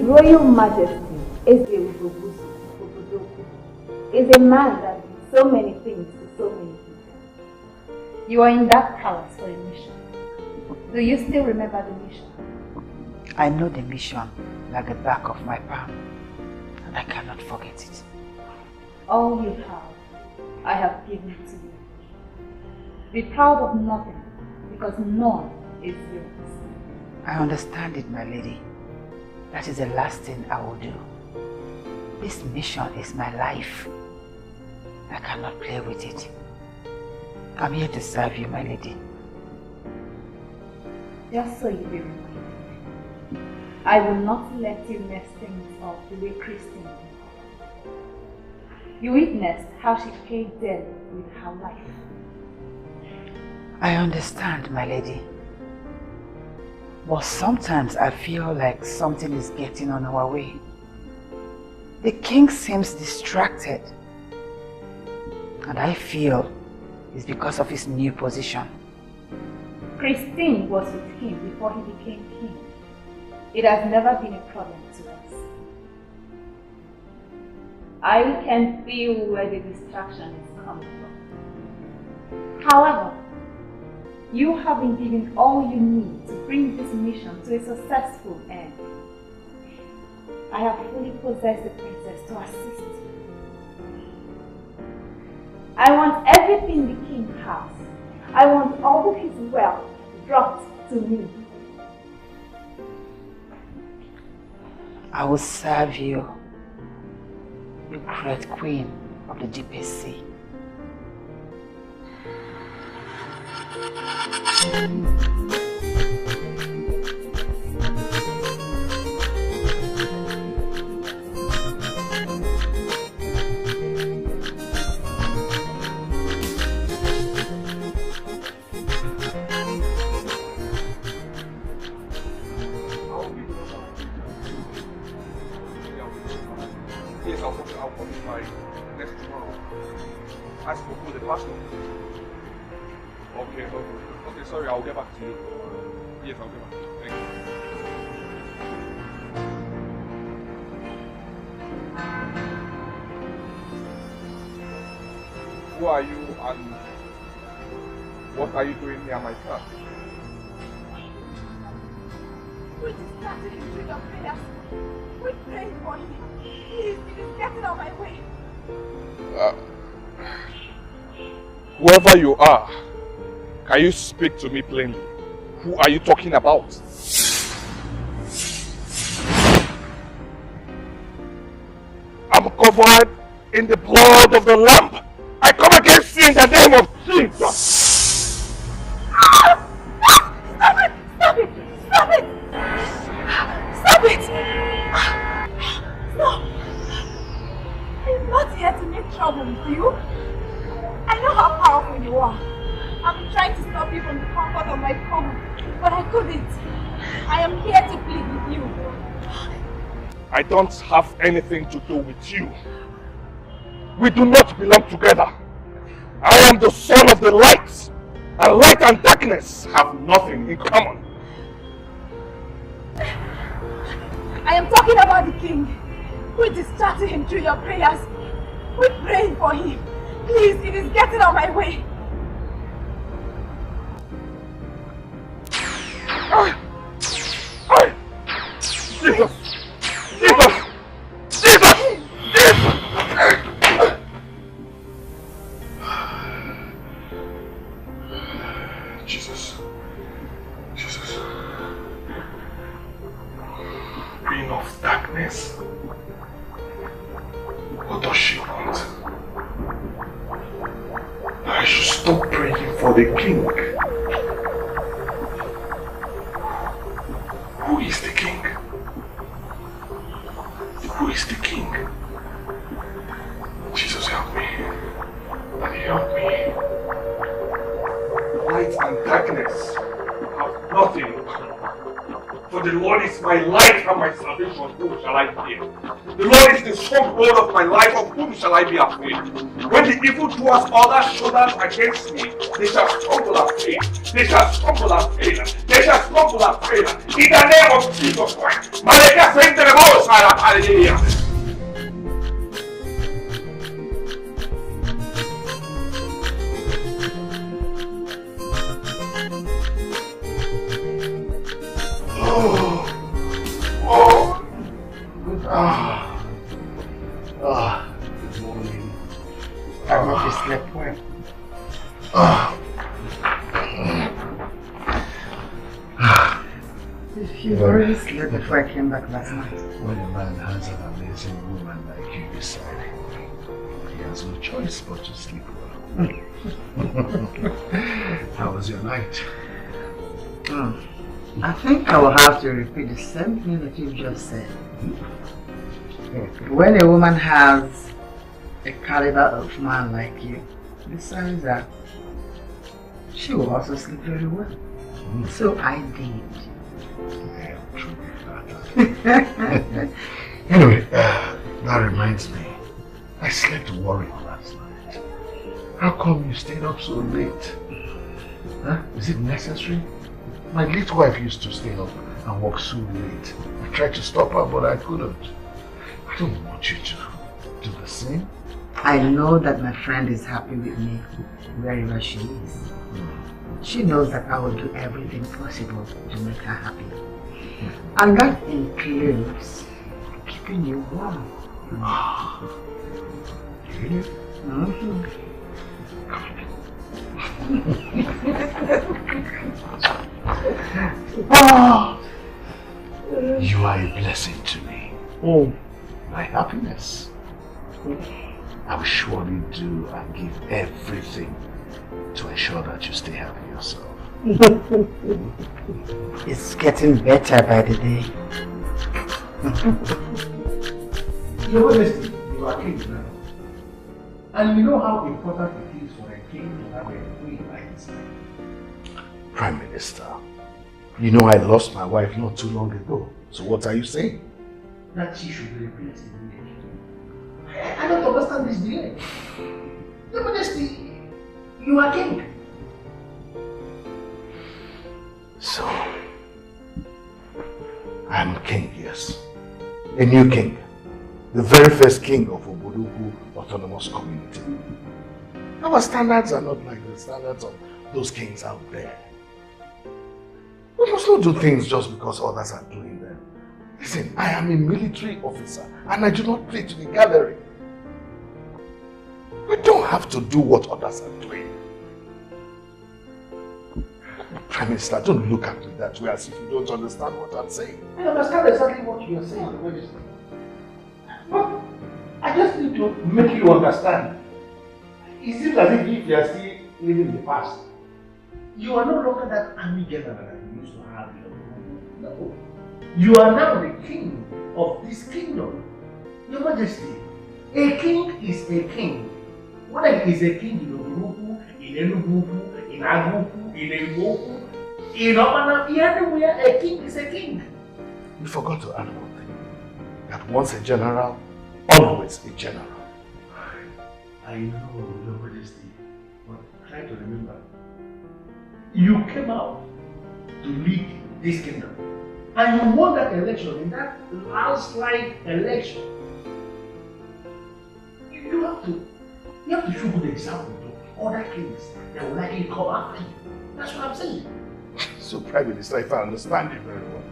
Royal Majesty Obodo is a man that did so many things to so many people. You are in that palace for a mission. Do you still remember the mission? I know the mission like the back of my palm, and I cannot forget it. All you have, I have given to you. Be proud of nothing, because none is yours. I understand it, my lady. That is the last thing I will do. This mission is my life. I cannot play with it. I'm here to serve you, my lady. Just so you be reminded, I will not let you mess things up the way Christine did. You witnessed how she paid dearly with her life. I understand, my lady. But sometimes I feel like something is getting on our way. The king seems distracted. And I feel it's because of his new position. Christine was with him before he became king. It has never been a problem to us. I can feel where the distraction is coming from. However, you have been given all you need to bring this mission to a successful end. I have fully possessed the princess to assist you. I want everything the king has. I want all of his wealth brought to me. I will serve you, you great queen of the deepest sea. Yes, I'll put my next tomorrow. Ask for the passport. Okay, sorry, I'll get back to you. Yes, I'll get back to you. Thank you. Who are you and what are you doing near my car? We just started into your prayers. We prayed for him. Please, get it out of my way. Whoever you are, can you speak to me plainly? Who are you talking about? I'm covered in the blood of the Lamb. I come against you in the name of Jesus. Stop it! Stop it! Stop it! Stop it! No! I'm not here to make trouble with you. I know how powerful you are. I'm trying to stop you from the comfort of my coven, but I couldn't. I am here to plead with you. I don't have anything to do with you. We do not belong together. I am the son of the light, and light and darkness have nothing in common. I am talking about the king. We distracted him through your prayers. We prayed for him. Please, it is getting on my way. Jesus! Jesus! Jesus! Jesus! Jesus. Jesus. Queen of darkness. What does she want? I should stop praying for the king. Who is the king? Who is the king? Jesus, help me. Daddy, help me. Light and darkness have nothing in common. For the Lord is is my light and my salvation. Whom shall I fear? The Lord is the stronghold of my life. Of whom shall I be afraid? When the evildoers order shoulders against me, they shall stumble and fail. They shall stumble and fail. They shall stumble and fail. In the name of Jesus Christ. Maleka sente de vos, hallelujah. Good morning. I hope you slept well. You already slept before I came back last night. When a man has an amazing woman like you beside him, he has no choice but to sleep well. How was your night? I think I will have to repeat the same thing that you just said. When a woman has a caliber of man like you, besides that, she will also sleep very well. So I did. Yeah, true. Anyway, that reminds me. I slept worried last night. How come you stayed up so late? Huh? Is it necessary? My late wife used to stay up and work so late. I tried to stop her, but I couldn't. I don't want you to do the same. I know that my friend is happy with me wherever she is. She knows that I will do everything possible to make her happy. And that includes keeping you warm. Really? You are a blessing to me. My happiness. I will surely do and give everything to ensure that you stay happy yourself. It's getting better by the day. Your Majesty, you are king now. And you know how important it is for a king to have a queen by his side. Prime Minister, you know I lost my wife not too long ago. So what are you saying? That she should be replaced immediately. I don't understand this delay. Your Majesty, you are king. So, I'm king, yes. A new king. The very first king of Obodo Autonomous Community. Our standards are not like the standards of those kings out there. We must not do things just because others are doing them. Listen, I am a military officer and I do not play to the gallery. We don't have to do what others are doing. Prime Minister, don't look at me that way as if you don't understand what I'm saying. I understand exactly what you are saying, Minister. But I just need to make you understand. It seems as if you are still living in the past. You are no longer that army general that you used to have. No. You are now the king of this kingdom. Your Majesty, a king is a king. Whether he is a king in Obodo, in Enugu, in Agupu, in Enugu, in Obana, anywhere, a king is a king. You forgot to add one thing. That once a general, always a general. I know, Your Majesty, but try to remember. You came out to lead this kingdom. And you won that election in that landslide election. You have to show good example to other kings that will likely come after you. That's what I'm saying. So, Prime Minister, if I understand you very well,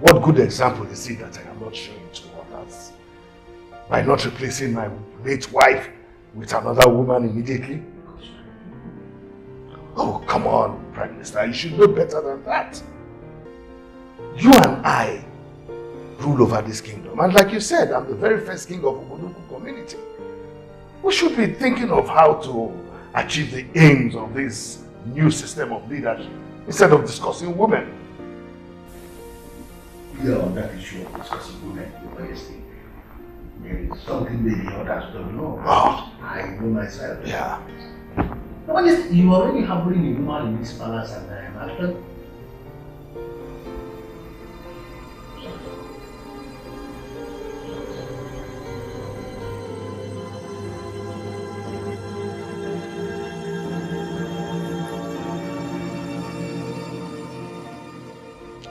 what good example is it that I am not showing to others? By not replacing my late wife with another woman immediately? Oh, come on, Prime Minister, you should know better than that. You and I rule over this kingdom. And like you said, I'm the very first king of Obodo community. We should be thinking of how to achieve the aims of this new system of leadership instead of discussing women. Yeah, on that issue of discussing women, Your Majesty, there is something that the others don't know. Oh. I know myself. Yeah. Your Majesty, you already harboring a woman in this palace and after.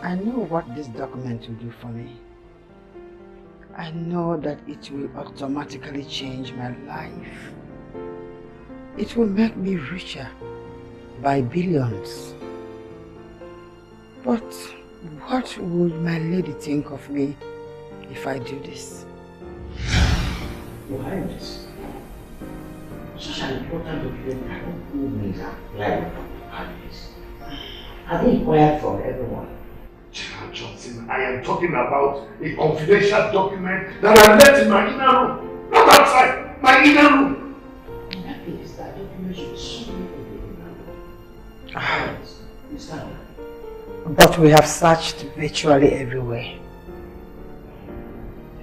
I know what this document will do for me. I know that it will automatically change my life. It will make me richer by billions. But what would my lady think of me if I do this? Your Highness, such an important document cannot go means apply for this. Have you inquired from everyone? General Johnson, I am talking about a confidential document that I left in my inner room. Not outside, my inner room. In that case, that document should soon be in the inner room. Highness, Mr. Highness. But we have searched virtually everywhere.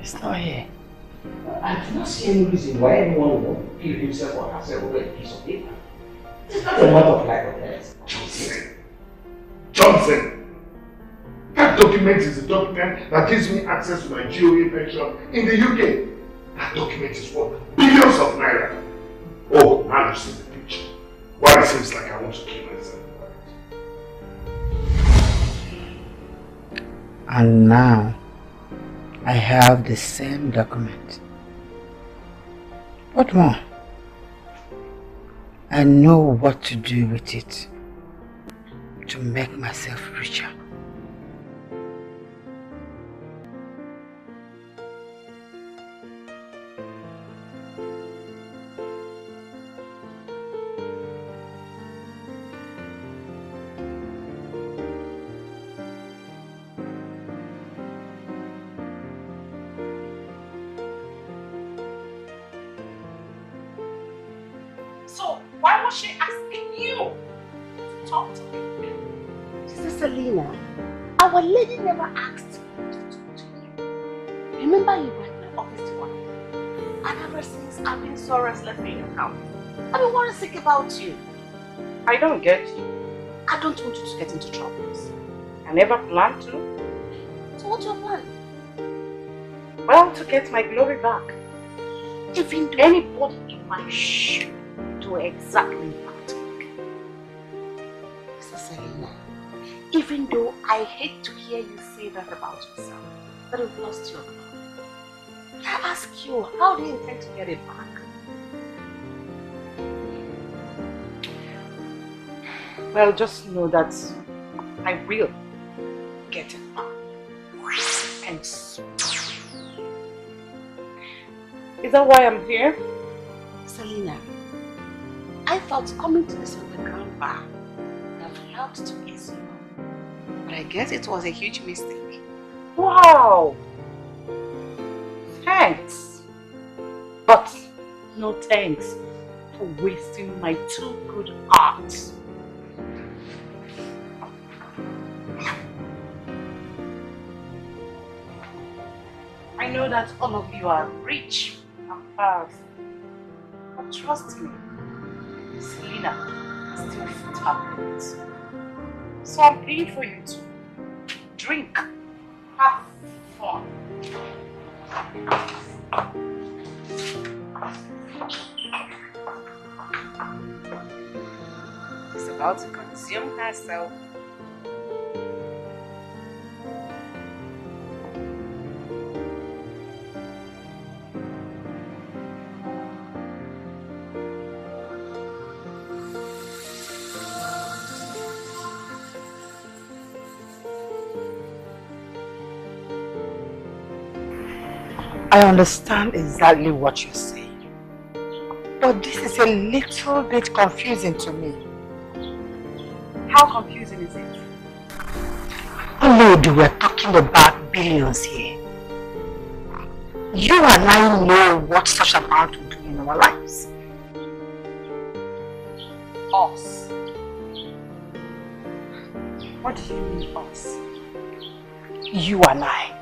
It's not here. I do not see any reason why anyone would kill himself or herself over a piece of paper. It's not a matter of life or death. Johnson! That document is a document that gives me access to my GOA pension in the UK. That document is worth billions of naira. Oh, now you see the picture. Why it seems like I want to kill myself. And now, I have the same document. What more? I know what to do with it to make myself richer. Why was she asking you to talk to me? Sister Selena, our lady never asked me to talk to you. Remember you were in my office one day, and ever since I've been so restless in your house. I've been worried sick about you. I don't get you. I don't want you to get into troubles. I never planned to. So what's your plan? Well, to get my glory back. Even though anybody in my shoe do exactly that. Sister Selena, even though I hate to hear you say that about yourself, that you've lost your glory, I ask you, how do you intend to get it back? Well, just know that I will get it back. And soon. Is that why I'm here? Selena, I thought coming to this underground bar would have helped to ease you up. But I guess it was a huge mistake. Wow! Thanks. But no thanks for wasting my two good hearts. I know that all of you are rich and powerful. But trust me, Selena is still fit her limits. So I'm paying for you to drink, have fun. She's about to consume herself. I understand exactly what you're saying, but this is a little bit confusing to me. How confusing is it? Lord, we're talking about billions here. You and I know what such amount will do in our lives. Us? What do you mean us? You and I.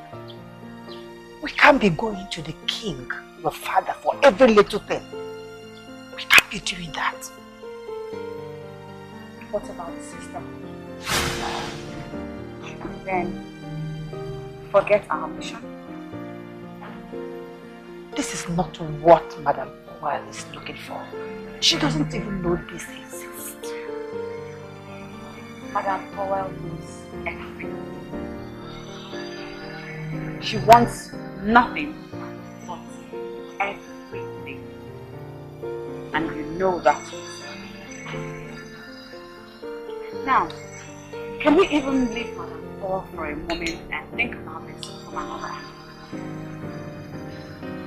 We can't be going to the king, your father, for every little thing. We can't be doing that. What about sister? Then forget our mission. This is not what Madam Powell is looking for. She doesn't even know this exists. Madam Powell knows everything. She wants nothing but everything. And you know that. Now, can we even leave Madam Paul for a moment and think about this from another angle?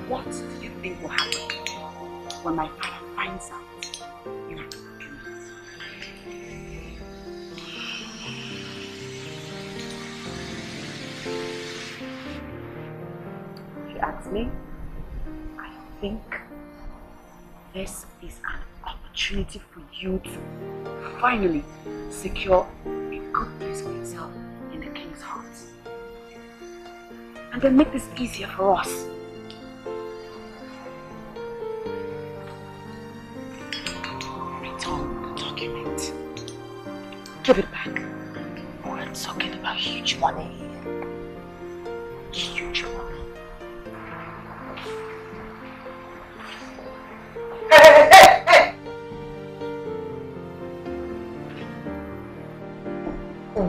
What do you think will happen when my father finds out you have the documents? If you ask me, I think this is an opportunity for you to finally secure a good place for yourself in the king's heart. And then make this easier for us. Return the document. Give it back. We're talking about huge money. Huge money. Hey!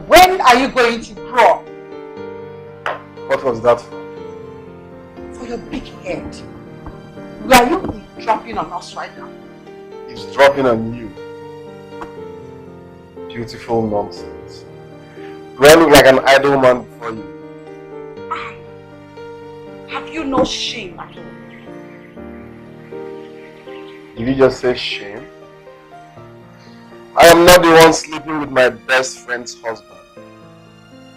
When are you going to grow? What was that for? For your big head. Were you dropping on us right now? It's dropping on you. Beautiful nonsense. Do I look like an idle man before you? Have you no shame at all? Did you just say shame? I am not the one sleeping with my best friend's husband.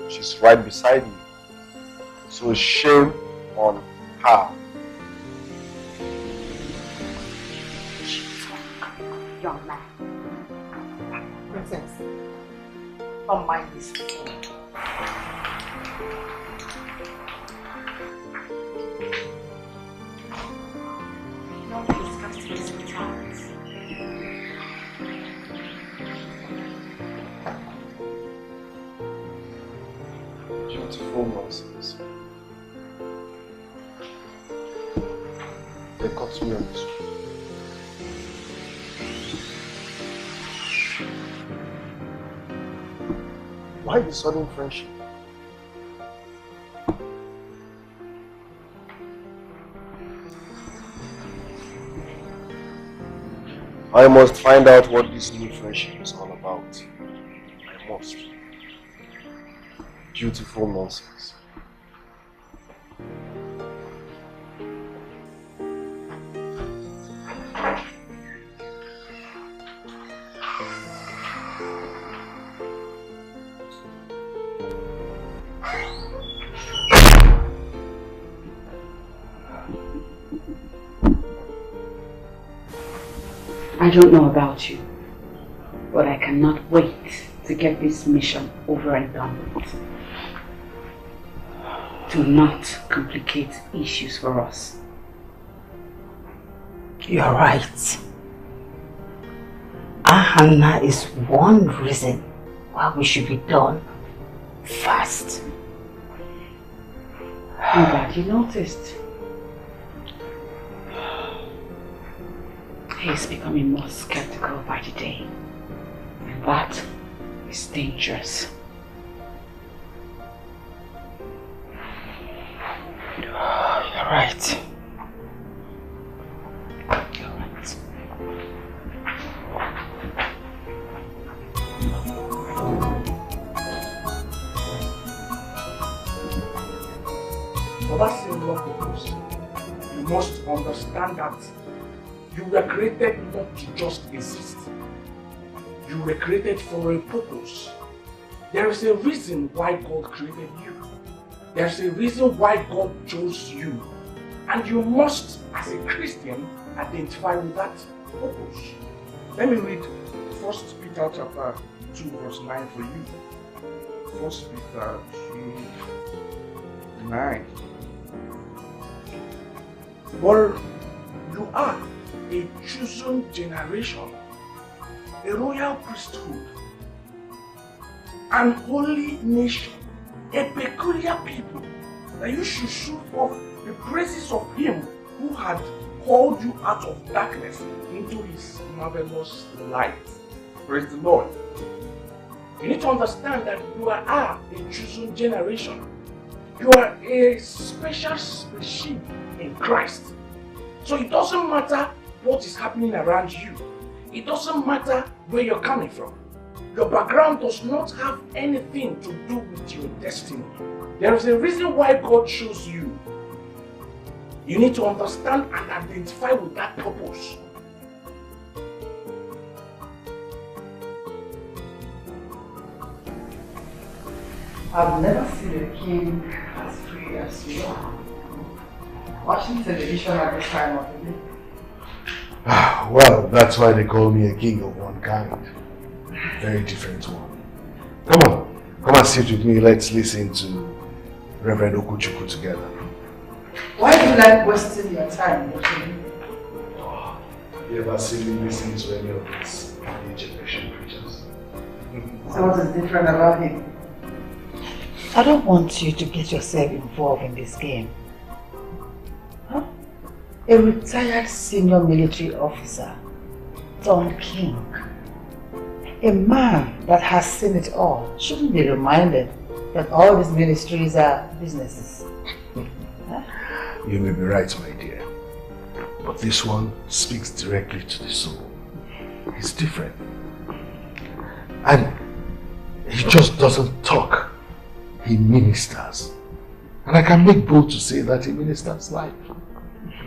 She's right beside me. So shame on her. Young man. Princess, don't mind this. No disgusting sometimes. Beautiful nonsense. They caught me on this one. Why the sudden friendship? I must find out what this new friendship is all about. I must. Beautiful nonsense. I don't know about you, but I cannot wait to get this mission over and done with. Do not complicate issues for us. You're right. Ahana is one reason why we should be done fast. I'm glad you noticed. He's becoming more skeptical by the day. And that is dangerous. You're right. You're right. For that same love purpose, you must understand that you were created not to just exist. You were created for a purpose. There is a reason why God created you. There's a reason why God chose you. And you must, as a Christian, identify with that purpose. Let me read 1 Peter chapter 2 verse 9 for you. 1 Peter 2, 9. But you are a chosen generation, a royal priesthood, an holy nation, a peculiar people, that you should show forth the praises of Him who had called you out of darkness into His marvelous light. Praise the Lord. You need to understand that you are a chosen generation. You are a special species in Christ. So it doesn't matter what is happening around you. It doesn't matter where you're coming from. Your background does not have anything to do with your destiny. There is a reason why God chose you. You need to understand and identify with that purpose. I've never seen a king as free as you are. Watching television at this time of the day. Well, that's why they call me a king of one kind. Very different one. Come and sit with me. Let's listen to Reverend Okuchukwu together. Why do you like wasting your time watching? Oh, have you ever seen me listen to any of these new generation preachers? So what is different about him? I don't want you to get yourself involved in this game. Huh? A retired senior military officer turned king. A man that has seen it all shouldn't be reminded that all these ministries are businesses. Huh? You may be right, my dear. But this one speaks directly to the soul. He's different. And he just doesn't talk. He ministers. And I can make bold to say that he ministers life.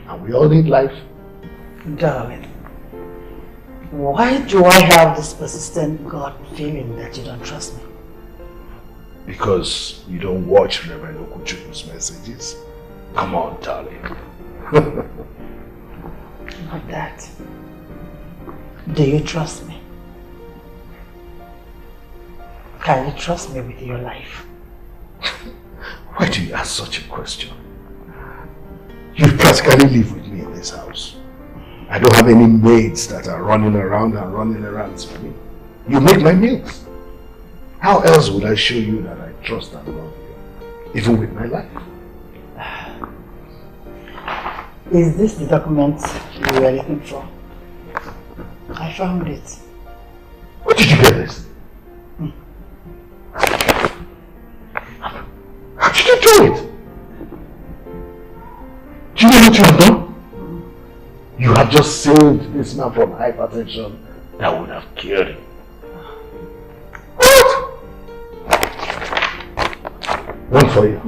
And we all need life. Darling, why do I have this persistent God feeling that you don't trust me? Because you don't watch Reverend Okuchukwu's messages. Come on, darling. Not that. Do you trust me? Can you trust me with your life? Why do you ask such a question? You practically live with me in this house. I don't have any maids that are running around and running errands for me. You make my meals. How else would I show you that I trust and love you? Even with my life. Is this the document you were looking for? I found it. Where did you get this? How did you do it? Do you know what you have done? You have just saved this man from hypertension that would have killed him. What? One for you.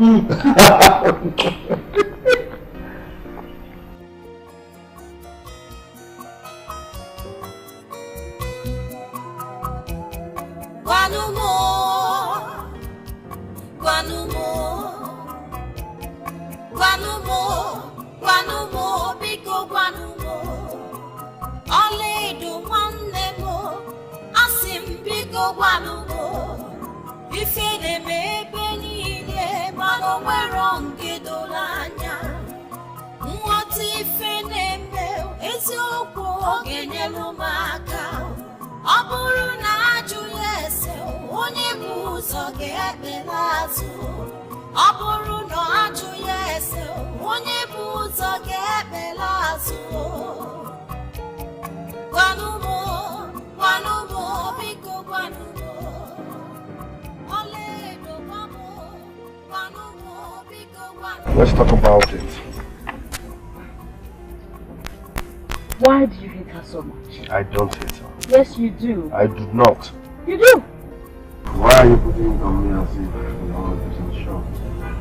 Let's talk about it. Why do you hate her so much? I don't hate her. Yes, you do. I do not. You do? Why are you putting it on me as if you are 100% sure?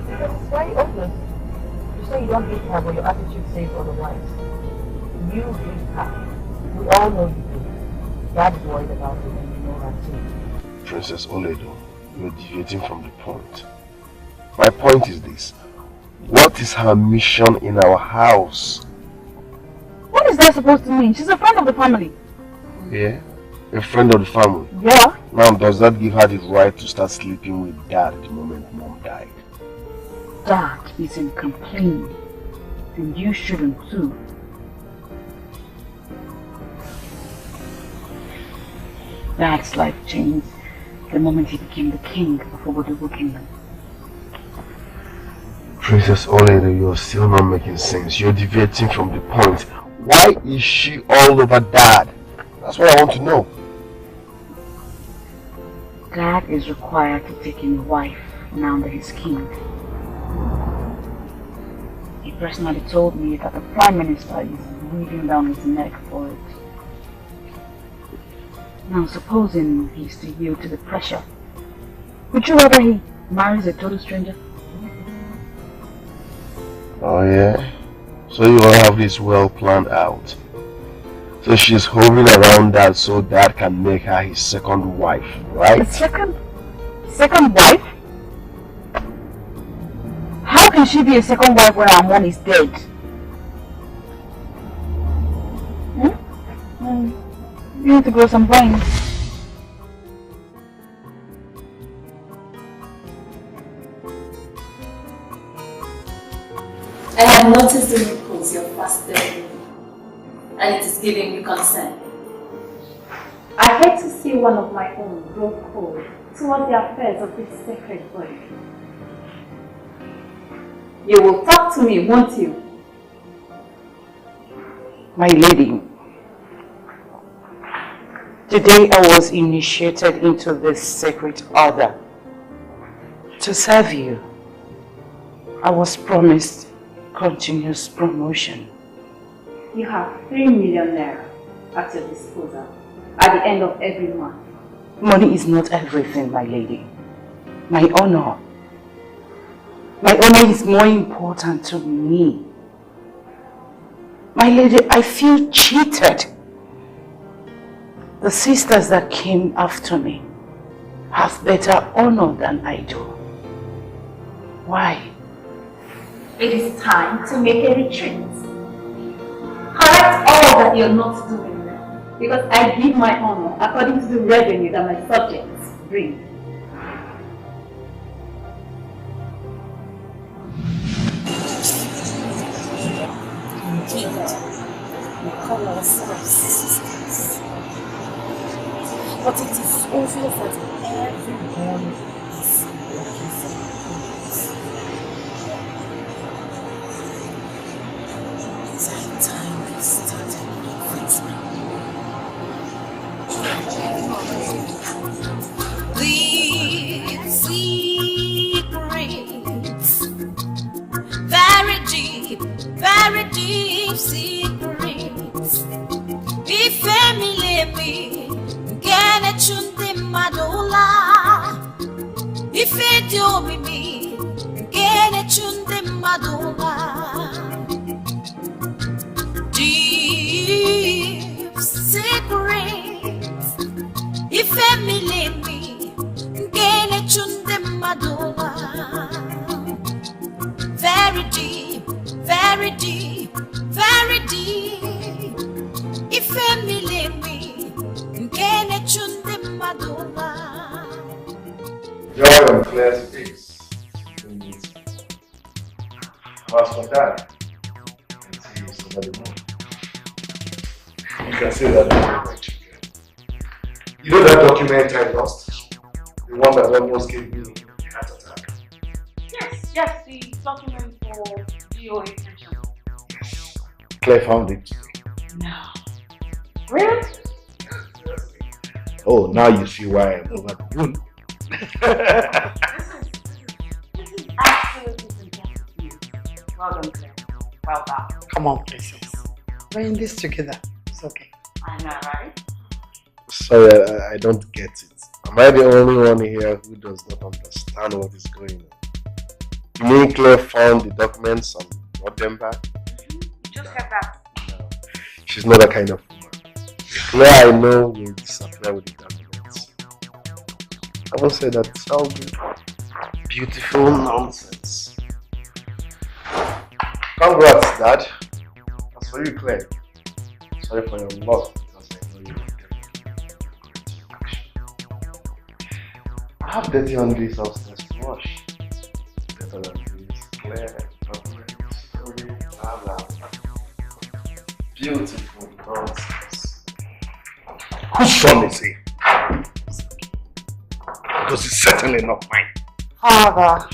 It's very obvious. You say you don't hate her, but your attitude says otherwise. You hate her. We all know you do. Dad's worried about it, and you know that too. Princess Oledo, you're deviating from the point. My point is this. What is her mission in our house? What is that supposed to mean? She's a friend of the family. Yeah? A friend of the family? Yeah. Now, does that give her the right to start sleeping with Dad the moment Mom died? Dad isn't complaining. And you shouldn't too. Dad's life changed the moment he became the king of Obodo Kingdom. Princess Oledo, you're still not making sense. You're deviating from the point. Why is she all over Dad? That's what I want to know. Dad is required to take in a wife now that he's king. personally told me that the Prime Minister is breathing down his neck for it. Now, supposing he's to yield to the pressure, would you rather he marries a total stranger? Oh yeah? So you all have this well planned out. So she's hovering around that so Dad can make her his second wife, right? Second wife? How can she be a second wife when our mom is dead? You need to grow some brains. I have noticed the ripples you're fasted, and it is giving you concern. I hate to see one of my own grow cold toward the affairs of this sacred body. You will talk to me, won't you? My lady, today I was initiated into this sacred order to serve you. I was promised continuous promotion. You have 3 million naira at your disposal at the end of every month. Money is not everything, my lady. My honor is more important to me. My lady, I feel cheated. The sisters that came after me have better honor than I do. Why? It is time to make a retreat. Correct all that you're not doing now, because I give my honor according to the revenue that my subjects bring. Indeed, we call ourselves sisters, but it is obvious that everyone is looking for progress. It's high time we started These secrets, very deep secrets. If family me, get a chunde madola. If it you me, get a chunde madola. Deep secrets. If family me, get a chunde madola. Very deep, very deep, very deep. If family me, get a chunde madola. Joy on Claire's face. As for that, it's over the moon. You can say that about my children. You know that document I lost? The one that almost gave me a heart attack. Yes, the document for DOA pension. Yes. Claire found it today. No. Really? Oh, now you see why I'm over the moon. This is absolutely fantastic news. Well done, Claire. Well done. Come on, princess. We're in this together. It's okay. I know, right? Sorry, I don't get it. Am I the only one here who does not understand what is going on? You mean Claire found the documents and brought them back? You just get that. No. She's not that kind of woman. Claire, I know, will disappear with the documents. I won't say that it's all good. Beautiful nonsense. Congrats, Dad. As for you, Claire, sorry for your loss because I know you will definitely regret action. I have dirty undies upstairs to wash. Better than this, Claire, documents, story, blah blah blah. Beautiful nonsense. Whose son is he? Because it's certainly not mine. Father,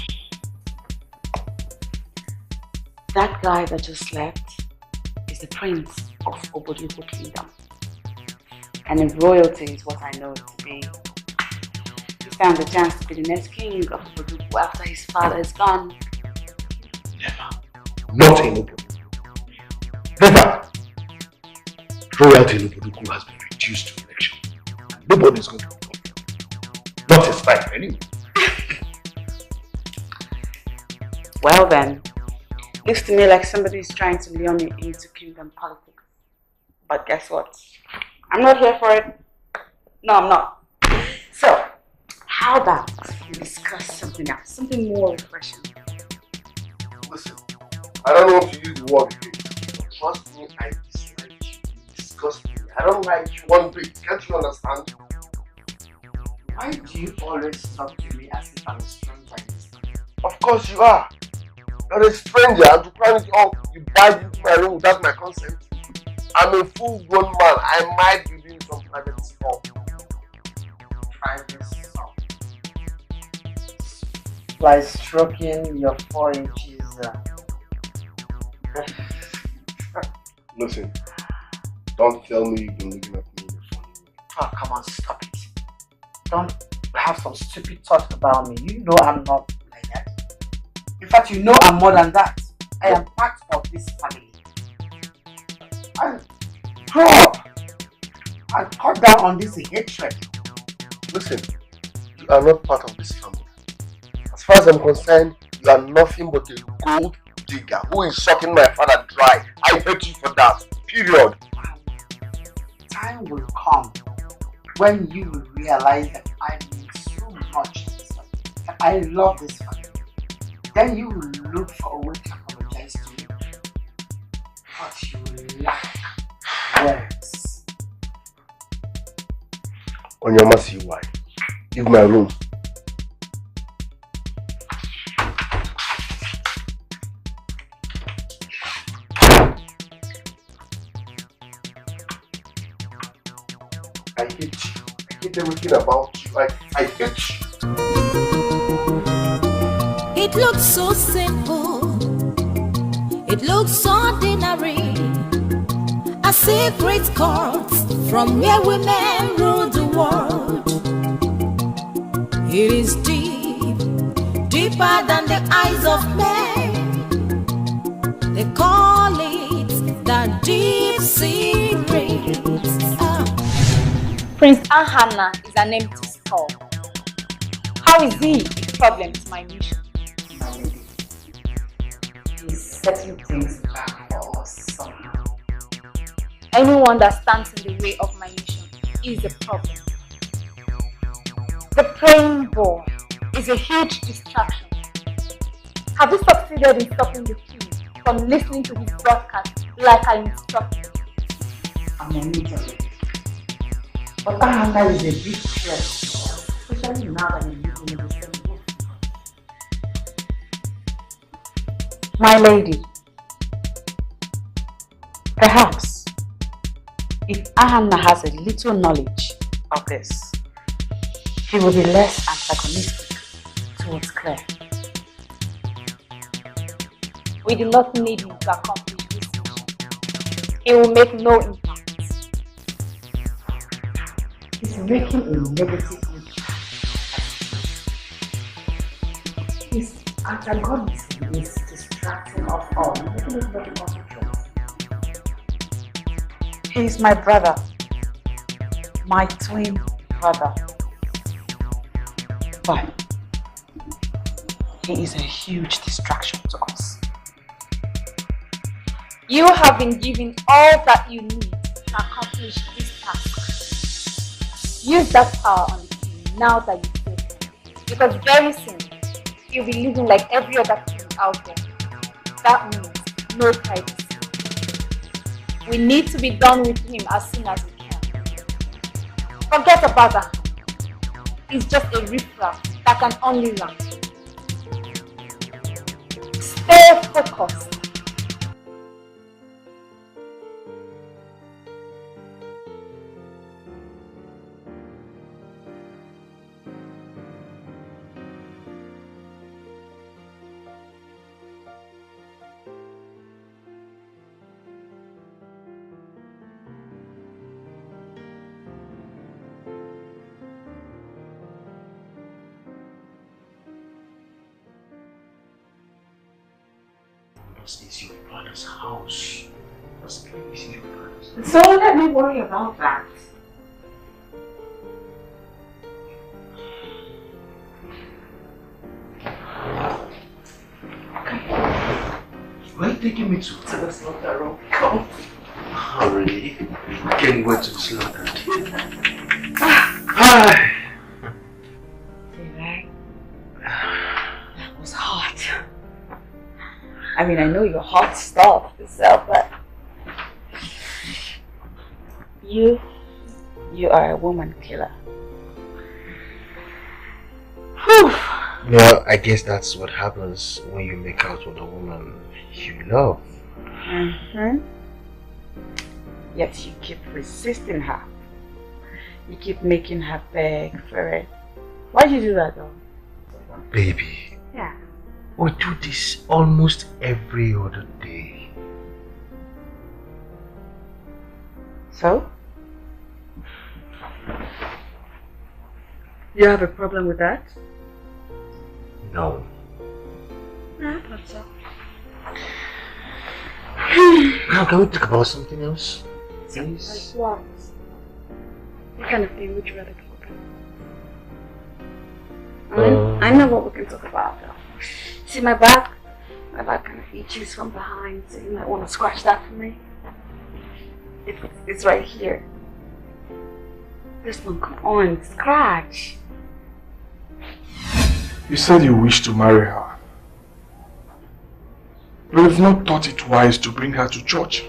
that guy that just left is the prince of Obodo Kingdom. And if royalty is what I know it to be, he stands a chance to be the next king of Obodo after his father is gone. Never. not in Obodo. Never. Royalty in Obodo has been reduced to election. And nobody's going to be governor. Not his time, anyway. Well then, looks to me like somebody's trying to lure me into kingdom politics. But guess what? I'm not here for it. No, I'm not. So, how about we discuss something else, something more refreshing? Listen, I don't want to use the word again. Trust me, I dislike you. You disgust me. I don't like you one bit. Can't you understand? Why do you always talk to me as if I'm a stranger in this country? Of course you are. You're a stranger, and to climb it up, you barge into my room without my consent. I'm a full-grown man. I might be doing some private stuff. Private stuff? Like stroking your 4 inches. Listen, don't tell me you've been looking at me in a funny way. Oh, come on, stop it. Don't have some stupid thought about me. You know I'm not like that. In fact, you know I'm more than that. I am part of this family. And grow up and cut down on this hatred. Listen, you are not part of this family. As far as I'm concerned, you are nothing but a gold digger who is sucking my father dry. I hate you for that. Period. Time will come when you will realize that I mean so much to this family. That I love this family. Then you will look for a way to apologize to me. But you will lack words. On your mercy, why? Leave my room. I hate you. I hate everything about you. I hate you. It looks so simple, it looks so ordinary. A secret court from where women rule the world. It is deep, deeper than the eyes of men. They call it the deep secret. Prince Ahana is an empty skull. How is he a problem to my mission? He's setting things back for us somehow. Anyone that stands in the way of my mission is a problem. The praying boy is a huge distraction. Have you succeeded in stopping the king from listening to his broadcast like I instructed? I'm on it already. But Ahana is a big threat, especially now that he's living in the same roof. My lady, perhaps if Ahana has a little knowledge of this, he will be less antagonistic towards Claire. We do not need him to accomplish this mission. He will make no impact. He's making a negative impact. His antagonism is distracting us all, making us very concentrate. He is my brother, my twin brother. But he is a huge distraction to us. You have been given all that you need to accomplish this task. Use that power on the king now that you save him. Because very soon, he'll be living like every other king out there. That means no privacy. We need to be done with him as soon as we can. Forget about that. He's just a riffraff that can only run. Stay focused. house is your father's house. This is your father's house. So let me worry about that. Where are you taking me to? To the slaughter room. Come. Already? Can't wait to the slaughter. Hi. That was hot. I mean, I know you're hot stuff yourself, but you are a woman killer. Whew. Well, I guess that's what happens when you make out with a woman you love. Yet you keep resisting her. You keep making her beg for it. Why'd you do that though? Baby. Yeah. We do this almost every other day. So? You have a problem with that? No. No, I thought so. Now, can we talk about something else? Please? Like what? What kind of thing would you rather talk about? I know what we can talk about though. See my back? My back kind of itches from behind, so you might want to scratch that for me. It's right here. This one, come on, scratch. You said you wish to marry her. But you've not thought it wise to bring her to church.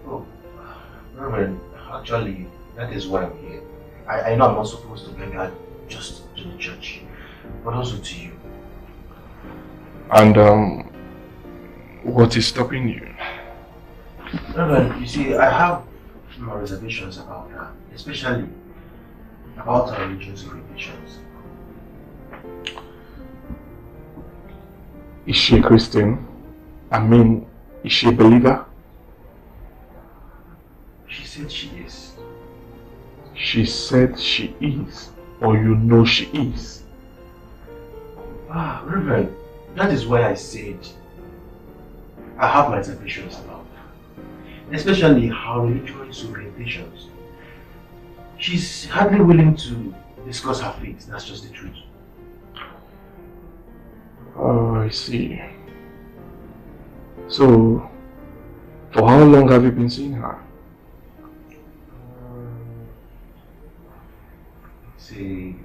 Oh, Reverend, actually, that is why I'm here. I know I'm not supposed to bring her just to the church, but also to you. And what is stopping you? Reverend, you see, I have my reservations about her, especially about her religious orientations. Is she a Christian? I mean, is she a believer? She said she is. She said she is, or you know she is? Ah, Reverend, that is why I said I have my reservations about her, especially her religious orientations. She's hardly willing to discuss her faith, that's just the truth. Oh, I see. So, for how long have you been seeing her? Say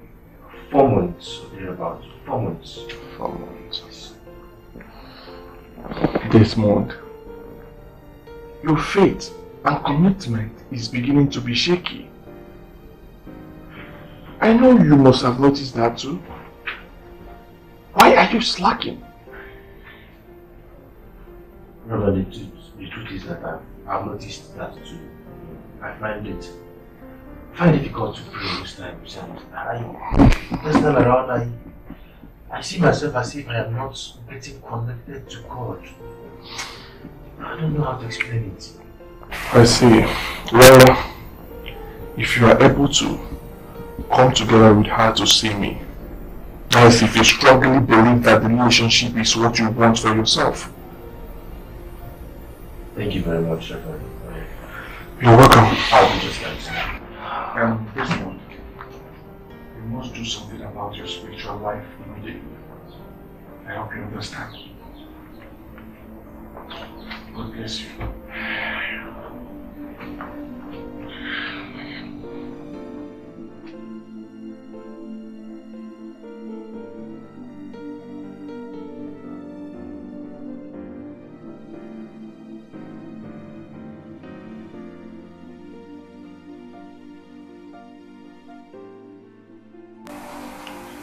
4 months or thereabouts. 4 months. 4 months. This month, your faith and commitment is beginning to be shaky. I know you must have noticed that too. Why are you slacking? No, the truth is that I've noticed that too. I find it difficult to pray most times, and this time around I see myself as if I am not getting connected to God. I don't know how to explain it. I see. Well, if you are able to come together with her to see me, as if you strongly believe that the relationship is what you want for yourself. Thank you very much, Reverend. You're welcome. I'll be just like this one, you must do something about your spiritual life immediately. I hope you understand. God bless you.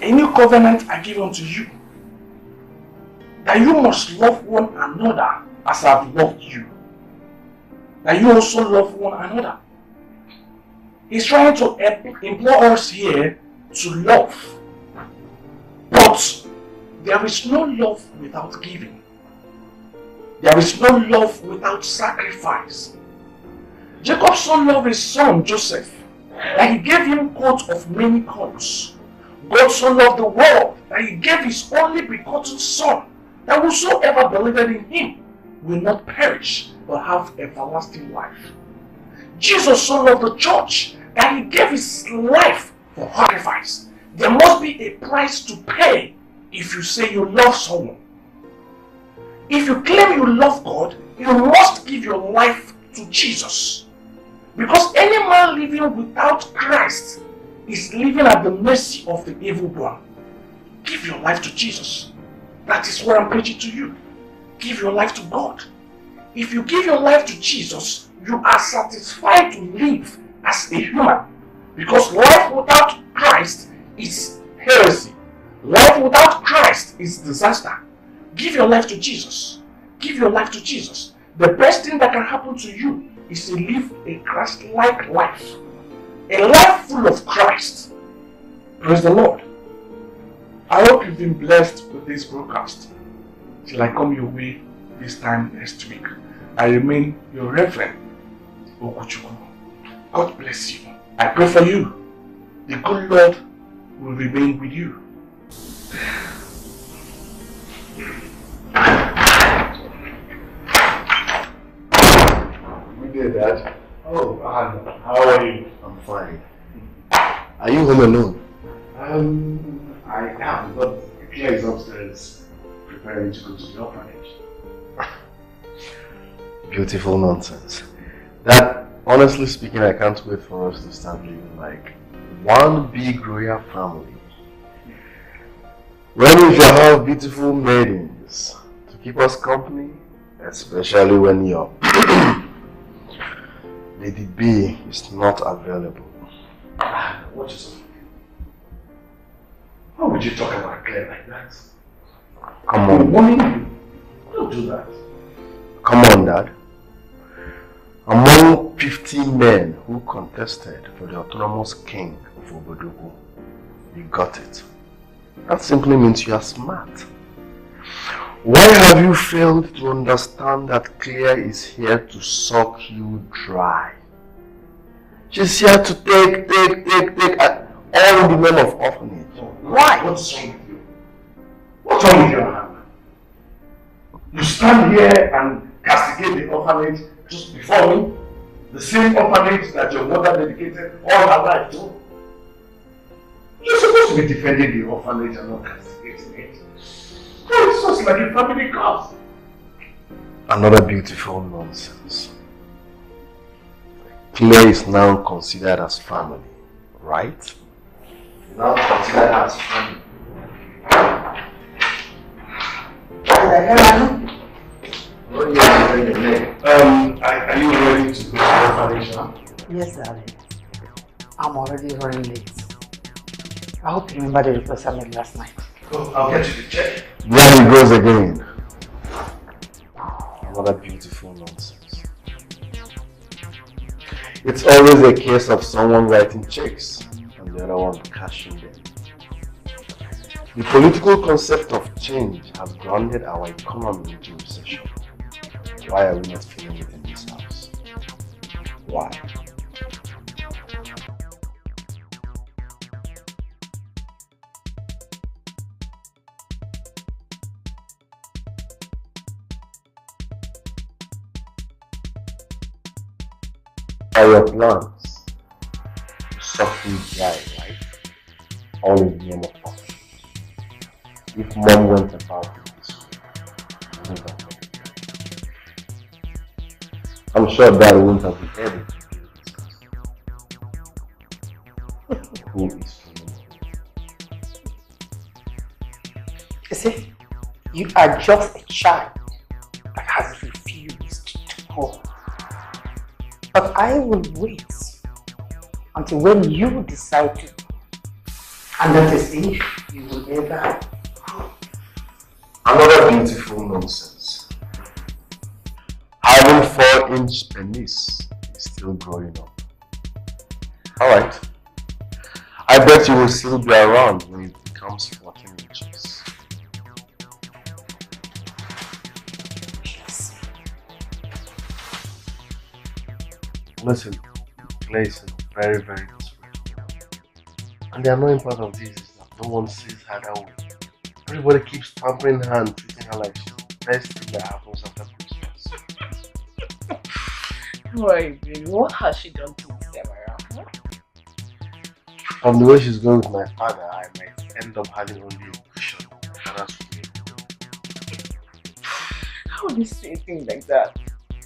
A new covenant I give unto you, that you must love one another as I have loved you, that you also love one another. He's trying to implore us here to love, but there is no love without giving. There is no love without sacrifice. Jacob so loved his son Joseph that he gave him coat of many colors. God so loved the world that he gave his only begotten son, that whosoever believed in him will not perish but have everlasting life. Jesus so loved the church that he gave his life for sacrifice. There must be a price to pay if you say you love someone. If you claim you love God, you must give your life to Jesus. Because any man living without Christ is living at the mercy of the evil one. Give your life to Jesus. That is what I'm preaching to you. Give your life to God. If you give your life to Jesus, you are satisfied to live as a human. Because life without Christ is heresy. Life without Christ is disaster. Give your life to Jesus. Give your life to Jesus. The best thing that can happen to you is to live a Christ-like life. A life full of Christ. Praise the Lord. I hope you've been blessed with this broadcast. Till I come your way this time next week, I remain your Reverend Okuchukwu. God bless you. I pray for you. The good Lord will remain with you. Good day, Dad. Oh, how are you? I'm fine. Are you home alone? I am, but Claire is upstairs preparing to go to the orphanage. Beautiful nonsense. Dad, honestly speaking, I can't wait for us to start living like one big royal family. When we shall have beautiful maidens to keep us company, especially when your Lady B is not available. What is it? Why would you talk about Claire like that? Come on. I'm warning you. Don't do that. Come on, Dad. Among 50 men who contested for the autonomous king of Obodo, you got it. That simply means you are smart. Why have you failed to understand that Claire is here to suck you dry? She's here to take, all in the name of orphanage. Why? What's wrong with you? What's wrong with your hand? You stand here and castigate the orphanage just before me? The same orphanage that your mother dedicated all her life to? You're supposed to be defending the orphanage and not castigating it. Oh, it's just like a family cause. Another beautiful nonsense. Claire is now considered as family, right? Now considered as family. Oh, yes, are you ready to go to the orphanage now? Yes, darling. I'm already running late. I hope you remember the request I made last night. Oh, I'll get you the check. There he goes again. Another beautiful nonsense. It's always a case of someone writing checks and the other one cashing them. The political concept of change has grounded our economy into recession. Why are we not feeling it in this house? Why? Are your plans to suck you dry, right? All in the name of God. If mom went about it this way, wouldn't have made it. I'm sure Dad wouldn't have been able to do this. Who is feeling it? You see, you are just a child that has refused to grow. But I will wait until when you decide to. And that is if you will ever grow. Another beautiful nonsense. Having 4-inch penis is still growing up. Alright. I bet you will still be around when it becomes 14 inches. Yes. Listen, Claire is very, very disrespectful. And the annoying part of this is that no one sees her that way. Everybody keeps pampering her and treating her like she's the best thing that happens after Christmas. Why, baby? What has she done to this time around? Huh? From the way she's going with my father, I might end up having only a cushion. How would you say a thing like that?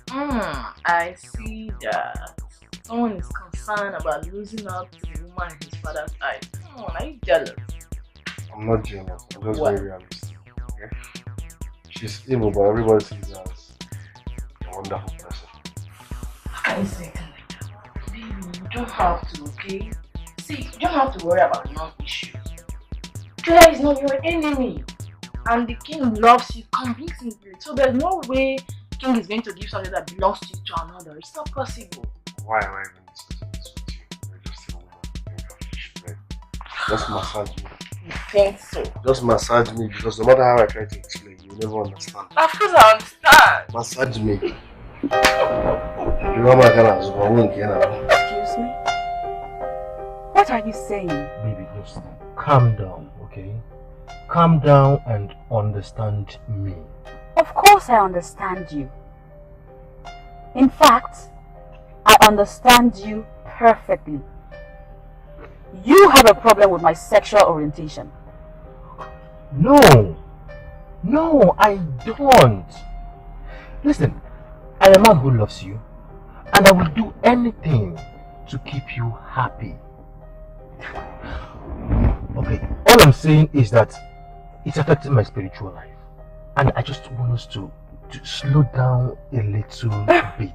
I see that someone is concerned about losing out to the woman in his father's eyes. Come on, are you jealous? I'm not jealous. I'm just very realistic. Okay? She's evil, but everybody sees her as a wonderful person. How can you say a thing like that? Baby, you don't have to, okay? See, you don't have to worry about non-issues. Claire is not your enemy. And the king loves you convincingly. So there's no way king is going to give something that belongs to you to another. It's not possible. Why am I even discussing this with you? You're just a woman. Just massage me. You think so? Just massage me, because no matter how I try to explain, you never understand. Of course I understand. Massage me. You know my kind of Excuse me? What are you saying? Baby, just calm down, okay? Calm down and understand me. Of course I understand you. In fact, I understand you perfectly. You have a problem with my sexual orientation. No, I don't. Listen, I am a man who loves you, and I will do anything to keep you happy. Okay, all I'm saying is that it's affecting my spiritual life, and I just want us to slow down a little bit,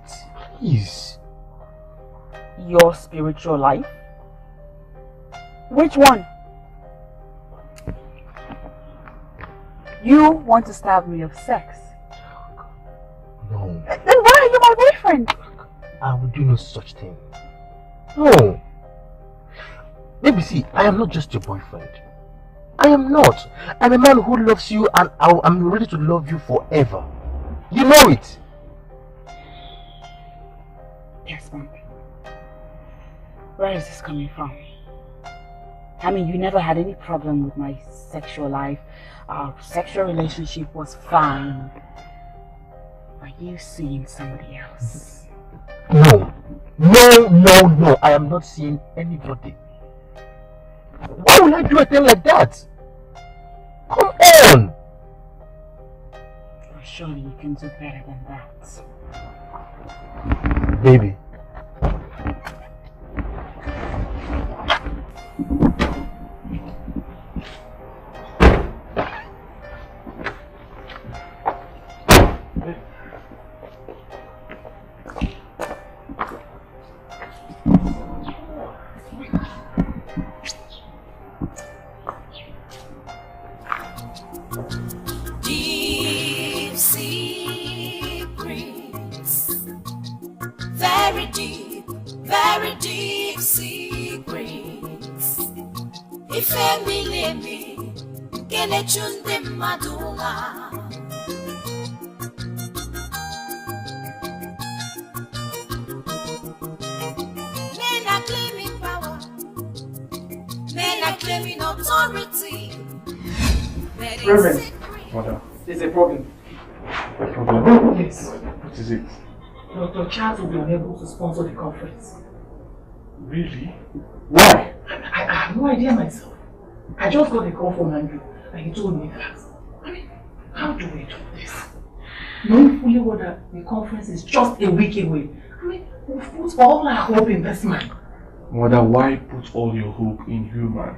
please. Your spiritual life? Which one? You want to starve me of sex? No. Then why are you my boyfriend? I will do no such thing. No. Baby, see, I am not just your boyfriend. I am not. I'm a man who loves you, and I'm ready to love you forever. You know it. Yes, Mom. Where is this coming from? I mean, you never had any problem with my sexual life. Our sexual relationship was fine. Are you seeing somebody else? No. I am not seeing anybody. Why would I do a thing like that? Come on! Surely you can do better than that. Baby. Very deep secrets. If Emily Gene Chunde Madula. Men are claiming power. Men are claiming authority. Reverend, Mother. There's a problem. A problem? Yes. What is it? Dr. Charles will be unable to sponsor the conference. Really? Why? I have no idea myself. I just got a call from Andrew and he told me that. I mean, how do we do this? Knowing fully well that the conference is just a week away. I mean, we've put all our hope in this man. Mother, why put all your hope in human?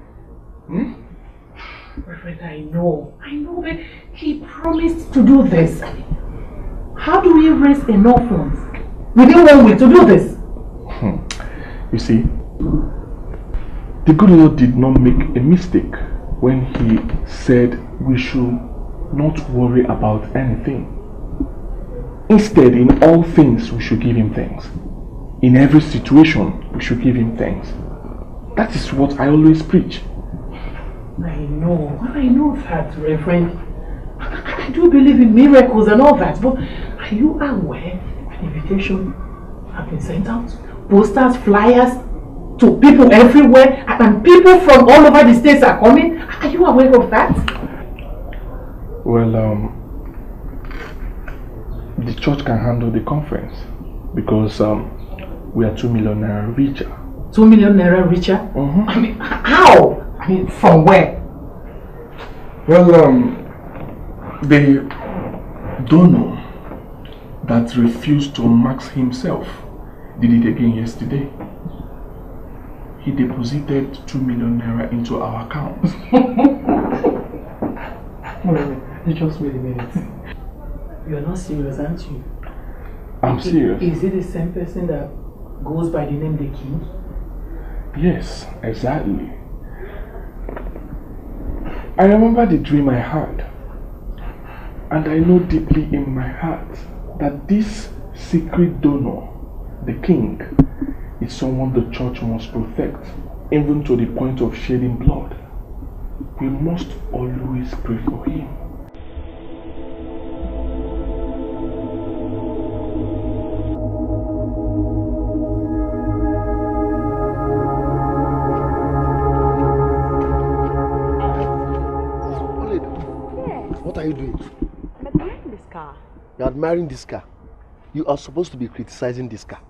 Reverend, I know, but he promised to do this. I mean, how do we raise enough funds within 1 week to do this? You see, the good Lord did not make a mistake when he said we should not worry about anything. Instead, in all things, we should give him thanks. In every situation, we should give him thanks. That is what I always preach. I know that, Reverend. I do believe in miracles and all that, but are you aware an invitation have been sent out? Posters, flyers to people everywhere, and people from all over the states are coming. Are you aware of that? Well, the church can handle the conference. Because we are 2 million naira richer. 2 million naira richer? I mean, how? I mean, from where? Well, the donor that refused to mask himself did it again yesterday. He deposited 2 million naira into our account. Wait, just wait a minute. You're not serious, aren't you? I'm serious. Is it the same person that goes by the name the King? Yes, exactly. I remember the dream I had. And I know deeply in my heart that this secret donor, the King, is someone the church must protect, even to the point of shedding blood. We must always pray for him. What are you doing? I'm admiring this car. You're admiring this car. You are supposed to be criticizing this car.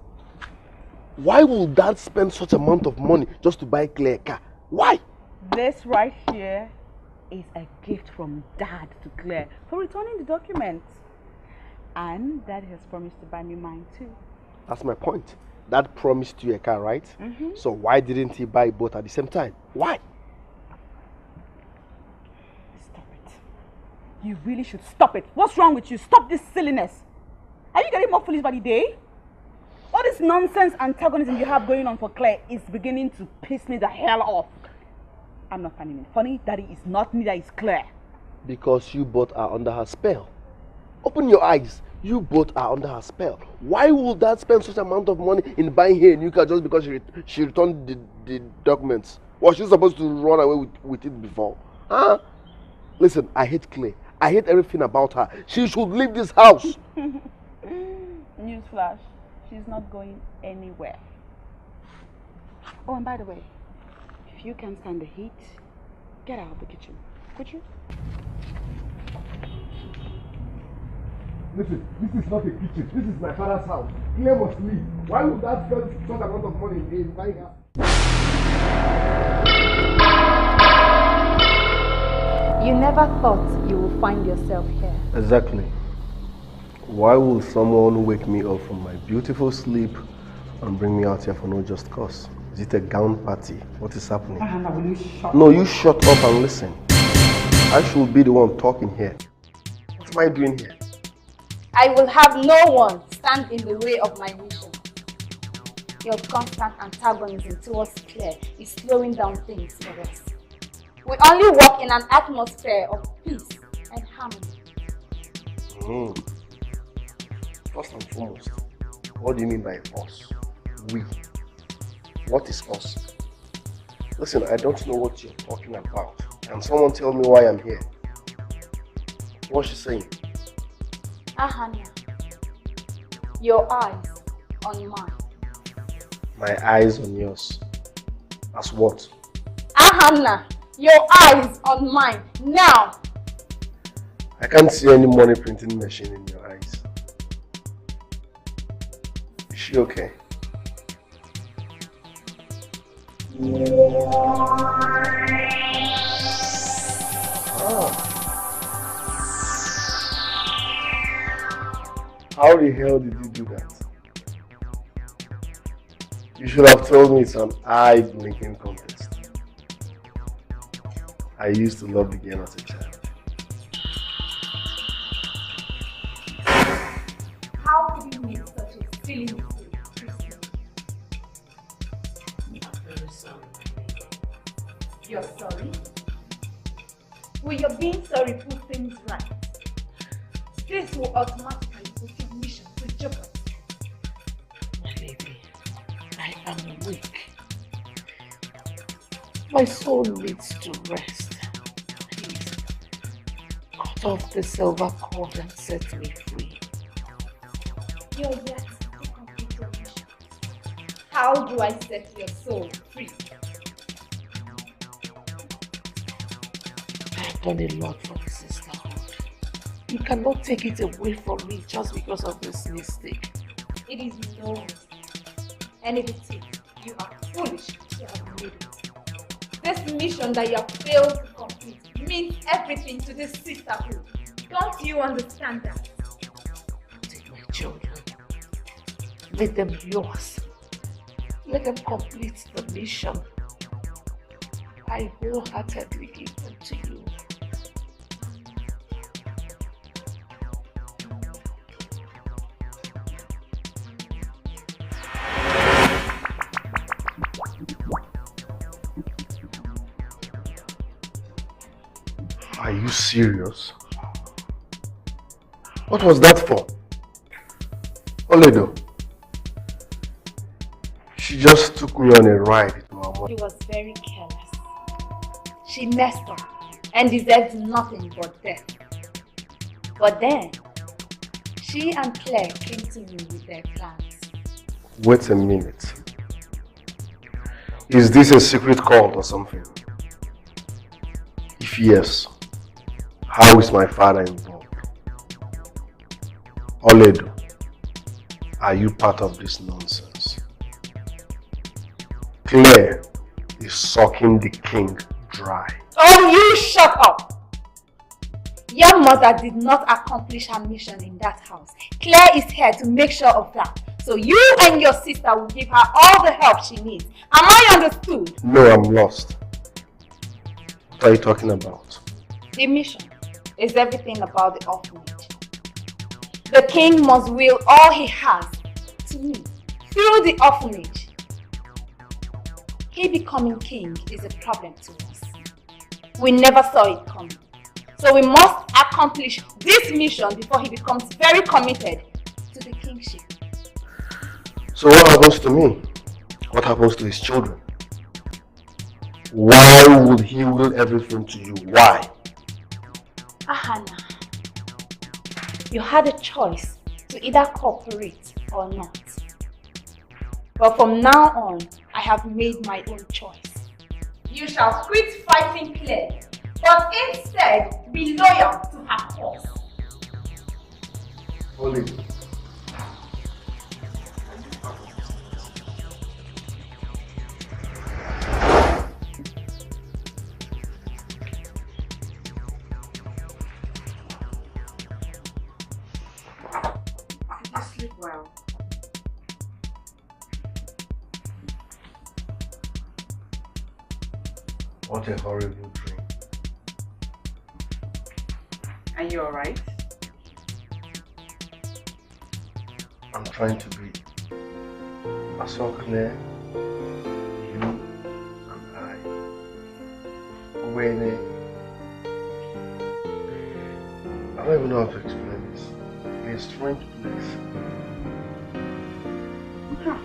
Why would Dad spend such amount of money just to buy Claire a car? Why? This right here is a gift from Dad to Claire for returning the documents. And Dad has promised to buy me mine too. That's my point. Dad promised you a car, right? So why didn't he buy both at the same time? Why? Stop it. You really should stop it. What's wrong with you? Stop this silliness. Are you getting more foolish by the day? All this nonsense antagonism you have going on for Claire is beginning to piss me the hell off. I'm not finding it funny. Daddy is not, neither is Claire. Because you both are under her spell. Open your eyes. You both are under her spell. Why would Dad spend such amount of money in buying her a new car just because she returned the documents? Was she supposed to run away with it before? Huh? Listen, I hate Claire. I hate everything about her. She should leave this house. Newsflash. She's not going anywhere. Oh, and by the way, if you can't stand the heat, get out of the kitchen. Could you? Listen, this is not a kitchen. This is my father's house. Claire must leave. Why would Dad spend such amount of money in buying her? You never thought you would find yourself here. Exactly. Why would someone wake me up from my beautiful sleep and bring me out here for no just cause? Is it a gown party? What is happening? Will you shut No, you shut up and listen. I should be the one talking here. What am I doing here? I will have no one stand in the way of my mission. Your constant antagonism towards Claire is slowing down things for us. We only work in an atmosphere of peace and harmony. First and foremost, what do you mean by us? We. What is us? Listen, I don't know what you're talking about. Can someone tell me why I'm here? What's she saying? Ahania, your eyes on mine. My eyes on yours. As what? Ahana, your eyes on mine, now! I can't see any money printing machine in your eyes. Is she okay? How the hell did you do that? You should have told me it's an eye-blinking contest. I used to love the game as a child. How could you make such a silly mistake, Christian? I'm very sorry. You're sorry? Will your being sorry put things right? This will automatically put your mission to jeopardy. My lady, I am weak. My soul needs to rest. Please, cut off the silver cord and set me free. You're yet to complete your mission. How do I set your soul free? I have done a lot for the sisterhood. You cannot take it away from me just because of this mistake. It is loyalist. And if it is, you are foolish to have made it. This mission that you have failed to complete means everything to this sisterhood. Don't you understand that? Take my children. Make them yours. Let them complete the mission. I wholeheartedly give them to you. Are you serious? What was that for? Obodo. She just took me on a ride to her mother. She was very careless. She messed up and deserved nothing but death. But then, she and Claire came to me with their plans. Wait a minute. Is this a secret cult or something? If yes, how is my father involved? Obodo, are you part of this nonsense? Claire is sucking the king dry. Oh, you shut up! Your mother did not accomplish her mission in that house. Claire is here to make sure of that. So you and your sister will give her all the help she needs. Am I understood? No, I'm lost. What are you talking about? The mission is everything about the orphanage. The king must will all he has to me through the orphanage. He becoming king is a problem to us. We never saw it coming. So we must accomplish this mission before he becomes very committed to the kingship. So what happens to me? What happens to his children? Why would he will everything to you? Why? Ahana, you had a choice to either cooperate or not. But from now on, I have made my own choice. You shall quit fighting Claire, but instead be loyal to her cause. Only. Did you sleep well? What a horrible dream. Are you alright? I'm trying to breathe. I saw Claire, you, and I. We were in I don't even know how to explain this. In a strange place. Huh.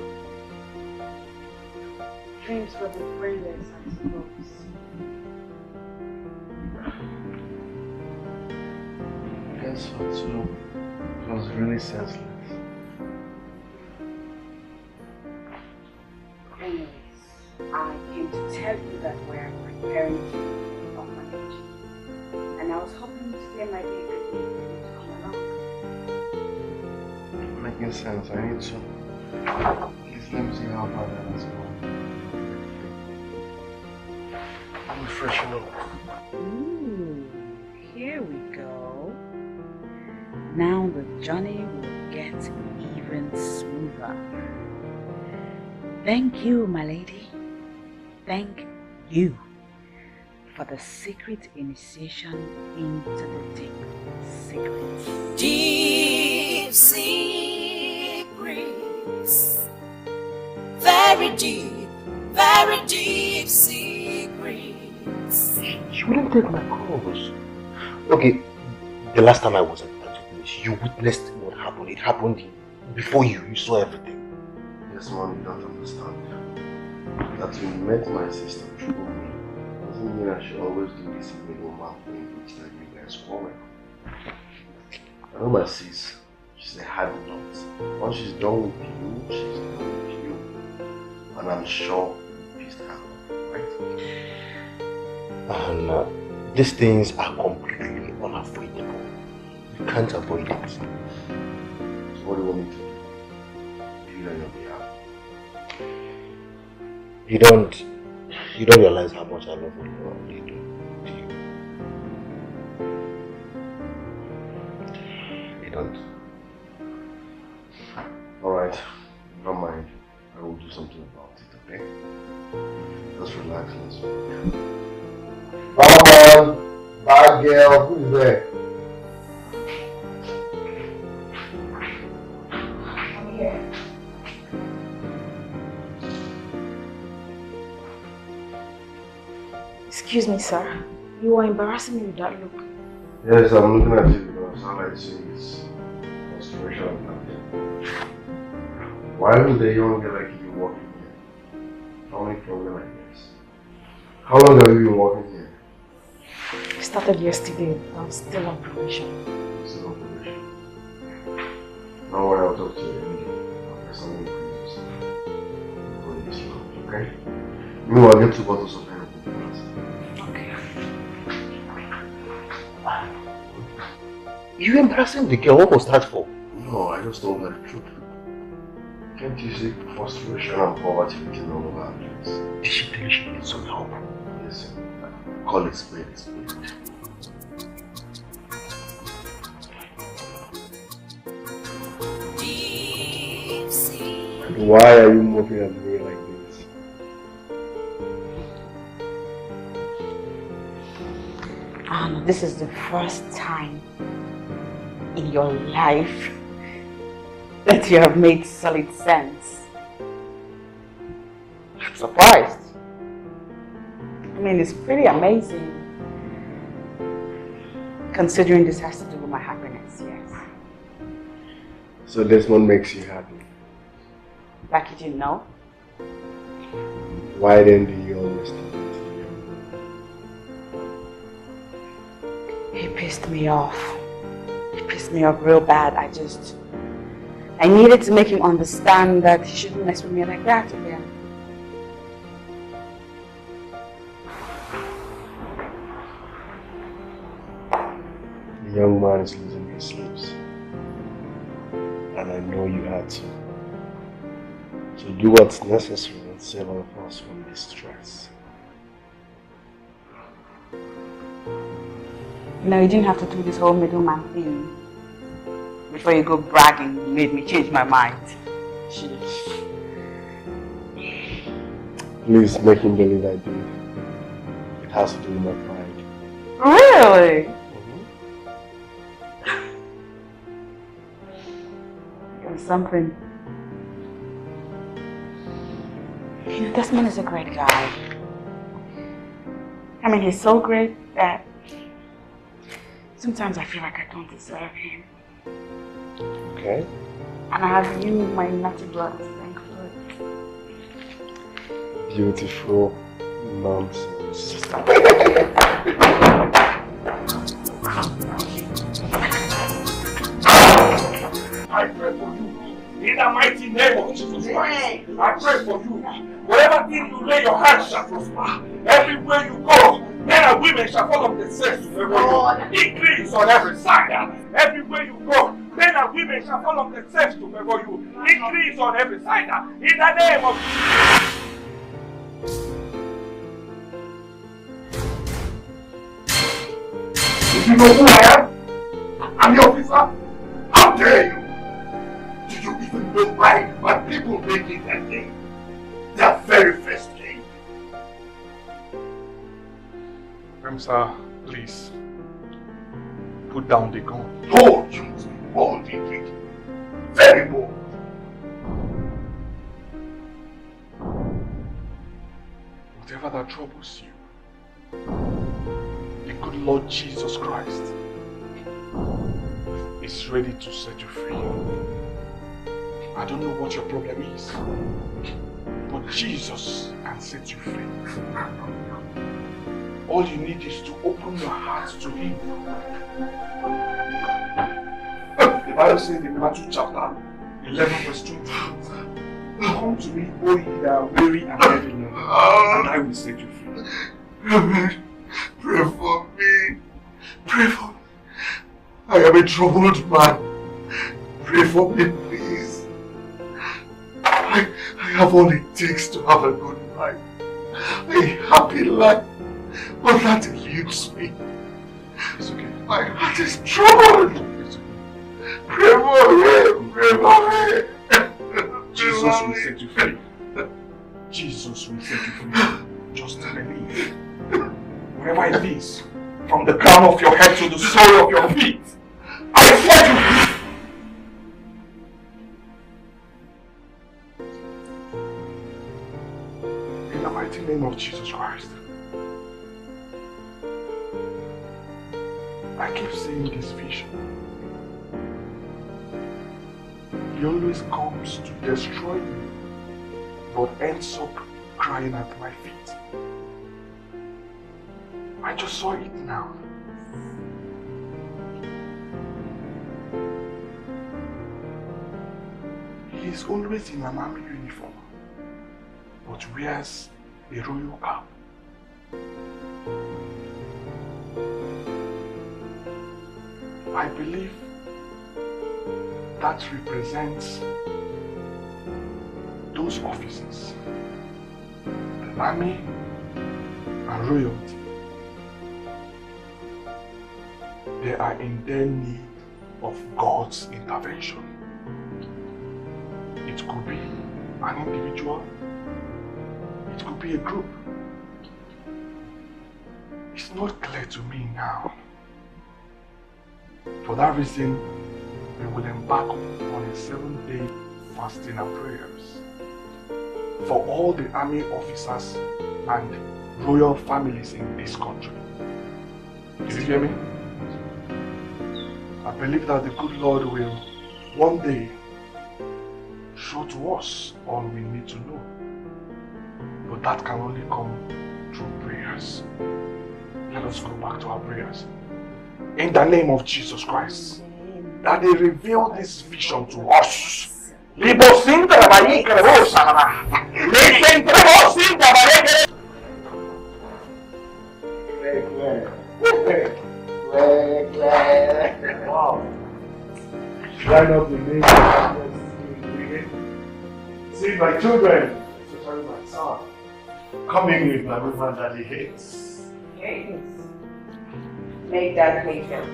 Dreams for the brainless, I suppose. I guess so too. It was really senseless. Anyways, I came to tell you that we're preparing to leave the orphanage. And I was hoping today might be a good day for you to come along. Making sense. I need to. Please let me see how far that has gone. I'm freshen up. Ooh, here we go. Now the journey will get even smoother. Thank you, my lady. Thank you for the secret initiation into the deep secrets. Deep secrets. Very deep secrets. You wouldn't take my calls. Okay, the last time I was at the place, you witnessed what happened. It happened before you. You saw everything. Yes, Mom, you don't understand. That you met my sister through me doesn't mean I should always do this middleman thing which like you guys quarrel. I know my sis, she's a hard nut. Once she's done with you, she's done with you. And I'm sure you pissed her off, right? And these things are completely unavoidable. You can't avoid it. So what do you want me to do? you on your behalf. You don't realize how much I love what you already do you? You don't. Alright, don't mind. I will do something about it, okay? Just relax, let's go. Come on! Bad girl, who's there? I'm here. Excuse me, sir. You are embarrassing me with that look. Yes, I'm looking at you because all I see is frustration and that. Why would a young girl like you working here? How many problems like this? How long have you been working here? I started yesterday. I'm still on probation. Still on probation. Don't worry, I'll talk to you immediately. I'll get some increases for this month, okay? Meanwhile, I'll get 2 bottles of Aforevo. Okay. You embarrassing the girl? What was that for? No, I just told her the truth. Can't you see frustration and poverty written all over our place? Did she tell you she needs some help? Listen, call it spade a spade. Why are you looking at me like this? This is the first time in your life that you have made solid sense. I'm surprised. I mean, it's pretty amazing. Considering this has to do with my happiness, yes. So this one makes you happy? Like you didn't know? Why then do you always talk to me? He pissed me off. He pissed me off real bad. I needed to make him understand that he shouldn't mess with me like that again. The young man is losing his sleeps. And I know you had to. So do what's necessary and save all of us from this stress. You know, you didn't have to do this whole middleman thing. Before you go bragging, you made me change my mind. Please make him believe I did. It has to do with my pride. Really? There's something. You know, this man is a great guy. I mean, he's so great that sometimes I feel like I don't deserve him. Okay. And I have you, my naughty blood, to thank for it. Beautiful nonsense. I pray for you. In the mighty name of Jesus Christ, I pray for you. Whatever thing you lay your hands shall prosper. Everywhere you go, men and women shall follow the sex to favor you. Increase on every side. Everywhere you go, men and women shall follow the sex to favor you. Increase on every side. In the name of Jesus. You know who I am? I'm the officer. How dare you? Do you even know why my people make it that day? Their very first day. Sir, please. Put down the gun. Oh, you must be bold indeed. Very bold. Whatever that troubles you, the good Lord Jesus Christ is ready to set you free. I don't know what your problem is, but Jesus can set you free. All you need is to open your heart to Him. The Bible says in Matthew chapter 11 verse 20, come to me, all ye that are weary and heavy laden, and I will set you free. Pray for me. Pray for me. I am a troubled man. Pray for me, please. have all it takes to have a good life. A happy life. But that eludes me. It's okay. My heart is troubled. Pray for him. Pray for him. Jesus will set you free. Jesus will set you free. Just believe. Wherever it is, from the crown of your head to the sole of your feet, I set you free. In the mighty name of Jesus Christ. I keep seeing this vision. He always comes to destroy me, but ends up crying at my feet. I just saw it now. He is always in an army uniform, but wears a royal cap. I believe that represents those officers, the army and royalty. They are in their need of God's intervention. It could be an individual, it could be a group. It's not clear to me now. For that reason, we will embark on a 7-day fasting and prayers for all the army officers and royal families in this country. Did you hear me? I believe that the good Lord will one day show to us all we need to know. But that can only come through prayers. Let us go back to our prayers. In the name of Jesus Christ, that they reveal this vision to us. Wow. Line up the name of see my children, especially my son, coming with my woman that he hates. Make that picture.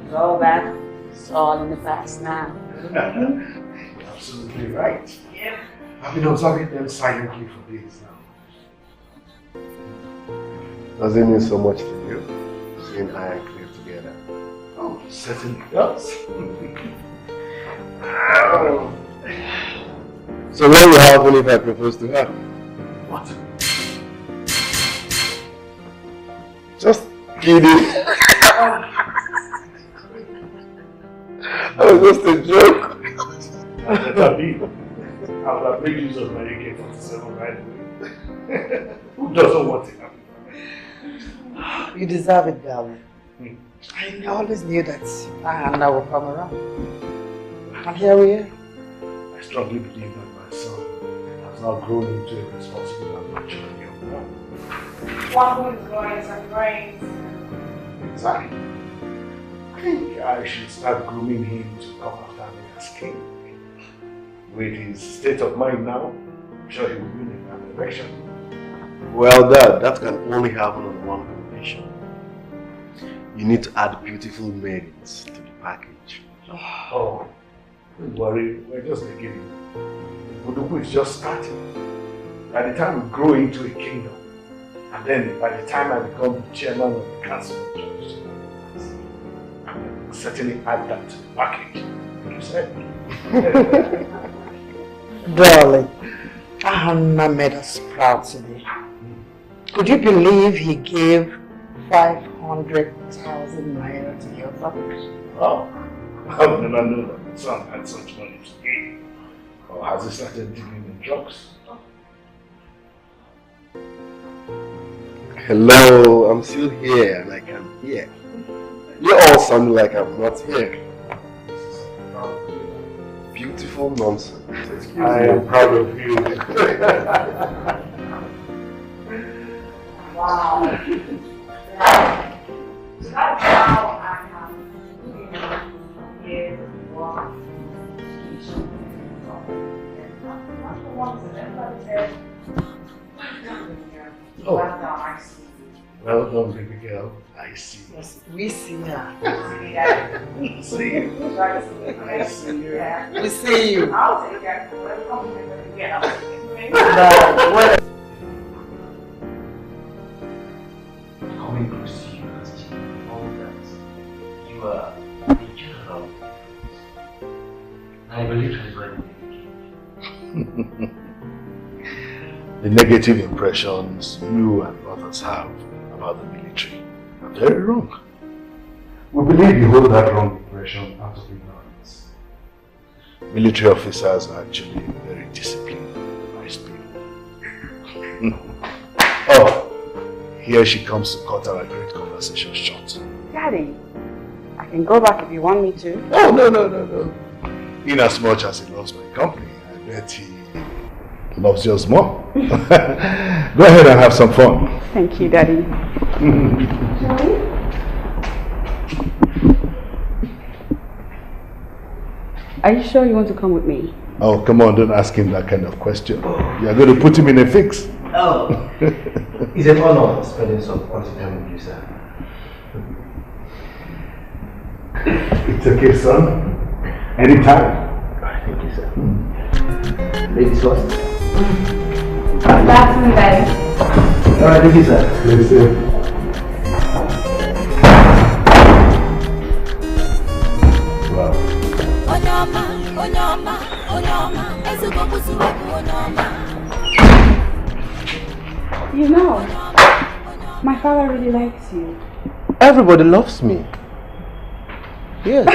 Go back. It's all in the past now. You're absolutely right. Yep. I've been observing them silently for days now. Does it mean so much to you, seeing I and Cliff together? Oh, certainly does. So what will happen if I propose to her? What? Just kidding. That was just a joke. Better be. I would have made use of my AK-47 right away. Who doesn't want it? You deserve it, darling. I always knew that Anna will come around. And here we are. I strongly believe that my son has now grown into a responsible and mature young man. One who is wise and great. Exactly. I think I should start grooming him to come after me as king. With his state of mind now, I'm sure he will win in that direction. Well, Dad, that can only happen on one condition. You need to add beautiful maidens to the package. Oh, don't worry, we're just beginning. Obodo is just starting. By the time we grow into a kingdom, and then by the time I become the chairman of the council of judges, I will certainly add that to the package, like you said. Darling, Anna made us proud today. Could you believe he gave 500,000 naira to your family? Oh, I've never known that my son had such money to give. Or has he started dealing in drugs? Hello, I'm still here and I can hear. You all sound like I'm not here. Beautiful nonsense. I am proud of you. Wow. That's how I have years of work. Not the ones that Well done, baby girl. I see. Yes, we see her. See you. I see you. We see you. I'll take that. Coming close to you has changed all that. You are the general. I believe that is why the negative impressions you and others have about the military are very wrong. We believe you hold that wrong impression out of ignorance. Military officers are actually very disciplined, nice people. Oh, here she comes to cut our great conversation short. Daddy, I can go back if you want me to. Oh, no. In as much as he loves my company, I bet he loves yours more. Go ahead and have some fun. Thank you, Daddy. Are you sure you want to come with me? Oh, come on, don't ask him that kind of question. You're going to put him in a fix. Oh, it's an honor spending some quality time with you, sir. It's okay, son. Anytime. Thank you, sir. Ladies first. That's me, Daddy. Alright, thank you, sir. Yes, sir. Wow. You know, my father really likes you. Everybody loves me. Yes.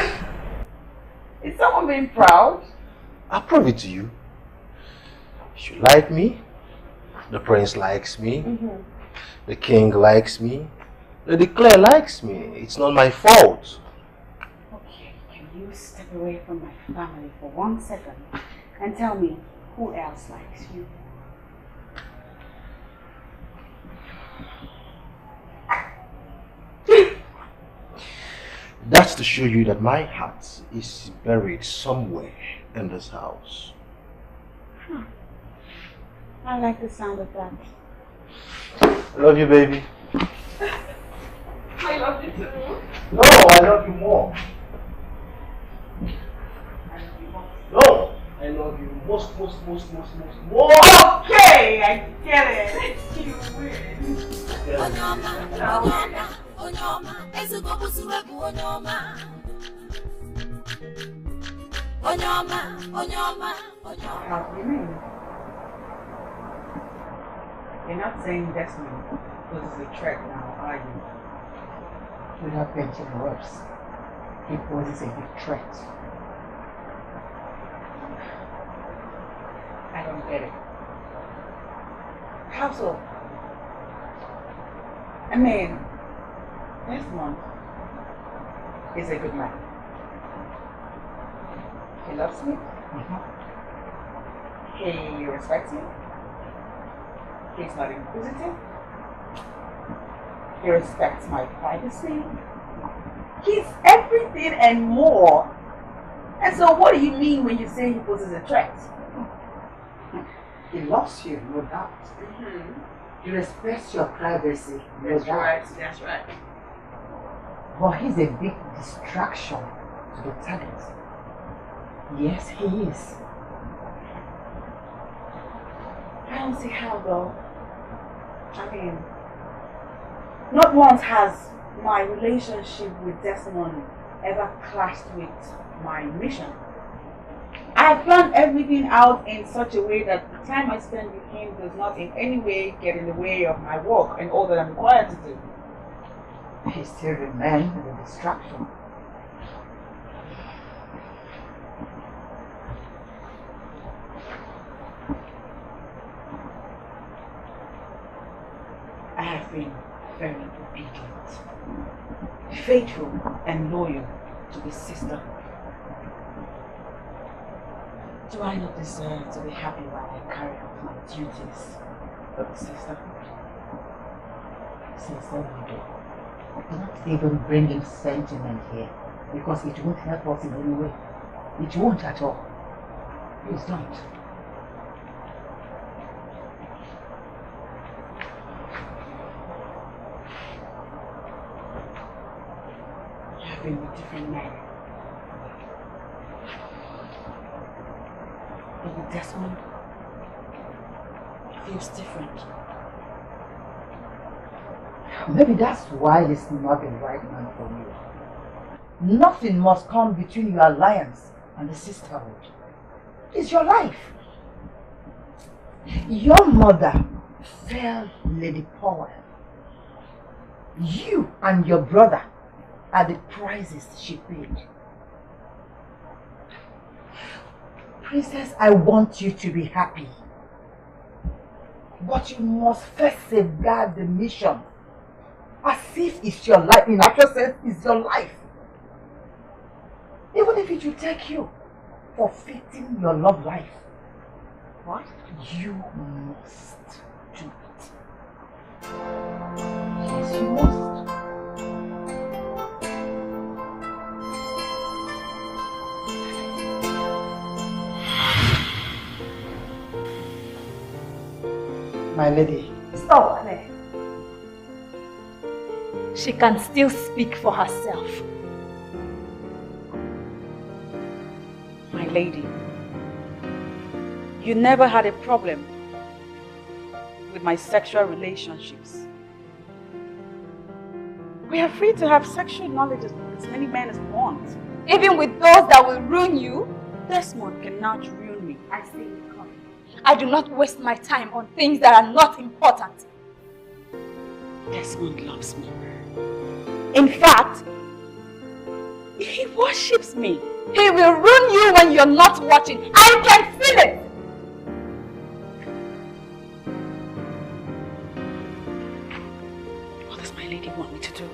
Is someone being proud? I'll prove it to you. You like me. The prince likes me. The king likes me. Lady Claire likes me. It's not my fault. Okay, can you step away from my family for 1 second and tell me who else likes you? That's to show you that my heart is buried somewhere in this house. I like the sound of that. I love you, baby. I love you too. No, I love you more. No, I love you most more. Okay, I get it. You win. How do you mean? You're not saying Desmond poses a threat now, are you? We have mentioned worse. He poses a big threat. I don't get it. How so? I mean, Desmond is a good man. He loves me. He respects me. He's not inquisitive. He respects my privacy. He's everything and more. And so what do you mean when you say he poses a threat? He loves you, no doubt. He respects your privacy, no doubt. That's right. But he's a big distraction to the target. Yes, he is. I don't see how though. I mean, not once has my relationship with Desmond ever clashed with my mission. I planned everything out in such a way that the time I spend with him does not in any way get in the way of my work and all that I'm required to do. He still remains a distraction. I have been very obedient, faithful and loyal to this sister. Do I not deserve to be happy while I carry out my duties of a sister? Sister, you do. Not even bringing sentiment here, because it won't help us in any way. It won't at all. Please don't. been with different men. But with Desmond, it feels different. Maybe that's why he's not the right man for you. Nothing must come between your alliance and the sisterhood. It's your life. Your mother fell Lady Powell. You and your brother are the prices she paid. Princess, I want you to be happy. But you must first safeguard the mission. As if it's your life. In actual sense, it's your life. Even if it will take you forfeiting your love life. What? You must do it. Yes, you must. My lady. Stop, Claire. She can still speak for herself. My lady, you never had a problem with my sexual relationships. We are free to have sexual knowledge with as many men as we want. Even with those that will ruin you? Desmond cannot ruin me. I see it coming. I do not waste my time on things that are not important. Desmond loves me. In fact, he worships me. He will ruin you when you're not watching. I can feel it. What does my lady want me to do?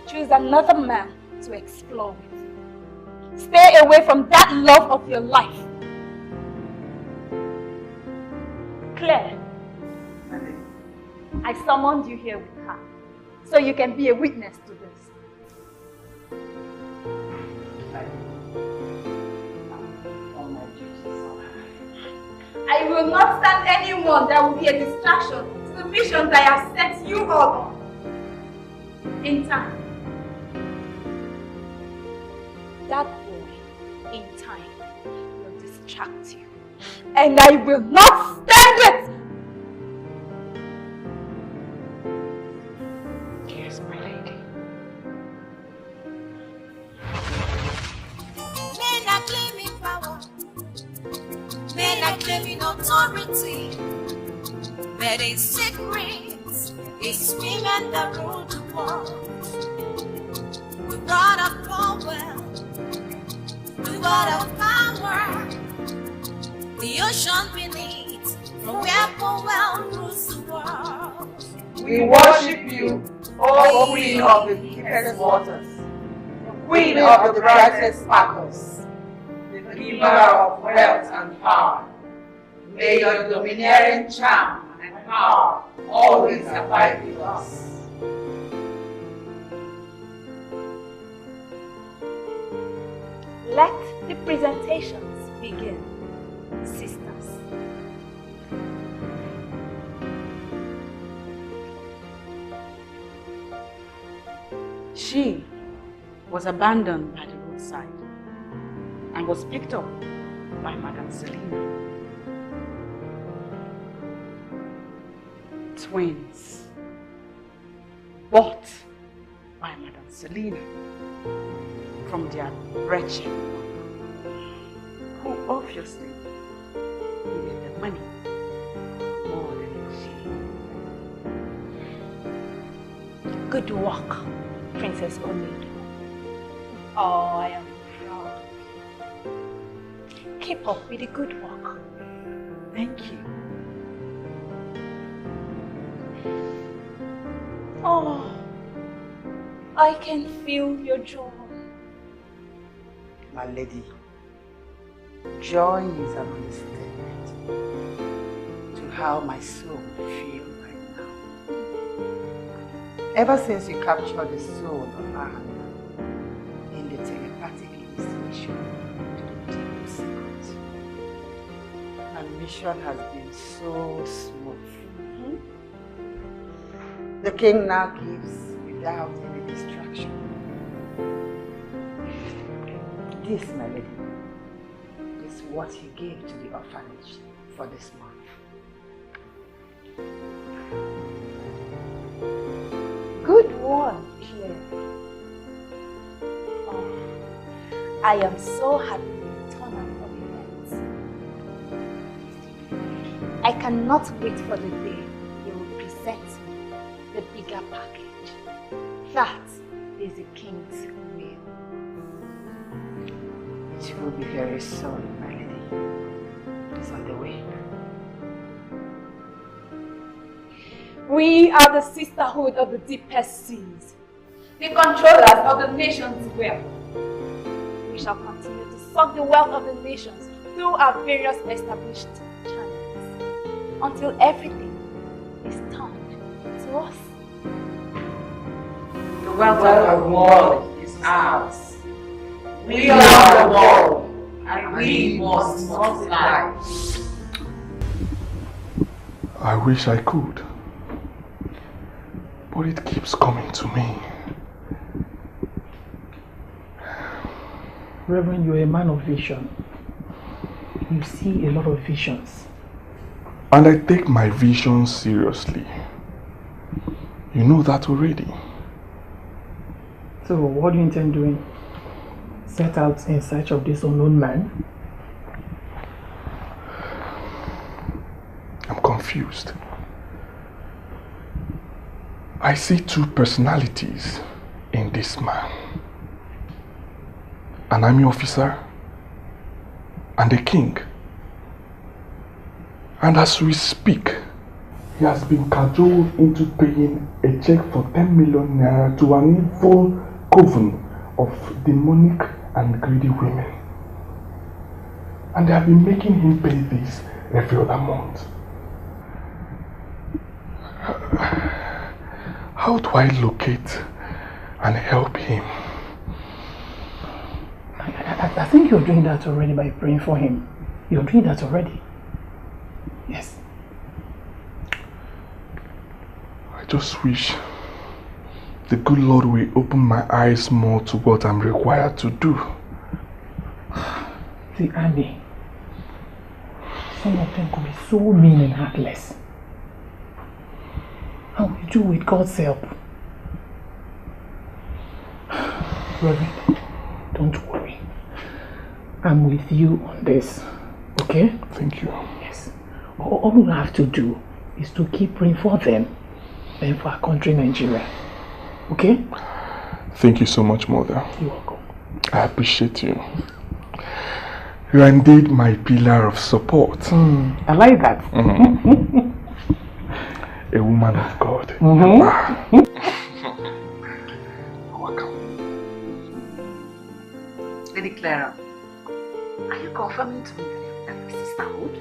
Choose another man to explore with. Stay away from that love of your life. Claire, I summoned you here with her, so you can be a witness to this. I will not stand anyone that will be a distraction to the mission that I have set you all on. In time. That boy, in time, will distract you. And I will not stand it! Yes, my lady. Men are claiming power. Men are claiming authority. But in secret, it's women that rule the world. The God of power, the God of power, the ocean beneath, from where power rules the world. We worship you, O Queen of the deepest waters, the Queen of the brightest sparkles, the giver of wealth and power. May your domineering charm and power always abide with us. Let the presentations begin, sisters. She was abandoned by the roadside and was picked up by Madame Selina. Twins bought by Madame Selina from their wretched mother, who obviously needed the money more than she. Good work, Princess Obodo. Oh, I am proud. Keep up with the good work. Thank you. Oh, I can feel your joy. My lady, joy is an understatement to how my soul feels right now. Ever since you captured the soul of Anna in the telepathic investigation to the deep secret, my mission has been so smooth. The king now gives without any distraction. This, my lady, is what you gave to the orphanage for this month. Good one, Claire. Oh, I am so happy you turned out for events. I cannot wait for the day you will present me the bigger package. That is the king's will. It will be very soon, my lady. It's on the way. We are the sisterhood of the deepest seas, the controllers of the nation's wealth. We shall continue to suck the wealth of the nations through our various established channels until everything is turned to us. The wealth of the world is ours. We are the world, and we must multiply. I wish I could, but it keeps coming to me. Reverend, you're a man of vision. You see a lot of visions. And I take my visions seriously. You know that already. So, what do you intend doing? Set out in search of this unknown man? I'm confused. I see two personalities in this man. An army officer and a king. And as we speak, he has been cajoled into paying a check for 10 million naira to an evil coven of demonic and greedy women. And they have been making him pay this every other month. How do I locate and help him? I think you're doing that already by praying for him. You're doing that already. Yes. I just wish the good Lord will open my eyes more to what I'm required to do. The army. Some of them could be so mean and heartless. How will you do with God's help? Reverend, don't worry. I'm with you on this. Okay? Thank you. Yes. All we have to do is to keep praying for them and for our country, Nigeria. Okay? Thank you so much, Mother. You're welcome. I appreciate you. You are indeed my pillar of support. I like that. A woman of God. Welcome. Lady Clara, are you confirming to me that you have a sisterhood?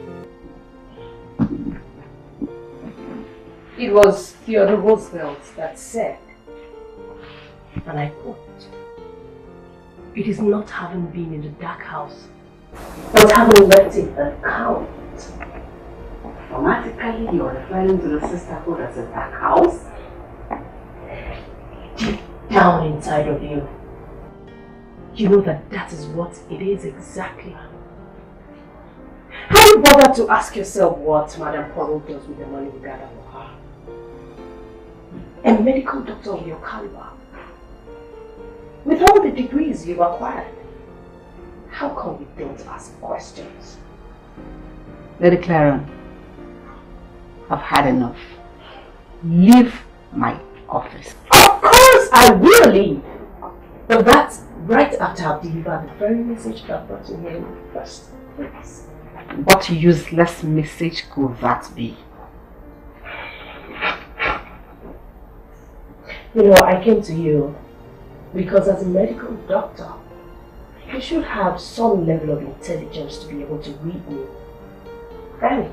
It was Theodore Roosevelt that said, and I quote, "It is not having been in the dark house, but having left it account." Automatically, you're referring to the sisterhood as a dark house? Deep down inside of you, you know that that is what it is exactly. Have you bothered to ask yourself what Madame Poirot does with the money we gather for her? A medical doctor of your caliber, with all the degrees you've acquired, how come you don't ask questions? Lady Clara, I've had enough. Leave my office. Of course I will leave. But that's right after I've delivered the very message that brought you here in the first place. What useless message could that be? You know, I came to you because as a medical doctor, you should have some level of intelligence to be able to read me. Right?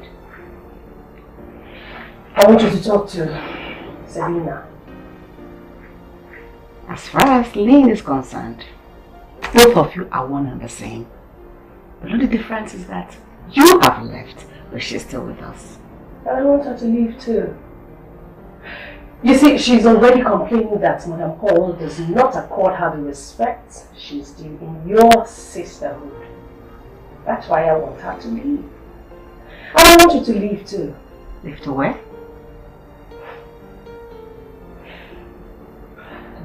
I want you to talk to Selena. As far as Lynn is concerned, both of you are one and the same. The only difference is that you have left, but she's still with us. And I want her to leave too. You see, she's already complaining that Madam Paul does not accord her the respect she's due in your sisterhood. That's why I want her to leave. And I want you to leave too. Leave to where?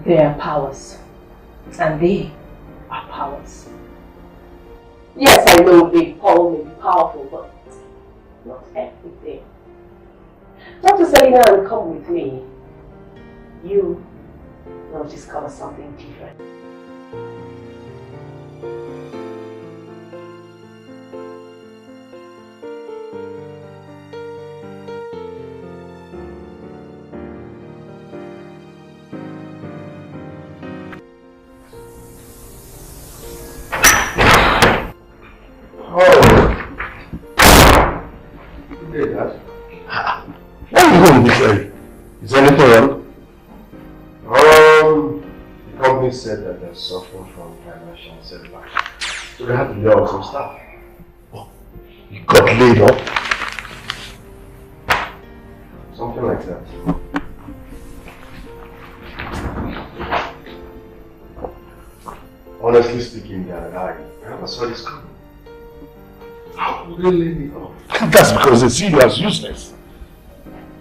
They are powers. And they are powers. Yes, I know the Paul may be powerful, but not everything. Talk to Selena and come with me. You will discover something different. Where are you going this early? Is anything wrong? The company said that they're suffering from financial setbacks, so they have to lay off some staff. Oh, you got laid off? Something like that. Honestly speaking, I never saw this coming. How could they lay me off? That's because they see you as useless.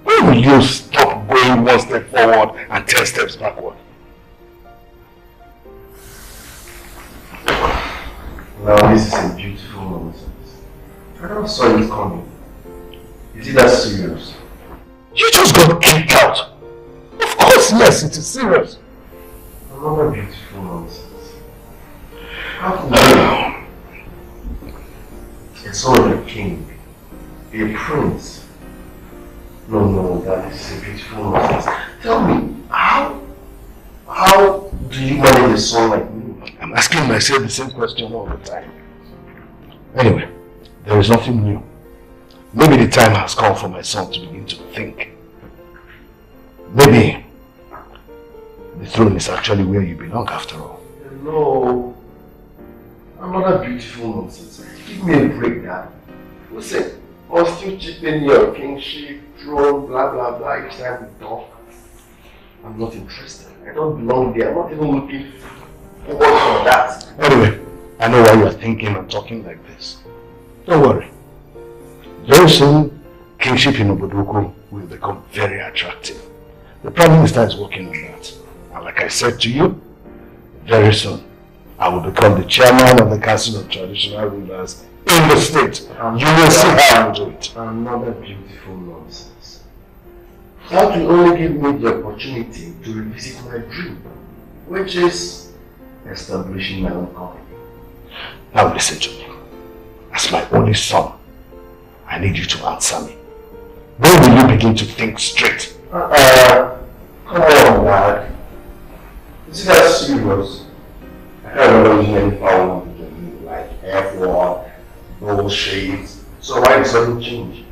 When will you stop going one step forward and 10 steps backward? Now this is a beautiful nonsense. I never saw it coming. Is it that serious? You just got kicked out. Of course, yes, it is serious. Another beautiful nonsense. How can you? It's all a king, a prince. No, that is a beautiful nonsense. Tell me, how do you manage a son like me? I'm asking myself the same question all the time. Anyway, there is nothing new. Maybe the time has come for my son to begin to think. Maybe the throne is actually where you belong after all. No. Another beautiful nonsense. Give me a break, Dad. Who said, must you chip in your kingship, throne, blah blah blah, each time we talk? I'm not interested. I don't belong there. I'm not even looking forward for that. Anyway, I know why you are thinking and talking like this. Don't worry. Very soon, kingship in Obodo will become very attractive. The Prime Minister is working on that. And like I said to you, very soon, I will become the chairman of the Council of Traditional Rulers in the state. You will see how I do it. Another beautiful nonsense. That will only give me the opportunity to revisit my dream, which is establishing my own company. Now listen to me. As my only son, I need you to answer me. When will you begin to think straight? Come on, Dad. Is it that serious? I can't remember using any foul language like F1, bullshit. So why the sudden change?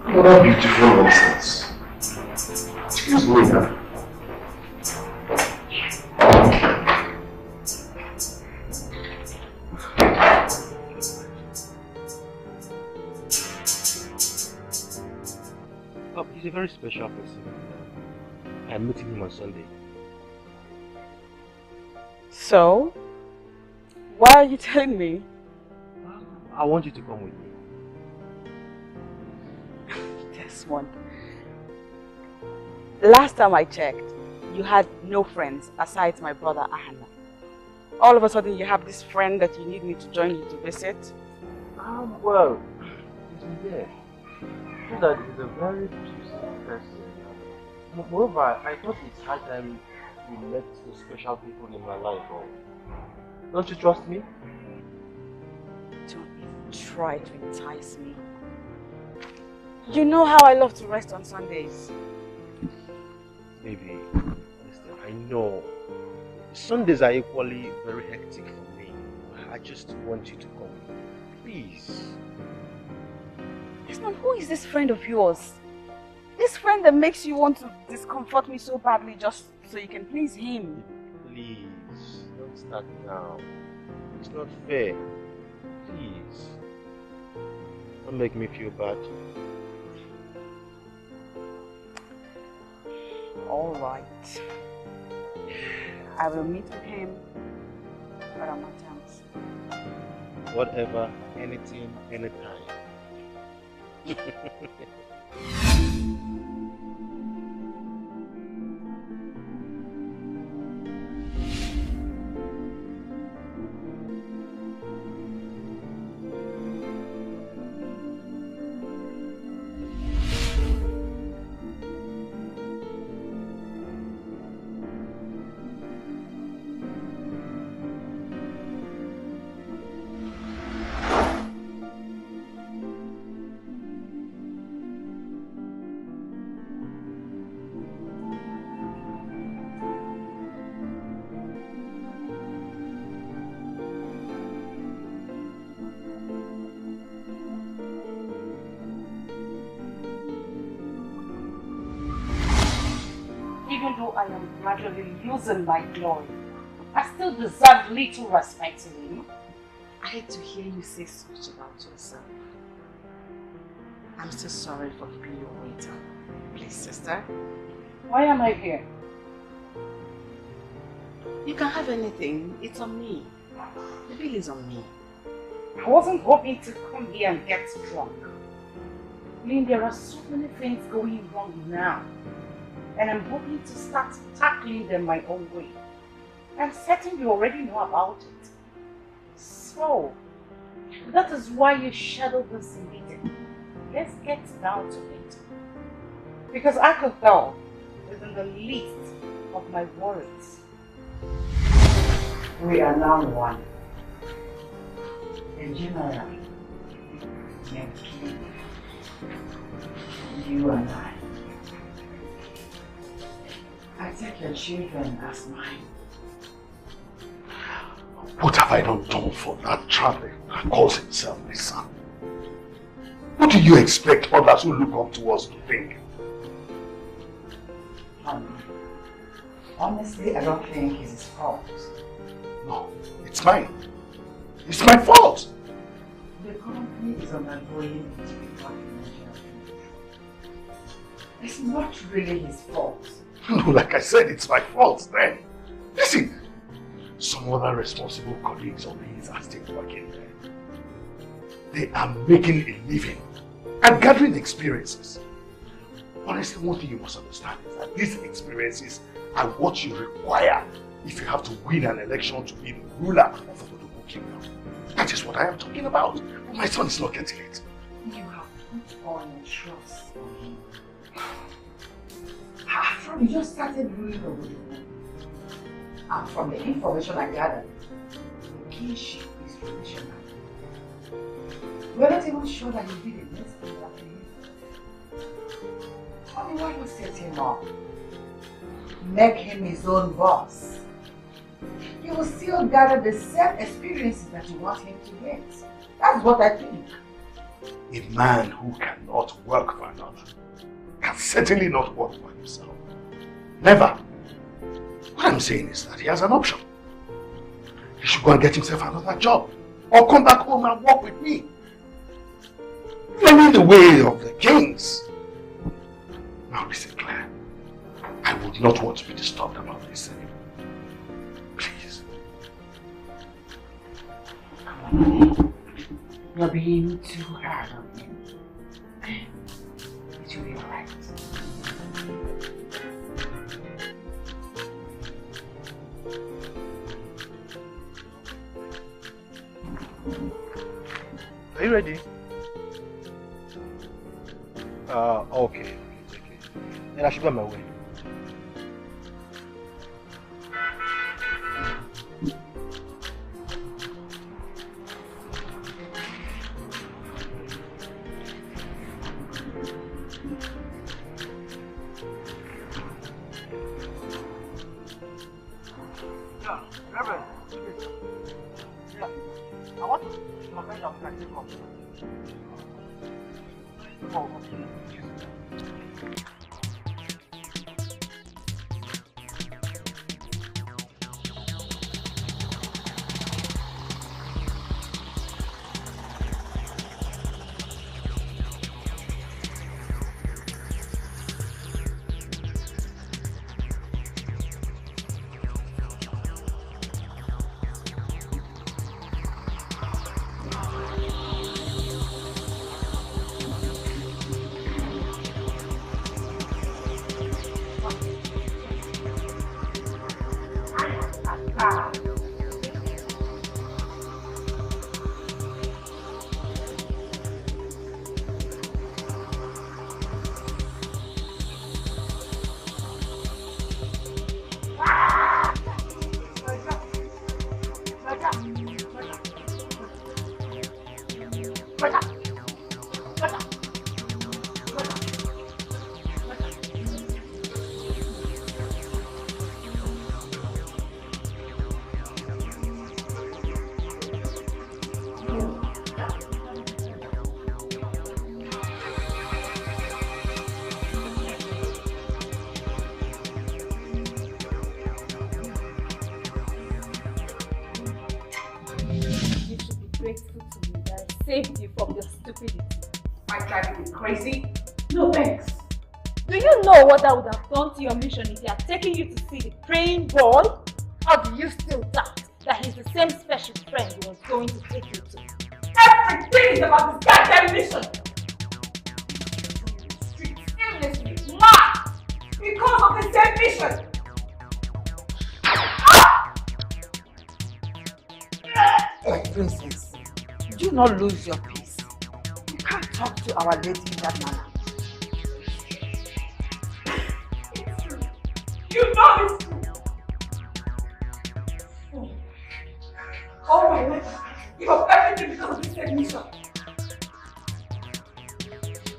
Another beautiful nonsense. Excuse me, Dad. Oh, he's a very special person. I'm meeting him on Sunday. So? Why are you telling me? I want you to come with me. This one. Last time I checked, you had no friends aside my brother Ahana. All of a sudden you have this friend that you need me to join you to visit? Well, he's there. You know that he's a very decent person. Moreover, I thought it's high time you met the special people in my life. Don't you trust me? Don't even try to entice me. You know how I love to rest on Sundays. Baby, listen, I know Sundays are equally very hectic for me. I just want you to come. Please. Listen, who is this friend of yours? This friend that makes you want to discomfort me so badly just so you can please him. Please, don't start now. It's not fair. Please. Don't make me feel bad. All right. I will meet with him on my terms. Whatever, anything, anytime. Even though I am gradually losing my glory, I still deserve little respect in him. I hate to hear you say such about yourself. I'm still sorry for keeping you waiting. Please, sister. Why am I here? You can have anything. It's on me. The bill is on me. I wasn't hoping to come here and get drunk. I mean, there are so many things going wrong now. And I'm hoping to start tackling them my own way. I'm certain you already know about it. So, that is why you scheduled this meeting. Let's get down to it. Because alcohol is in the list of my worries. We are now one. In general, you and I take your children as mine. What have I not done for that child that calls himself my son? What do you expect others who look up to us to think? Honestly, I don't think it's his fault. No, it's mine. It's my fault. The company is undergoing difficult financial things. It's not really his fault. No, like I said, it's my fault then. Listen, some other responsible colleagues of his are still working there. They are making a living and gathering experiences. Honestly, one thing you must understand is that these experiences are what you require if you have to win an election to be the ruler of Obodo Kingdom. That is what I am talking about. But my son is not getting it. You have put all your trust on him. From you just started ruling Obodo. And from the information I gathered, the kingship is traditional. We're not even sure that you'll be the next king after you. Only why not set him up? Make him his own boss. He will still gather the same experiences that you want him to get. That's what I think. A man who cannot work for another can certainly not work for himself. Never. What I'm saying is that he has an option. He should go and get himself another job. Or come back home and work with me. Learning the way of the kings. Now listen, Claire. I would not want to be disturbed about this anymore. Please. You're being too hard on him. It will be alright. Are you ready? Okay. Then I should go on my way. saved you from your stupidity. I drive you crazy? No thanks. Do you know what I would have done to your mission if he had taken you to see the praying boy? Or do you still doubt that he's the same special friend he was going to take you to? Everything is about this goddamn mission! Streets aimlessly, mad! Because of the same mission! Princess, do not lose your peace. You can't talk to Our Lady in that manner. It's true. You know it's true. Oh my God. Give up everything because of this same mission.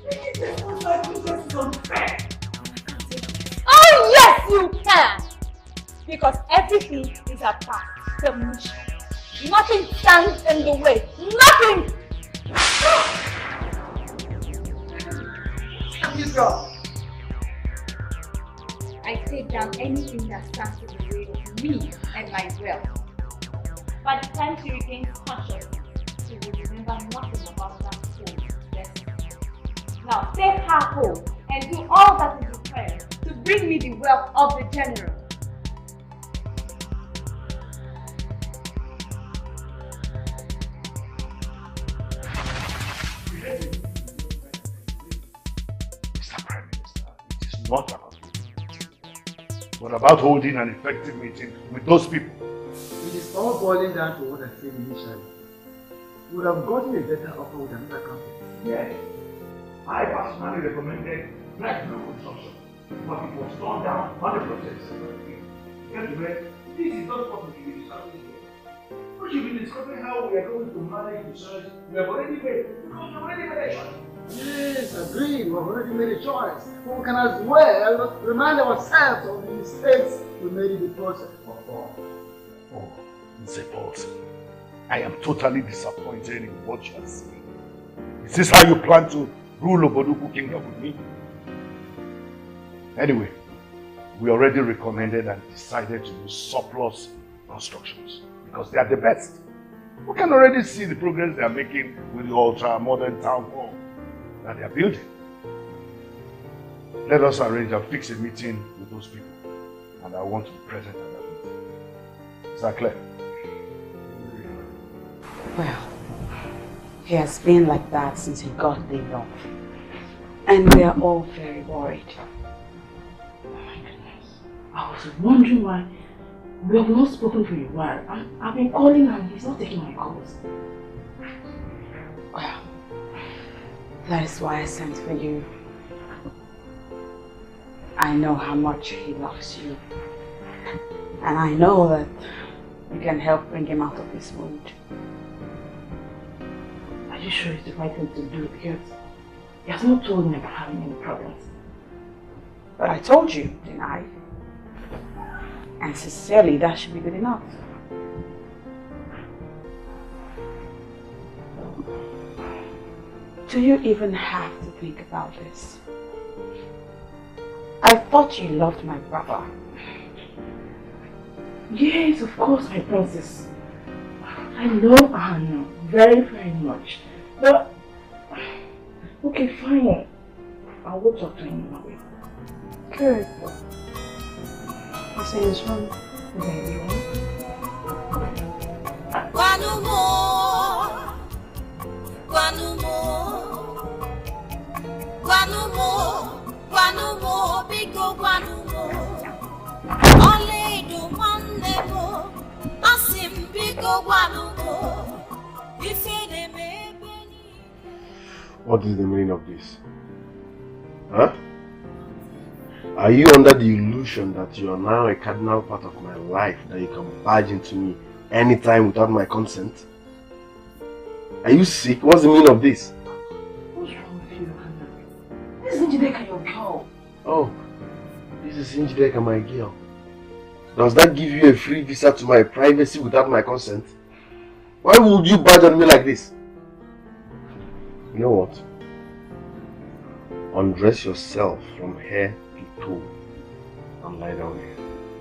Making this one like this is unfair. Oh yes, you can! Because everything is about the mission. Nothing stands in the way. Nothing! I take down anything that stands in the way of me and my wealth. By the time she regains consciousness, she will remember nothing about that soul destiny. Now take her home and do all that is required to bring me the wealth of the general. Mr. Prime Minister, it is not about meeting, but about holding an effective meeting with those people. It is all boiling down to what I said initially. We would have gotten a better offer with another company. Yes. I personally recommended black blue construction, but it was turned down on the process. Gentlemen, this is not what we should be discussing here. We should be discussing how we are going to manage the choice we have already made, because we have already made a choice. Yes, agreed. We have already made a choice. But we can as well remind ourselves of the mistakes we made in the process. Oh, Zepos, I am totally disappointed in what you are saying. Is this how you plan to rule Obodo Kingdom with me? Anyway, we already recommended and decided to use surplus constructions because they are the best. We can already see the progress they are making with the ultra-modern town hall that they are building. Let us arrange and fix a meeting with those people, and I want to be present at that meeting. Is that clear? Well, he has been like that since he got laid off. And we are all very worried. Oh my goodness. I was wondering why we have not spoken for a while. I've been calling and he's not taking my calls. Well, that is why I sent for you. I know how much he loves you. And I know that you can help bring him out of this wound. Are you sure it's the right thing to do? Because he has not told me about having any problems. But I told you, didn't I? And sincerely, that should be good enough. Do you even have to think about this? I thought you loved my brother. Yes, of course, my princess. I love Anna very, very much. But, okay, fine. I will talk to him now. Good. You say this one? What is the meaning of this? Huh? Are you under the illusion that you are now a cardinal part of my life, that you can barge into me anytime without my consent? Are you sick? What's the meaning of this? What's wrong with you, Hannah? This is Njideka, your girl. Oh, this is Njideka, my girl. Does that give you a free visa to my privacy without my consent? Why would you barge on me like this? You know what? Undress yourself from head to toe and lie down here.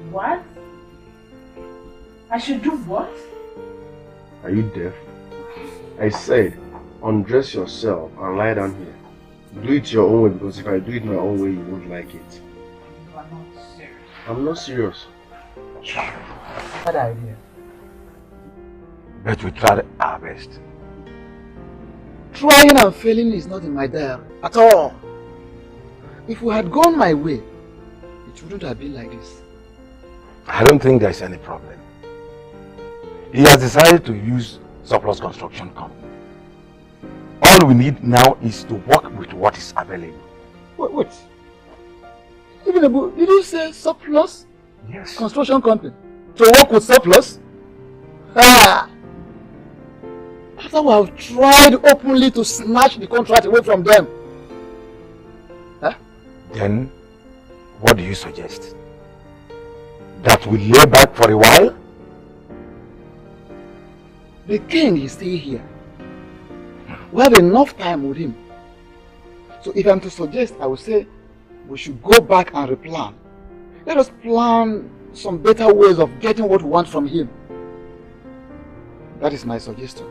What? I should do what? Are you deaf? I said, undress yourself and lie down here. Do it your own way, because if I do it my own way, you won't like it. You are not serious. I'm not serious. Bad idea. But we tried our best. Trying and failing is not in my diary at all. If we had gone my way, it wouldn't have been like this. I don't think there's any problem. He has decided to use surplus construction company. All we need now is to work with what is available. Wait. Even did you say surplus? Yes. Construction company? To work with surplus? Ah! After we have tried openly to snatch the contract away from them. Huh? Then, what do you suggest? That we lay back for a while? The king is still here. We have enough time with him. So if I'm to suggest, I would say we should go back and replan. Let us plan some better ways of getting what we want from him. That is my suggestion.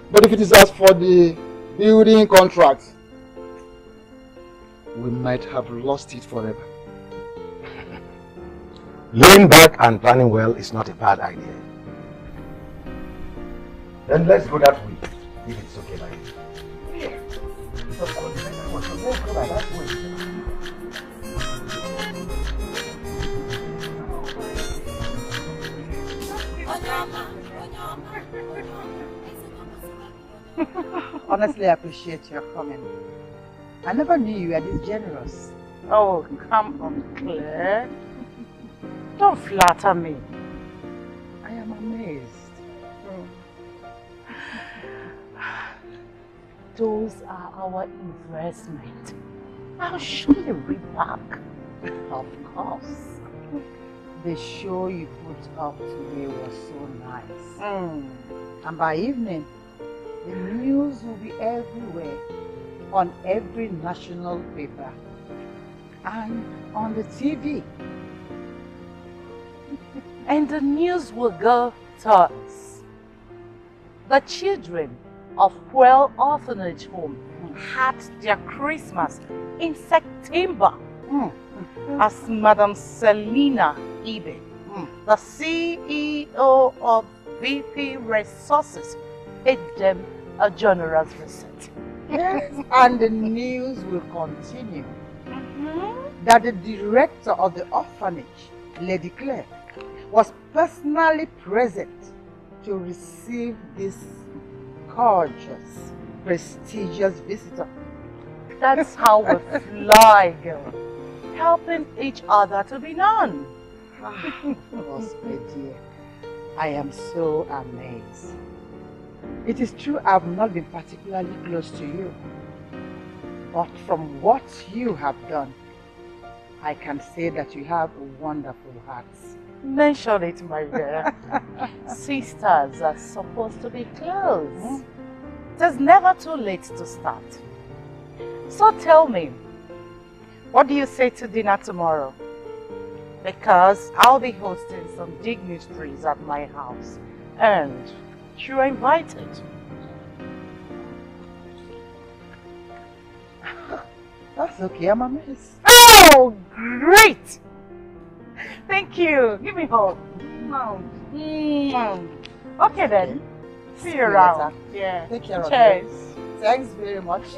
But if it is as for the building contract, we might have lost it forever. Laying back and planning well is not a bad idea. Then let's go that way, if it's okay by you. Let's go by that way. Honestly, I appreciate your coming. I never knew you were this generous. Oh, come on, Claire. Don't flatter me. I am amazed. Those are our investment. I'll surely read back. Of course. The show you put up today was so nice. And by evening, the news will be everywhere, on every national paper, and on the TV. And the news will go to us. The children of Well Orphanage Home had their Christmas in September. As Madam Selina Ibe, the CEO of VP Resources, paid them a generous visit. Yes, and the news will continue that the director of the orphanage, Lady Claire, was personally present to receive this gorgeous, prestigious visitor. That's how we fly, girl. Helping each other to be known. Oh, my dear, I am so amazed. It is true I've not been particularly close to you, but from what you have done, I can say that you have wonderful hearts. Mention it, my dear. Sisters are supposed to be close. It is never too late to start. So tell me, what do you say to dinner tomorrow? Because I'll be hosting some dignitaries at my house, and you're invited. That's okay, I'm amazed. Oh, great! Thank you. Give me a hug. Okay then. See you around. Yeah. Take care of Cheers. you. Thanks very much.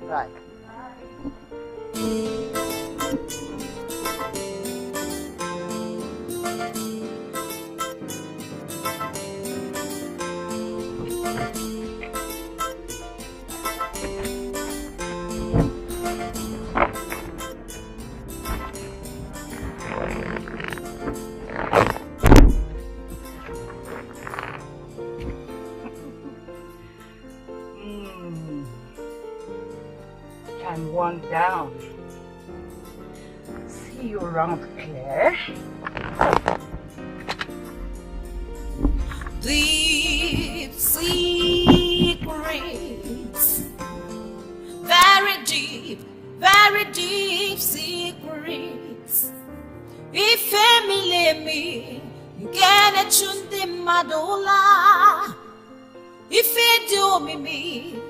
Bye. And one down. See you around, Claire. Deep secrets, very deep secrets. If me, get a chunde madola. If it do me,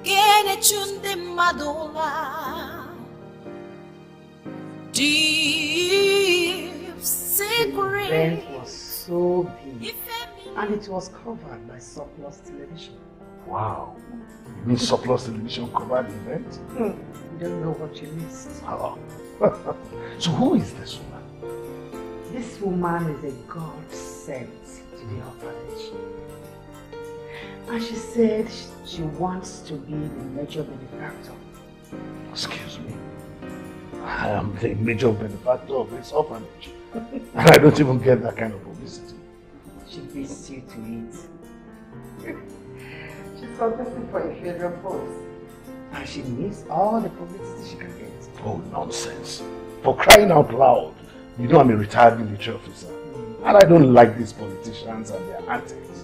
Gene chunde madola. Deep secret. The event was so big, and it was covered by surplus television. Wow. You mean surplus television covered the event? You don't know what you missed. Oh. So who is this woman? This woman is a godsend to the orphanage. And she said she wants to be the major benefactor. Excuse me. I am the major benefactor of this orphanage. And I don't even get that kind of publicity. She beats you to it. She's contesting for a federal post. And she needs all the publicity she can get. Oh, nonsense. For crying out loud. You know I'm a retired military officer. And I don't like these politicians and their antics.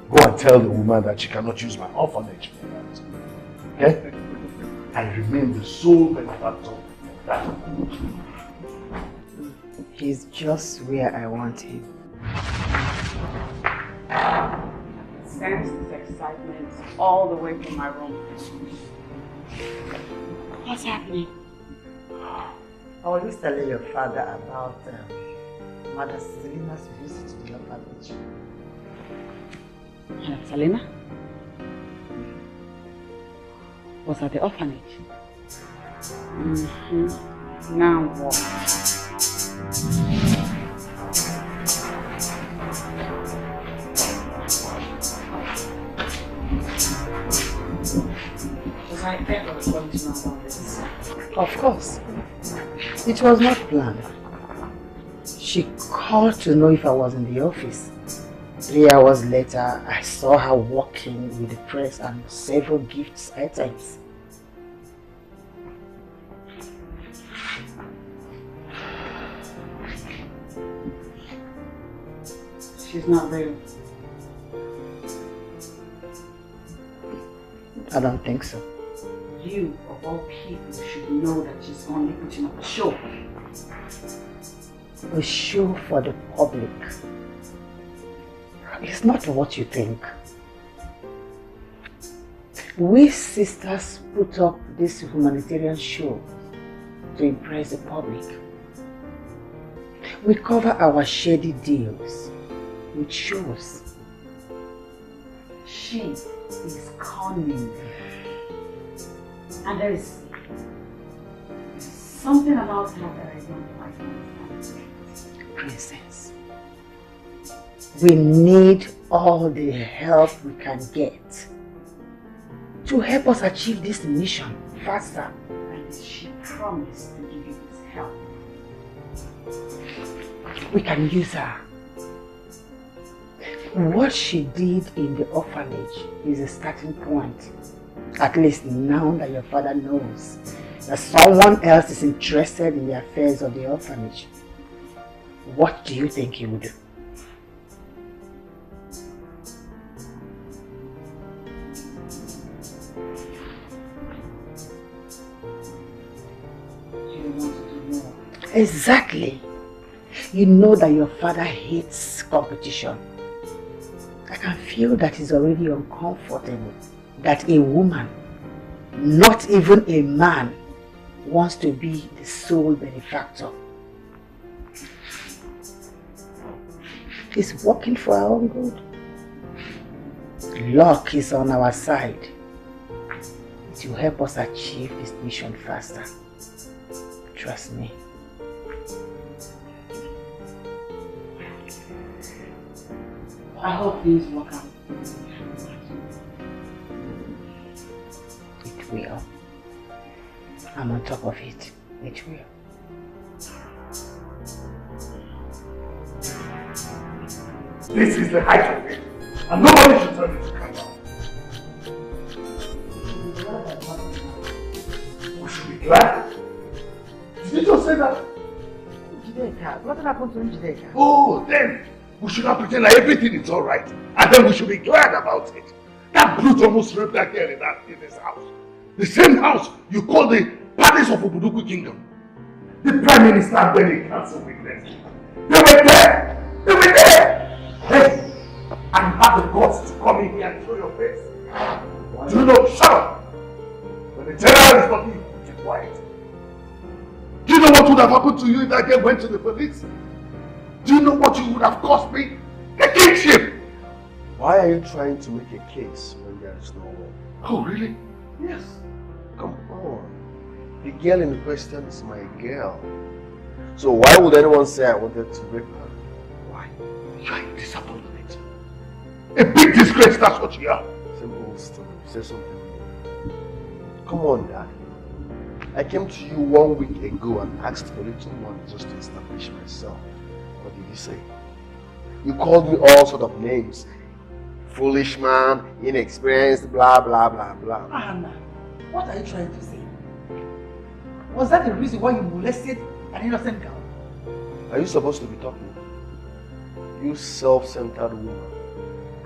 Go and tell the woman that she cannot use my orphanage for that. Okay? I remain the sole benefactor of that. He's just where I want him. Sense this excitement all the way from my room. What's happening? I was just telling your father about Mother Selena's visit to the orphanage. Selena? Was at the orphanage? Now what? Was I ever going to know about this? Of course. It was not planned. She called to know if I was in the office. 3 hours later, I saw her walking with the press and several gifts items. She's not real. I don't think so. You, of all people, should know that she's only putting up a show. A show for the public. It's not what you think. We sisters put up this humanitarian show to impress the public. We cover our shady deals with shows. She is cunning. And there is something about her that I don't quite understand. Princess, we need all the help we can get to help us achieve this mission faster. And she promised to give you this help. We can use her. What she did in the orphanage is a starting point. At least now that your father knows that someone else is interested in the affairs of the orphanage. What do you think he would do? You want to do more? Exactly. You know that your father hates competition. I can feel that he's already uncomfortable that a woman, not even a man, wants to be the sole benefactor. He's working for our own good. Luck is on our side. It will help us achieve this mission faster. Trust me. I hope things work out. It will. I'm on top of it. It will. This is the height of it. And nobody should tell me to calm down. We should be glad. Did you just say that? What happened to Njideka? Oh, then we should not pretend like everything is alright. And then we should be glad about it. That brute almost raped that girl in this house. The same house you call the palace of Obodo Kingdom. The Prime Minister and the council witnessed. They were there! They were there! Hey! And you have the guts to come in here and show your face. Do you know? Shut up! Betrayal is talking. Keep quiet. Do you know what would have happened to you if that girl went to the police? Do you know what you would have cost me? The kingship! Why are you trying to make a case when there is no one? Oh, really? Yes. Come on. The girl in question is my girl. So why would anyone say I wanted to rape her? Why? You are a disappointment. A big disgrace, that's what you are. Same old story. Say something new. Come on, Dad. I came to you 1 week ago and asked for a little money just to establish myself. What did you say? You called me all sort of names. Foolish man, inexperienced, blah, blah, blah, blah. Anna, what are you trying to say? Was that the reason why you molested an innocent girl? Are you supposed to be talking? You self-centered woman.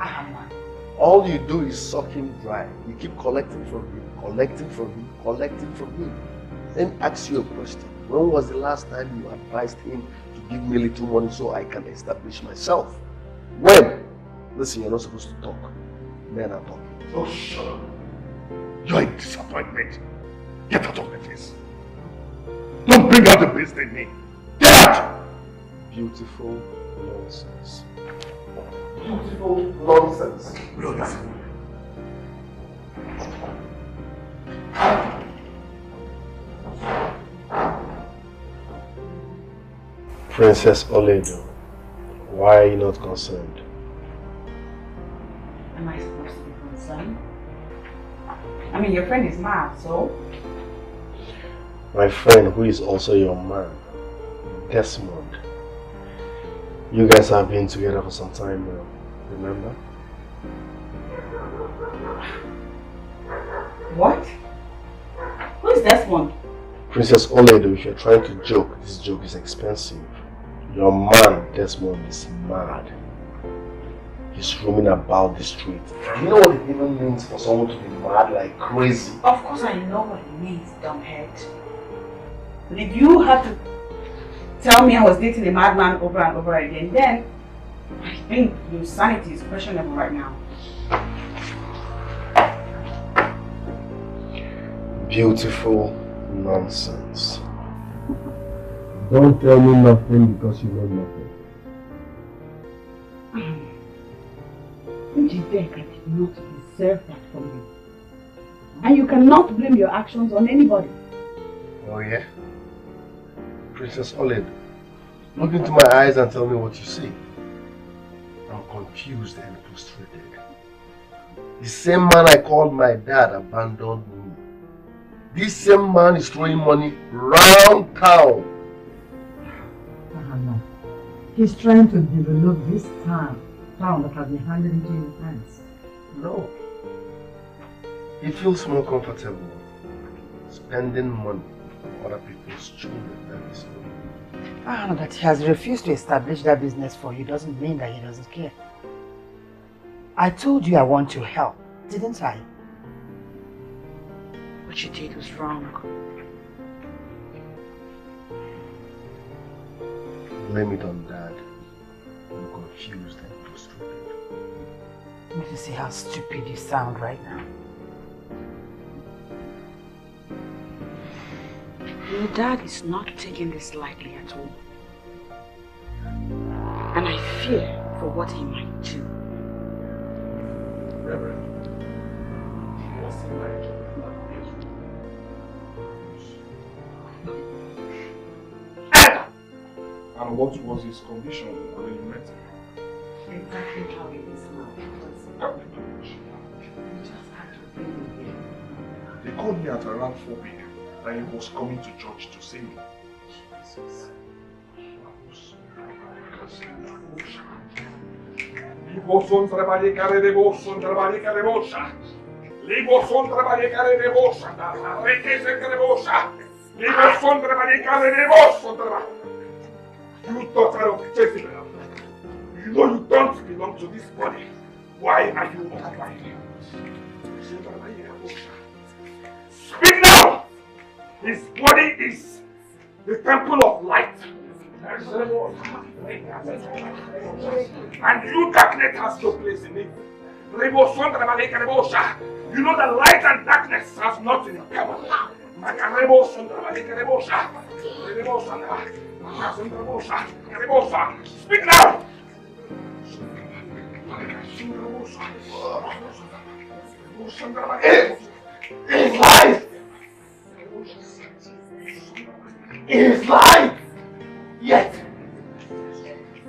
Anna. All you do is suck him dry. You keep collecting from him, collecting from him, collecting from him. Let me ask you a question. When was the last time you advised him to give me a little money so I can establish myself? When? Listen, you're not supposed to talk. Men are talking. Oh, shut up. You're a disappointment. Get out of my face. Don't bring out the beast in me. Get out! Beautiful nonsense. Beautiful nonsense. Brothers. Princess Oledo, why are you not concerned? Am I supposed to be concerned? I mean, your friend is mad, so? My friend, who is also your man, Desmond. You guys have been together for some time now, remember? What? Who is Desmond? Princess Oledo, if you're trying to joke, this joke is expensive. Your man, Desmond, is mad. He's roaming about the street. Do you know what it even means for someone to be mad like crazy? Of course I know what it means, dumbhead. But if you had to tell me I was dating a madman over and over again, then I think your sanity is questionable right now. Beautiful nonsense. Don't tell me nothing because you know nothing. Which is there I did not deserve that from you. And you cannot blame your actions on anybody. Oh yeah? Princess Oledo, look into my eyes and tell me what you see. I'm confused and frustrated. The same man I called my dad abandoned me. This same man is throwing money round town. No. He's trying to develop this town that has been handed into your hands. No. He feels more comfortable spending money on other people's children than his own. That he has refused to establish that business for you doesn't mean that he doesn't care. I told you I want to help, didn't I? What you did was wrong. Blame it on Dad. I'm confused and frustrated. Let me see how stupid you sound right now. Your dad is not taking this lightly at all. And I fear for what he might do. Reverend, and what was his condition when you met him? Exactly how it is now. You just had to bring him here. They called me at around 4 p.m. and he was coming to church to see me. Jesus. Libo son trabalhei care de bolsa, trabalhei care de bolsa. Libo son trabalhei care de bolsa, requese care de bolsa. Libo son trabalhei care de bolsa, trabalhei. You thought I was chasing them. You know you don't belong to this body. Why are you alive? Speak now! His body is the temple of light. And you, darkness, has no place in it. You know that light and darkness has nothing in common. Speak now! It's light! It is light! Yet,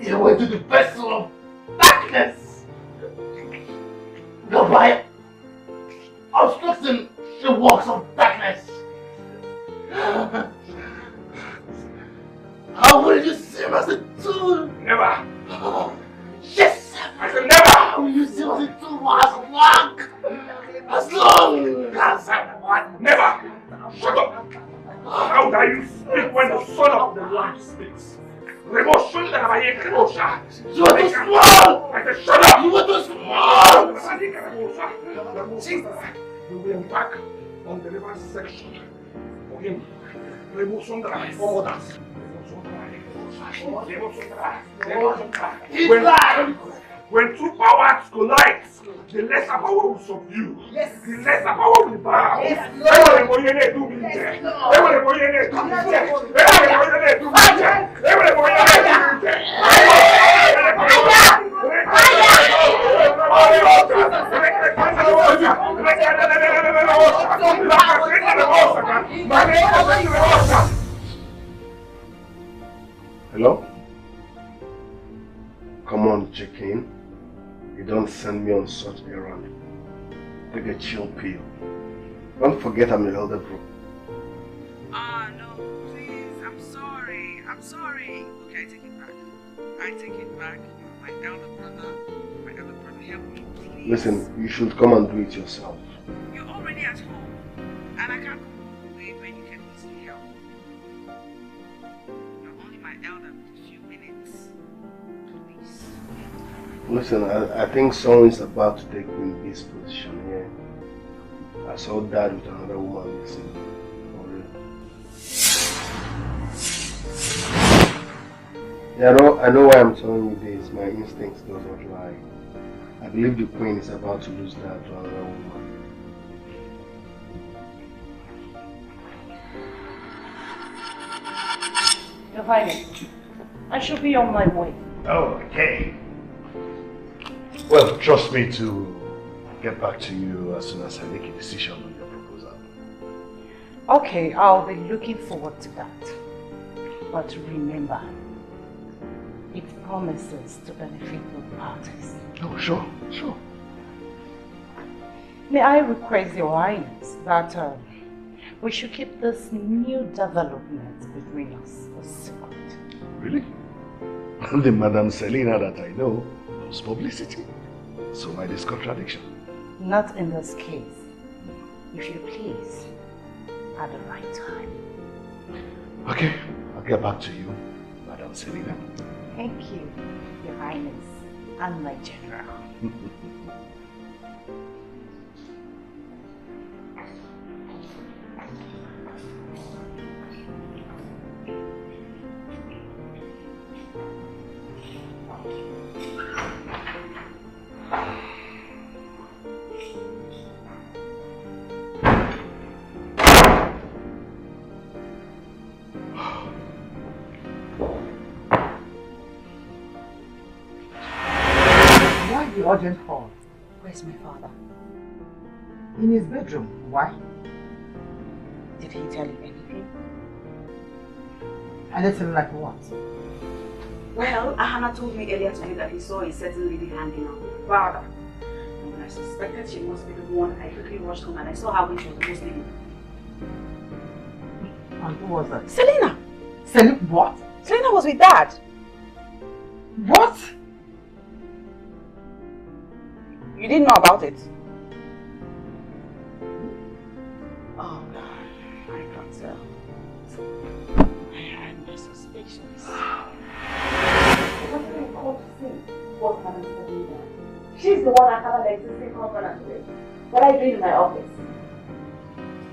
you went to the vessel of darkness, thereby obstructing the works of darkness. How will you see him as a tool? Never! Yes! I said never! How will you see him as a tool for as long as I want? Never! Shut up! How dare you speak when the son of the light speaks? You are too small! I said shut up! You are too small! We will embark on the river section for him. For others. When two powers collide, the lesser power will subdue. Yes. The lesser power will bow. Yes. Hello? Come on, check in. You don't send me on such errand. Take a chill pill. Don't forget I'm your elder bro. No, please, I'm sorry. Okay, I take it back. You're my elder brother. Help me, please. Listen, you should come and do it yourself. You're already at home, and I can't come away when you can easily help. You're only my elder with a few minutes. Please. Listen, I think someone is about to take Queen Bee's position here. I saw Dad with another woman missing. For real. Yeah, I know why I'm telling you this. My instincts doesn't lie. I believe the Queen is about to lose Dad to another woman. Your Highness, I shall be on my way. Okay. Well, trust me to get back to you as soon as I make a decision on your proposal. Okay, I'll be looking forward to that. But remember, it promises to benefit both parties. Oh, sure. May I request Your Highness that we should keep this new development between us a secret? Really? The Madame Selena that I know loves publicity. So why this contradiction? Not in this case. If you please, at the right time. Okay, I'll get back to you, Madame Selena. Thank you, Your Highness, and my General. The audience hall. Where's my father? In his bedroom. Why? Did he tell you anything? Anything like what? Well, Ahana told me earlier today that he saw a certain lady hanging on my father. And when I suspected she must be the one, I quickly rushed home and I saw her when she was Muslim. And who was that? Selena! Selena what? Selena was with Dad. What? You didn't know about it? Oh God, I can't tell. I had my suspicions. What did I call to see was Madam Selena? She's the one I have an existing covenant with. What are you doing in my office?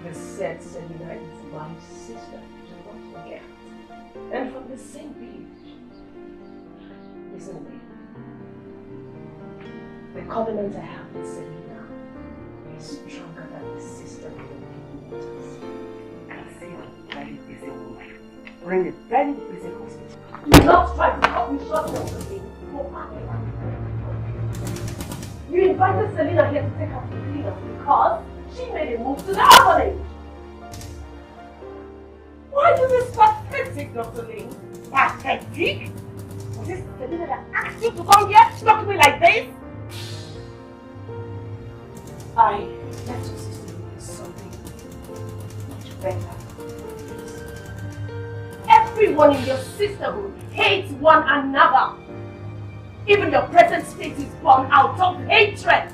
The said Selena is my sister, don't forget. And from the same village. Listen to me. The covenant I have with Selena is stronger than the system of the waters. I can see a very busy woman. We're in a very busy hospital. Do not try to cut me short, Dr. Lee. You invited Selena here to take her to the cleaners because she made a move to the orphanage. Why is this pathetic, Dr. Lee? Pathetic? Was this Selena that asked you to come here to talk to me like this? I left your sister with something much better. Everyone in your sisterhood hates one another. Even your present state is born out of hatred.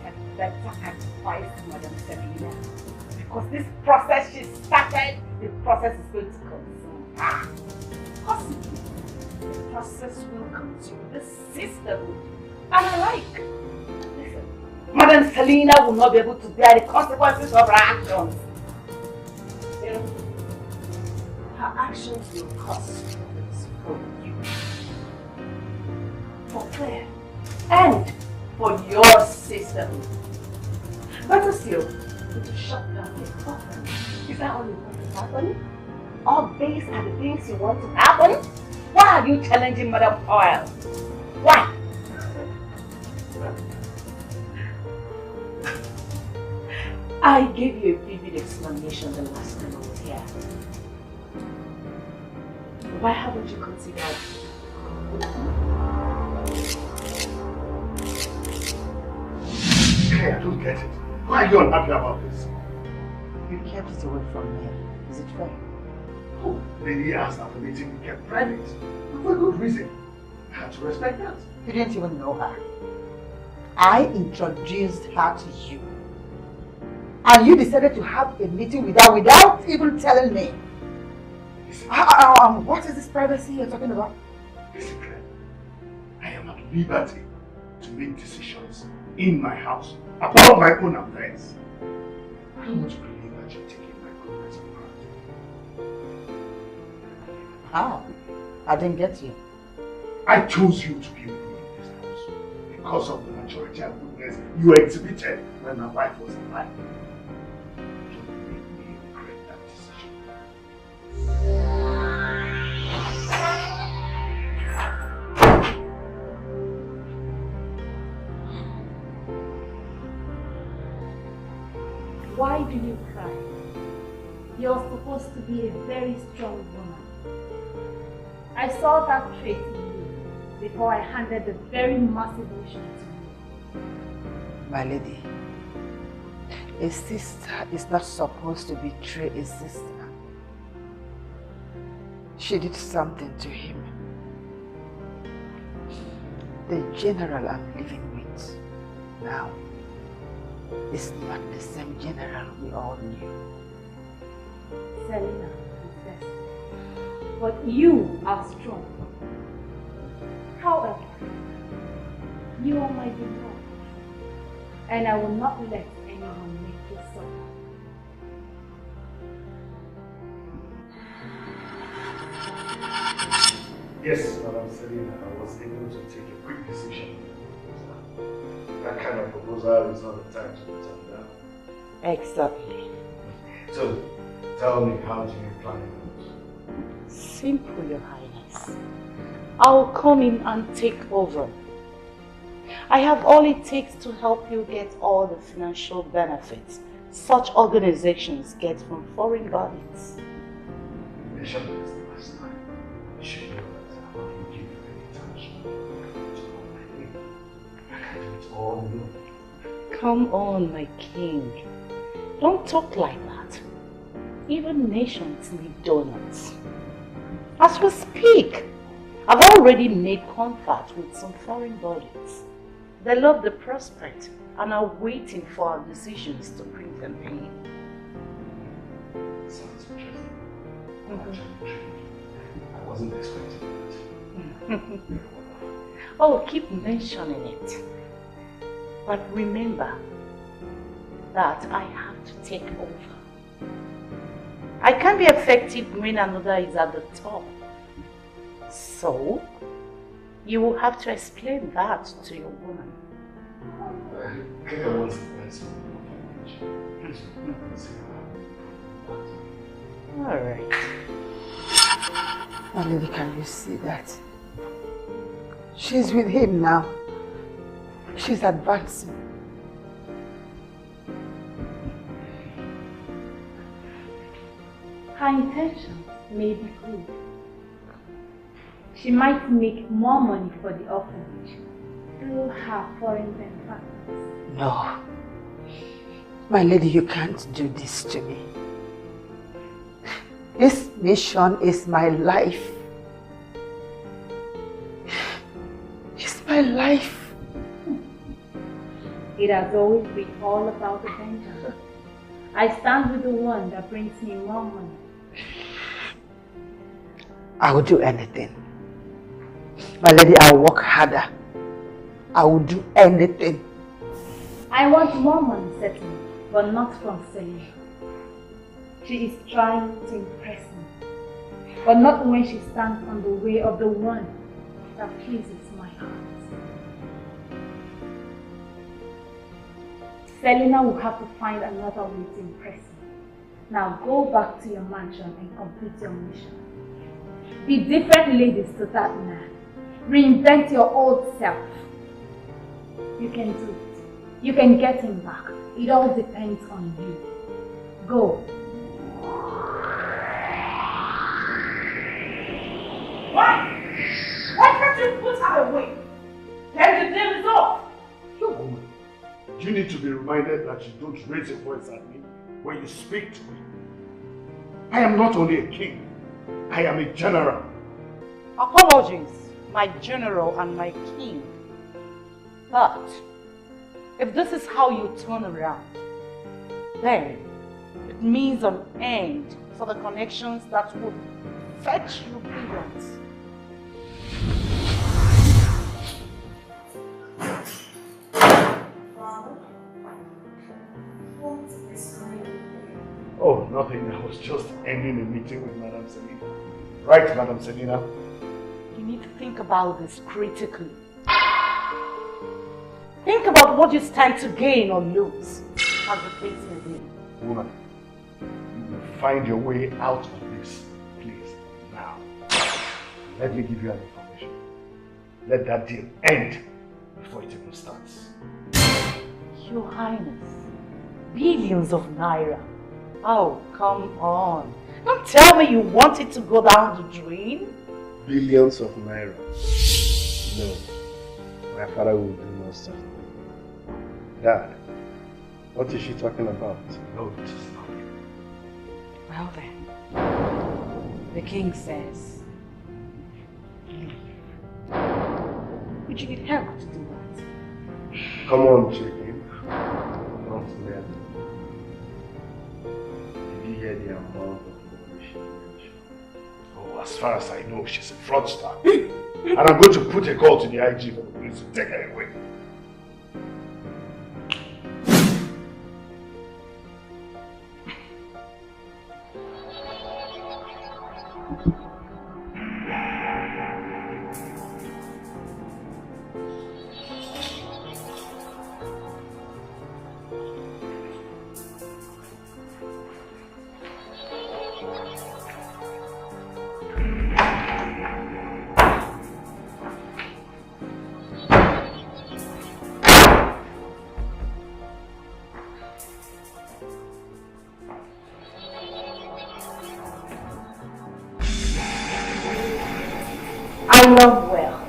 And better advice, Madam Selena. Because this process she started, the process is going to consume her. Possibly, the process will consume the sisterhood. And I like. Listen, Madam Selena will not be able to bear the consequences of her actions. You know, her actions will cost problems for you, for Claire, and for your sisterhood. Better still, to shut down the coven. Is that all you want to happen? All these are the things you want to happen? Why are you challenging Madam Oil? Why? I gave you a vivid explanation the last time I was here. Why haven't you considered? Okay, I don't get it. Why are you unhappy about this? You kept it away from me. Is it fair? Oh, Lady asked that the meeting be kept private. For a good reason. I had to respect that. You didn't even know her. I introduced her to you. And you decided to have a meeting with her without even telling me. What is this privacy you're talking about? Listen, Claire. I am at liberty to make decisions in my house about my own affairs. I don't want to believe that you're taking my goodness for granted. How? I didn't get you. I chose you to be with me in this house because of the maturity and goodness you exhibited when my wife was alive. Don't make me regret that decision. Why do you cry? You're supposed to be a very strong woman. I saw that trait in you before I handed the very massive mission to you. My lady, a sister is not supposed to betray a sister. She did something to him. The general I'm living with now is not the same general we all knew. Selena is best. But you are strong. However, you are my beloved, and I will not let anyone make you suffer. Yes, Madam Selena, I was able to take a quick decision. That kind of proposal is not the time to turn down. Exactly. So, tell me, how do you plan it? Simple, Your Highness. I'll come in and take over. I have all it takes to help you get all the financial benefits such organizations get from foreign bodies. You mentioned this the last time. You should know that I will give you any international to all my way. I can do it all alone. Come on, my king. Don't talk like that. Even nations need donuts. As we speak, I've already made contact with some foreign bodies. They love the prospect and are waiting for our decisions to bring them in. Sounds interesting. I'm actually intrigued. I wasn't expecting that. Oh, keep mentioning it. But remember that I have to take over. I can't be effective when another is at the top. So, you will have to explain that to your woman. Kenya wants the best for the Alright. My lady, can you see that? She's with him now. She's advancing. Her intentions may be good. She might make more money for the orphanage through her foreign benefactors. No. My lady, you can't do this to me. This mission is my life. It's my life. It has always been all about the vengeance. I stand with the one that brings me more money. I will do anything. My lady, I'll work harder. I will do anything. I want more money, certainly, but not from Selena. She is trying to impress me, but not when she stands on the way of the one that pleases my heart. Selena will have to find another way to impress me. Now go back to your mansion and complete your mission. Be different ladies to that man. Reinvent your old self. You can do it. You can get him back. It all depends on you. Go. What? Why can't you put her away? Then the deal is off. Look, woman, you need to be reminded that you don't raise your voice at me when you speak to me. I am not only a king, I am a general. Apologies, my general and my king. But if this is how you turn around, then it means an end for the connections that would fetch you billions. Oh, nothing. I was just ending a meeting with Madam Selena. Right, Madam Selena? You need to think about this critically. Think about what you stand to gain or lose, as the case may be. Woman, you will find your way out of this place now. Let me give you an information. Let that deal end before it even starts. Your Highness, billions of naira. Oh, come on. Don't tell me you want it to go down the drain. Billions of naira. No, my father will do most of it. Dad, what is she talking about? No, it is not. Well then, the king says, leave. But you need help to do that. Come on, chicken. Don't let me. Did you hear the amount of money she mentioned? Oh, as far as I know, she's a fraudster. And I'm going to put a call to the IG for the police to take her away. I love wealth.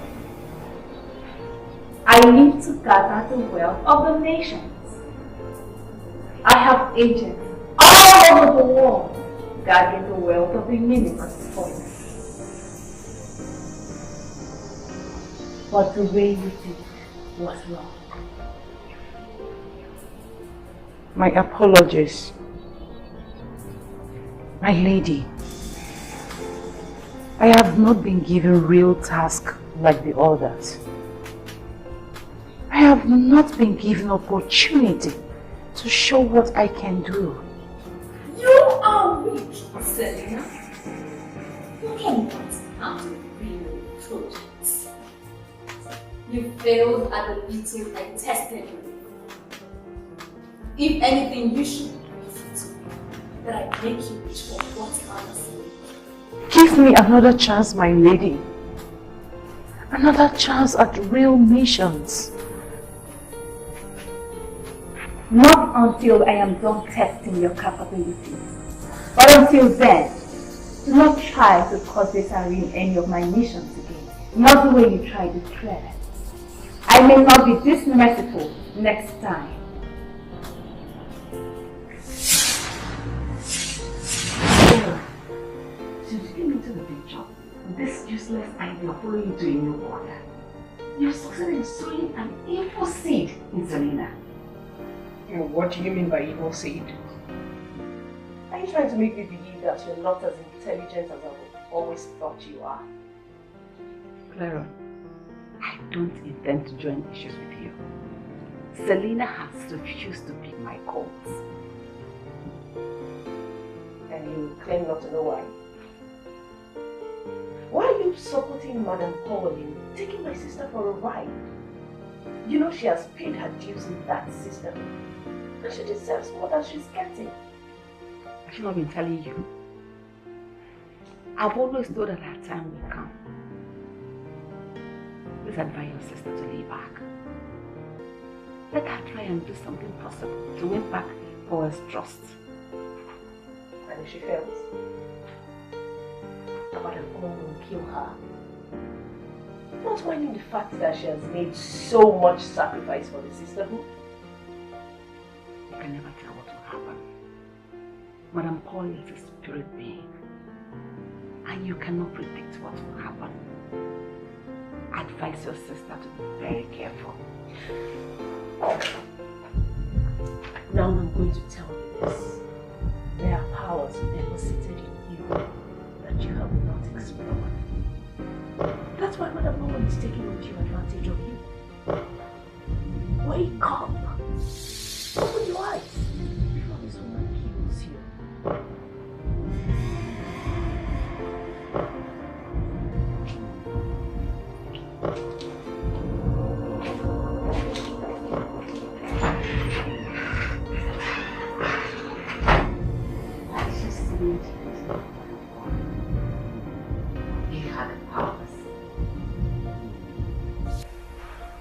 I live to gather the wealth of the nations. I have agents all over the world gathering the wealth of the universe for me. But the way you did it was wrong. My apologies. My lady, I have not been given real tasks like the others. I have not been given opportunity to show what I can do. You are weak, Selena. You cannot handle real projects. You failed at the meeting I tested you. If anything, you should be grateful to me that I make you rich for what others need. Give me another chance, my lady. Another chance at real missions. Not until I am done testing your capabilities. But until then, do not try to cause disarray in any of my missions again. Not the way you tried to tread. I may not be this merciful next time. Since you came into the picture, this useless idea of following you to a new order, you've succeeded in sowing an evil seed in Selena. What do you mean by evil seed? Are you trying to make me believe that you're not as intelligent as I always thought you are? Clara, I don't intend to join issues with you. Selena has refused to pick my calls. And you claim not to know why? Why are you supporting Madame Pauline, taking my sister for a ride? You know she has paid her dues in that system. And she deserves more than she's getting. I should not been telling you. I've always thought that our time will come. Please advise your sister to lay back. Let her try and do something possible to win back Paul's trust. And if she fails, Madame Pauline will kill her. Not minding the fact that she has made so much sacrifice for the sisterhood. You can never tell what will happen. Madame Paul is a spirit being, and you cannot predict what will happen. Advise your sister to be very careful. Now I'm going to tell you this. There are powers deposited in you that you have not explored. That's why Madame Paul is taking undue advantage of you. Wake up! Open your eyes before this woman kills you.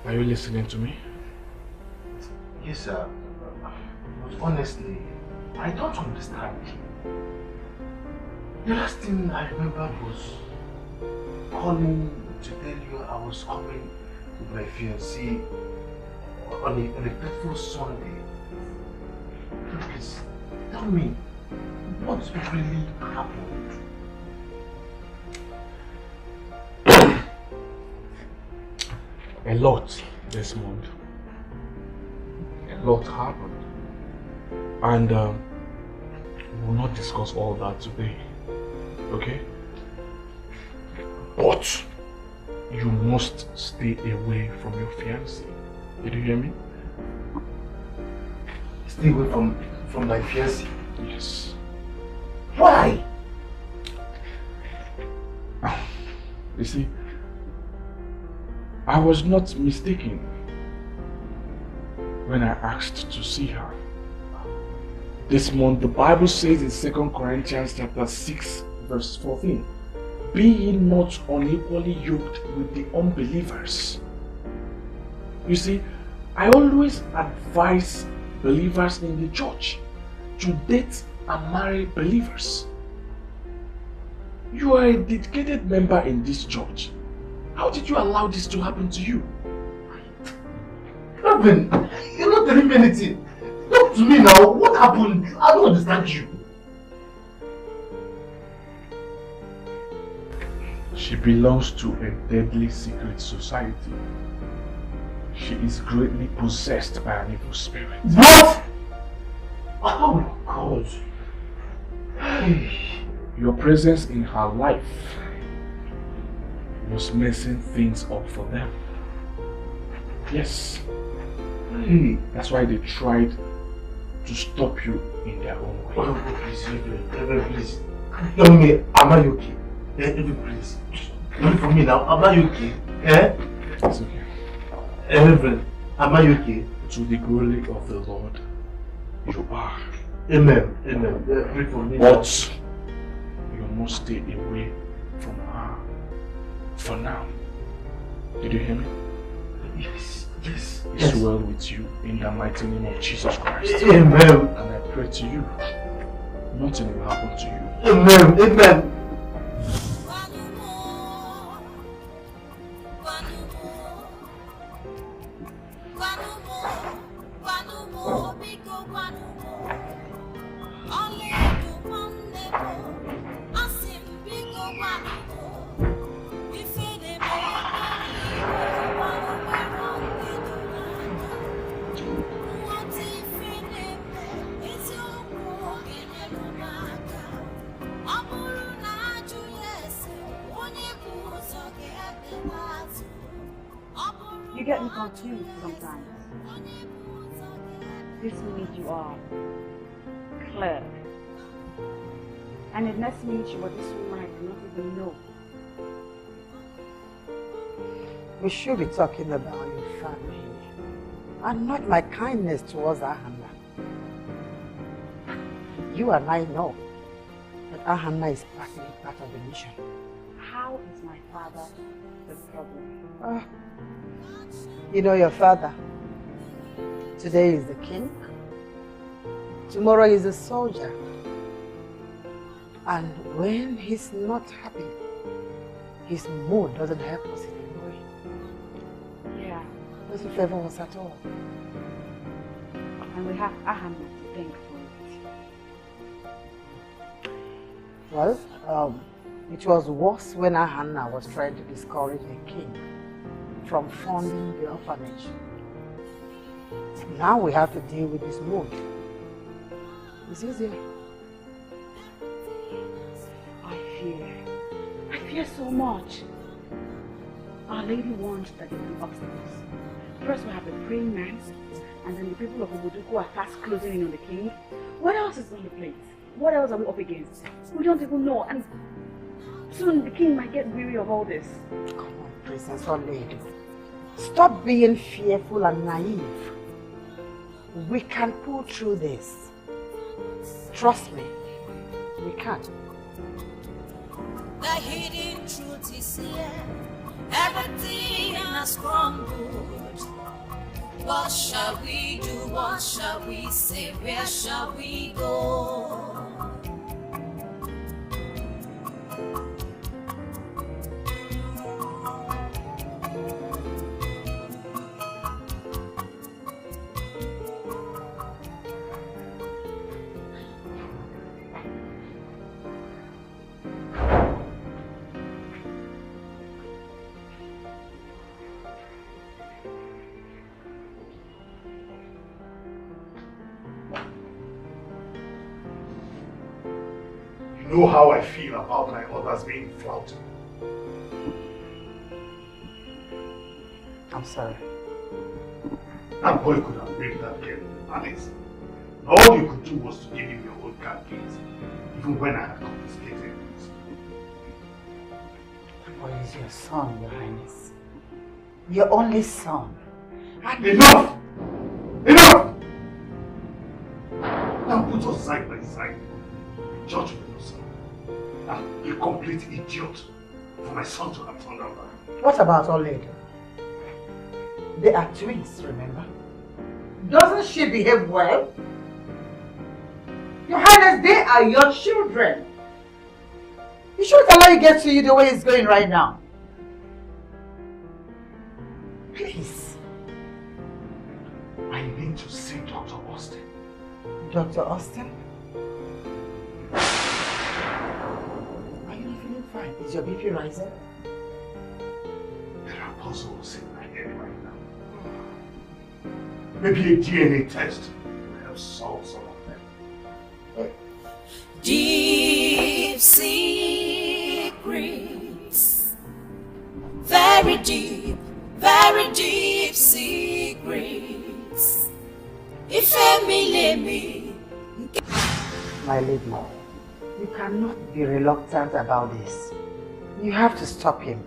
Are you listening to me? Yes, sir. But honestly, I don't understand. The last thing I remember was calling to tell you I was coming with my fiancée on a fateful Sunday. Please, tell me, what really happened? A lot this month. A lot happened. And we will not discuss all that today. Okay? But you must stay away from your fiancé. Did you hear me? Stay away from my fiancé? Yes. Why? You see, I was not mistaken when I asked to see her. This month, the Bible says in 2 Corinthians chapter 6, verse 14, "Be ye not unequally yoked with the unbelievers." You see, I always advise believers in the church to date and marry believers. You are a dedicated member in this church. How did you allow this to happen to you? Reverend, you're not telling me anything. Talk to me now. What happened? I don't understand you. She belongs to a deadly secret society. She is greatly possessed by an evil spirit. What? Oh my God. Your presence in her life was messing things up for them. Yes. That's why they tried to stop you in their own way. Oh, please, Reverend, please. Tell me, am I okay? Please. Look for me now. Am I okay? It's okay. Reverend, am I okay? To the glory of the Lord, You are. Amen. Amen. Pray for me. But you must stay away from her for now. Did you hear me? Yes. Yes. It's well with you in the mighty name of Jesus Christ. Amen. And I pray to you, nothing will happen to you. Amen. Amen. You get me confused sometimes. This minute you are clear. And the next minute you are this woman I do not even know. We should be talking about your family and not my kindness towards Ahanna. You and I know that Ahanna is practically part of the mission. How is my father the problem? You know your father. Today is the king. Tomorrow is a soldier. And when he's not happy, his mood doesn't help us in any way. Yeah. Doesn't favor us at all. And we have Ahanna to thank for it. Well, it was worse when Ahanna was trying to discourage the king from funding the orphanage. Now we have to deal with this mood. It's easier. I fear so much. Our Lady wants that they will be obstacles. First we have the praying man, and then the people of Obodo who are fast closing in on the king. What else is on the plate? What else are we up against? We don't even know, and soon the king might get weary of all this. Come on, Princess Lady. Stop being fearful and naive. We can pull through this. Trust me, we can. The hidden truth is here. Everything has crumbled. What shall we do? What shall we say? Where shall we go? You know how I feel about my others being flouted. I'm sorry. That boy could have raped that girl in the palace. All you could do was to give him your old card keys, even when I had confiscated it. That boy is your son, Your Highness. Your only son. And enough! Enough! Now put us side by side. Judge for yourself. A complete idiot for my son to have turned out that. What about Obodo? They are twins, remember? Doesn't she behave well? Your Highness, they are your children. You shouldn't allow it to get to you the way it's going right now. Please. I need to see Dr. Austin. Dr. Austin? Are you not feeling fine? Is your BP rising? There are puzzles in my head right now. Maybe a DNA test will help solve some of them. Deep secrets, very deep secrets. If me, my lady, you cannot be reluctant about this. You have to stop him.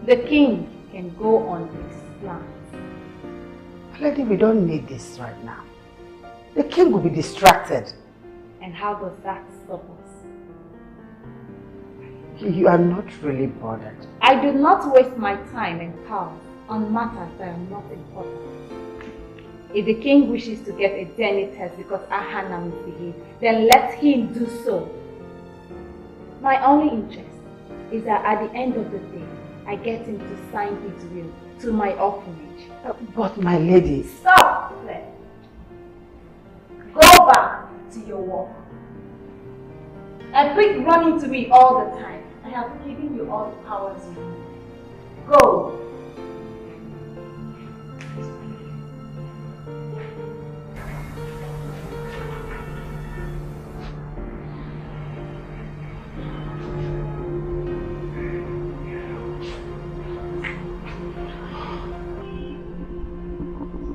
The king can go on his plan. Lady, we don't need this right now. the king will be distracted. And how does that stop us? You are not really bothered. I do not waste my time and power on matters that are not important. If the king wishes to get a DNA test because Ahana misbehaved, then let him do so. My only interest is that at the end of the day, I get him to sign his will to my orphanage. But my lady... Stop, Claire. Go back to your work. And quit running to me all the time. I have given you all the powers you need. Go.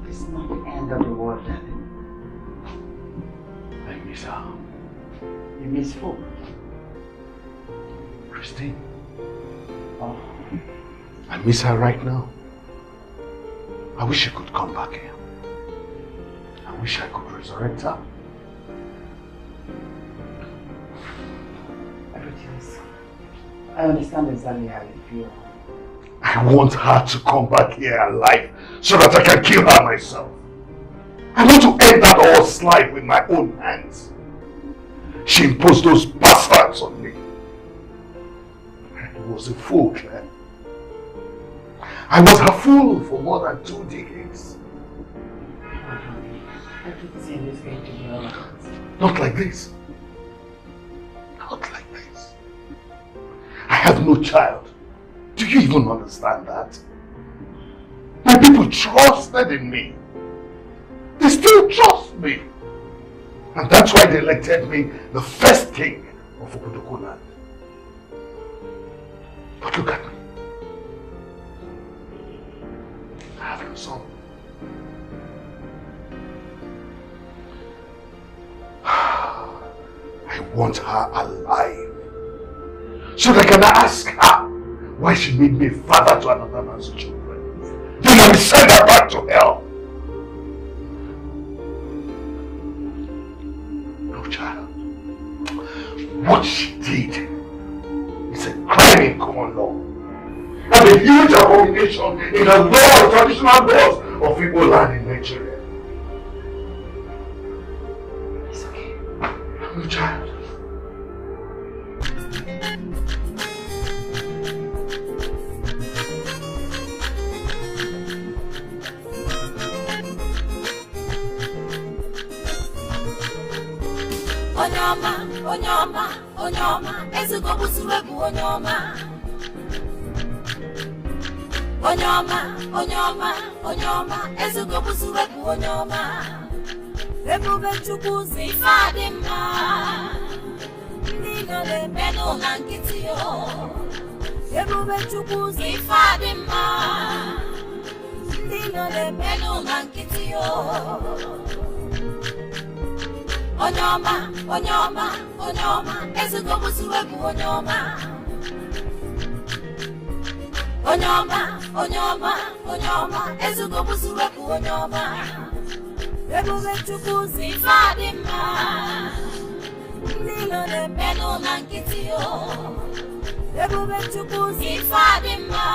It's not the end of the world, darling. I miss her. You miss who? Christine. Oh. I miss her right now. I wish she could come back here. I wish I could resurrect her. Everything is... I understand exactly how you feel. I want her to come back here alive so that I can kill her myself. I want to end that horse life with my own hands. She imposed those bastards on me. I was a fool, Claire. I was a fool for more than 2 decades. Everything is going to be alright. Not like this. Not like this. I have no child. Do you even understand that? My people trusted in me. They still trust me. And that's why they elected me the first king of Obodo land. But look at me. I have no son. I want her alive. So that I can ask her why she made me father to another man's children. Then I will send her back to hell. No, child. What she did is a crime in common law. And a huge abomination in the law and traditional laws of Igbo land in Nigeria. It's okay. No, child. Onyoma, Onyoma, Onyoma, Ezugo Busuwebu Onyoma. Onyoma, Onyoma, Onyoma, Ezugo Busuwebu Onyoma. Ebube Chigozie Fadima. Ndino le meno nankitio. Ebube Chigozie Fadima. Ndino le meno nankitio. Onyoma, Onyoma, Onyoma, Ezugo Busuwebu Onyoma. Onyoma, Onyoma, Onyoma, Ezugo Busuwebu Onyoma. Ebube Chigozie Fadima. Ndino le meno nankitio. Ebube Chigozie Fadima.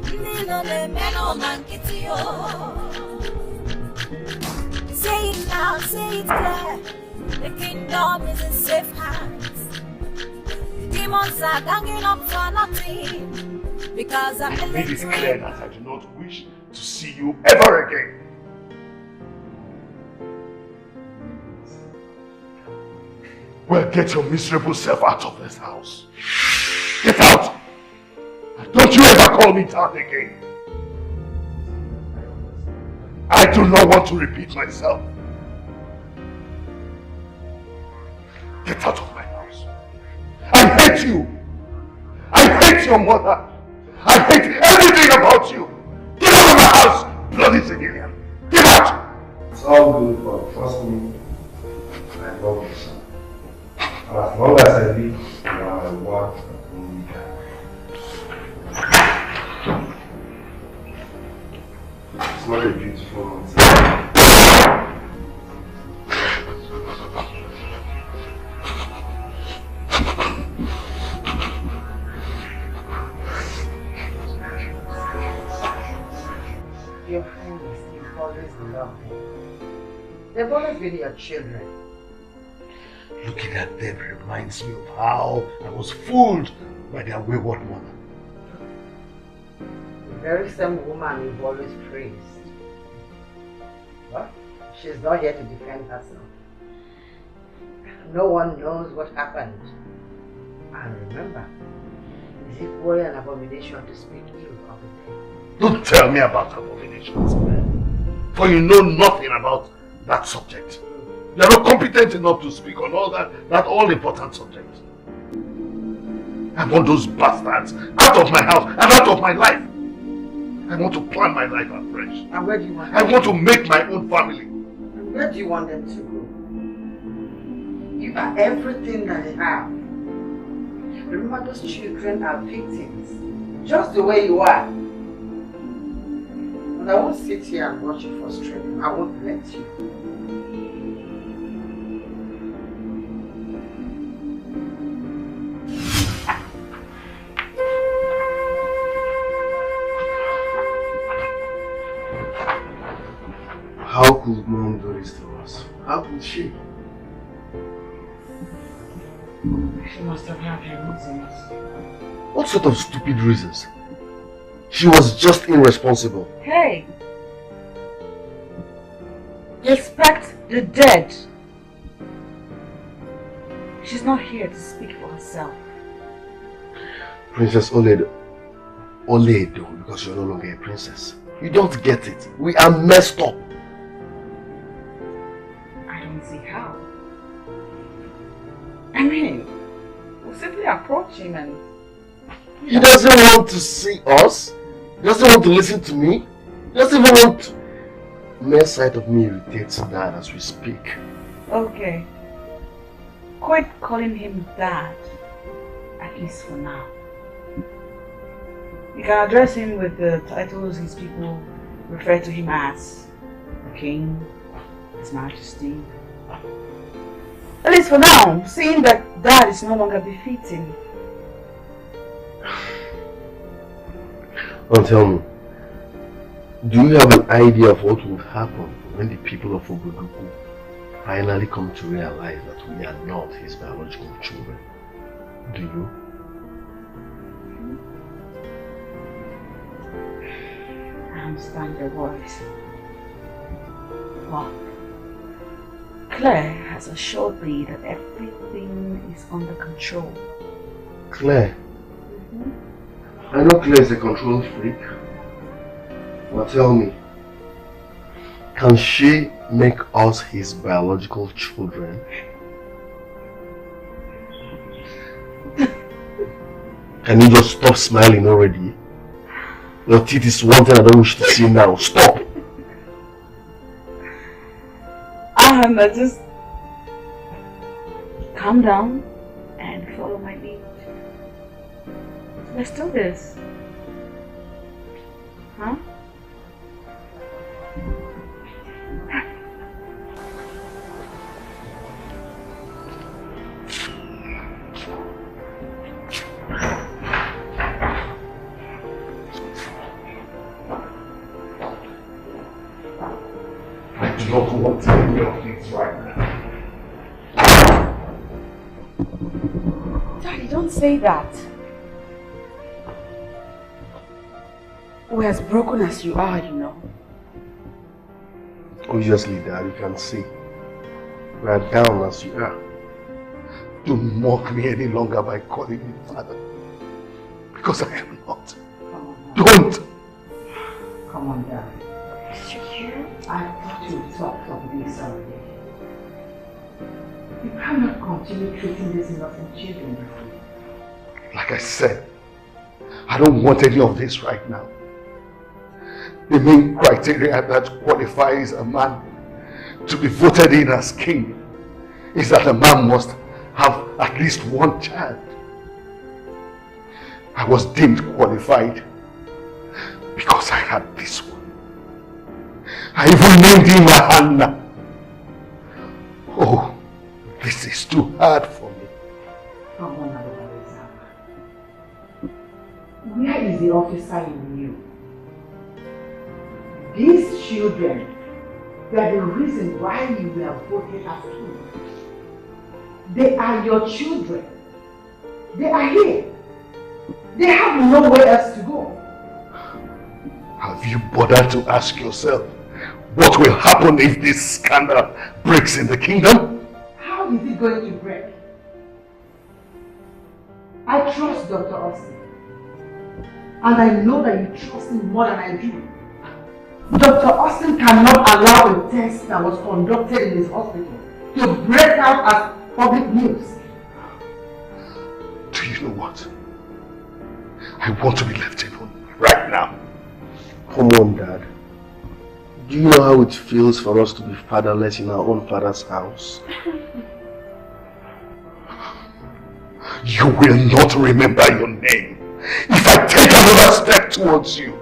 Ndino le meno nankitio. Say it now, say it clear. The kingdom is in safe hands. The demons are ganging up for nothing. Because I'm I made it clear that I do not wish to see you ever again. Well, get your miserable self out of this house. Get out! And don't you ever call me that again. I do not want to repeat myself. Get out of my house. I hate you. I hate your mother. I hate everything about you. Get out of my house, bloody civilian. Get out! It's all good, but trust me, I love you, son. And as long as I live, you are my one and only guy. It's not a beautiful mountain. your friends, you've always loved them. They've always been your children. Looking at them reminds me of how I was fooled by their wayward mother. The very same woman you've always praised. But she's not here to defend herself. No one knows what happened. And remember, is it worry and abomination to speak ill of the dead? Don't tell me about abominations, man. For you know nothing about that subject. You are not competent enough to speak on all that all-important subject. I want those bastards out of my house and out of my life. I want to plan my life afresh. And where do you want them? I want to make my own family. And where do you want them to go? You are everything that they have. Remember, those children are victims. Just the way you are. But I won't sit here and watch you frustrated. I won't let you. How could Mom do this to us? How could she? She must have had her reasons. What sort of stupid reasons? She was just irresponsible. Hey! Respect the dead. She's not here to speak for herself. Princess Oledo, because you're no longer a princess. You don't get it. We are messed up. I don't see how. I mean, we'll simply approach him and... He doesn't want to see us. He doesn't want to listen to me. He doesn't even want to... Mere sight of me irritates Dad as we speak. Okay. Quit calling him Dad. At least for now. You can address him with the titles his people refer to him as. The King, His Majesty. At least for now, seeing that Dad is no longer befitting. Now tell me, do you have an idea of what will happen when the people of Obodo finally come to realize that we are not his biological children? Do you? I understand your words. Well, Claire has assured me that everything is under control. Claire? I know Claire is a control freak. Now tell me, can she make us his biological children? Can you just stop smiling already? Your teeth is one thing I don't wish to see now. Stop! Just calm down and follow my lead. Let's do this. Huh? I do not want any of things right now. Daddy, don't say that. We're as broken as you are, you know. Obviously, Dad, you can see. We are down as you are. Don't mock me any longer by calling me father. Because I am not. Don't! Come on, Dad. I thought you would talk of this already. You cannot continue treating these innocent children this way. Like I said, I don't want any of this right now. The main criteria that qualifies a man to be voted in as king is that a man must have at least one child. I was deemed qualified because I had this one. I even named him Hannah. Oh, this is too hard for me. Come on, Aforevo. Where is the officer in you? These children were the reason why you were voted as king. They are your children. They are here. They have nowhere else to go. Have you bothered to ask yourself what will happen if this scandal breaks in the kingdom? How is it going to break? I trust Dr. Austin. And I know that you trust him more than I do. Dr. Austin cannot allow a test that was conducted in his hospital to break out as public news. Do you know what? I want to be left alone right now. Come on, Dad. Do you know how it feels for us to be fatherless in our own father's house? You will not remember your name if I take another step towards you.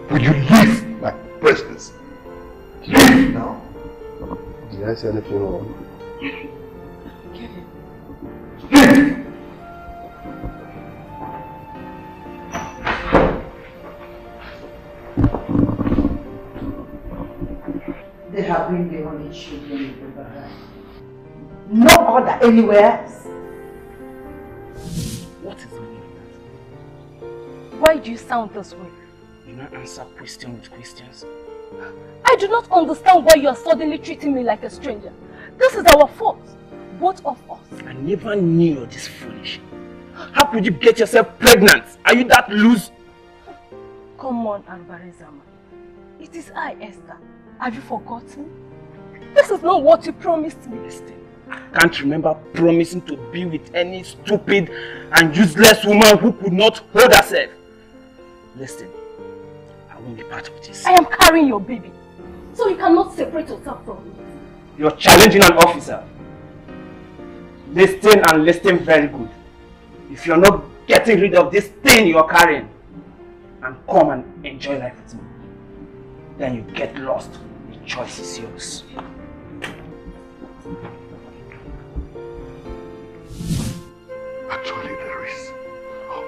Will you leave my presence? Leave now. Did I say anything wrong? Leave! They have been the only children you've ever had. No other anywhere else. What is the meaning of that? Why do you sound this way? You not answer question with questions. I do not understand why you are suddenly treating me like a stranger. This is our fault. Both of us. I never knew you're this foolish. How could you get yourself pregnant? Are you that loose? Come on, Alvarezama. It is I, Esther. Have you forgotten? This is not what you promised me. Listen, I can't remember promising to be with any stupid and useless woman who could not hold herself. Listen, I won't be part of this. I am carrying your baby, so you cannot separate yourself from me. You're challenging an officer. Listen and listen very good. If you're not getting rid of this thing you're carrying and come and enjoy life with me, then you get lost. The choice is yours. Actually, there is. Oh,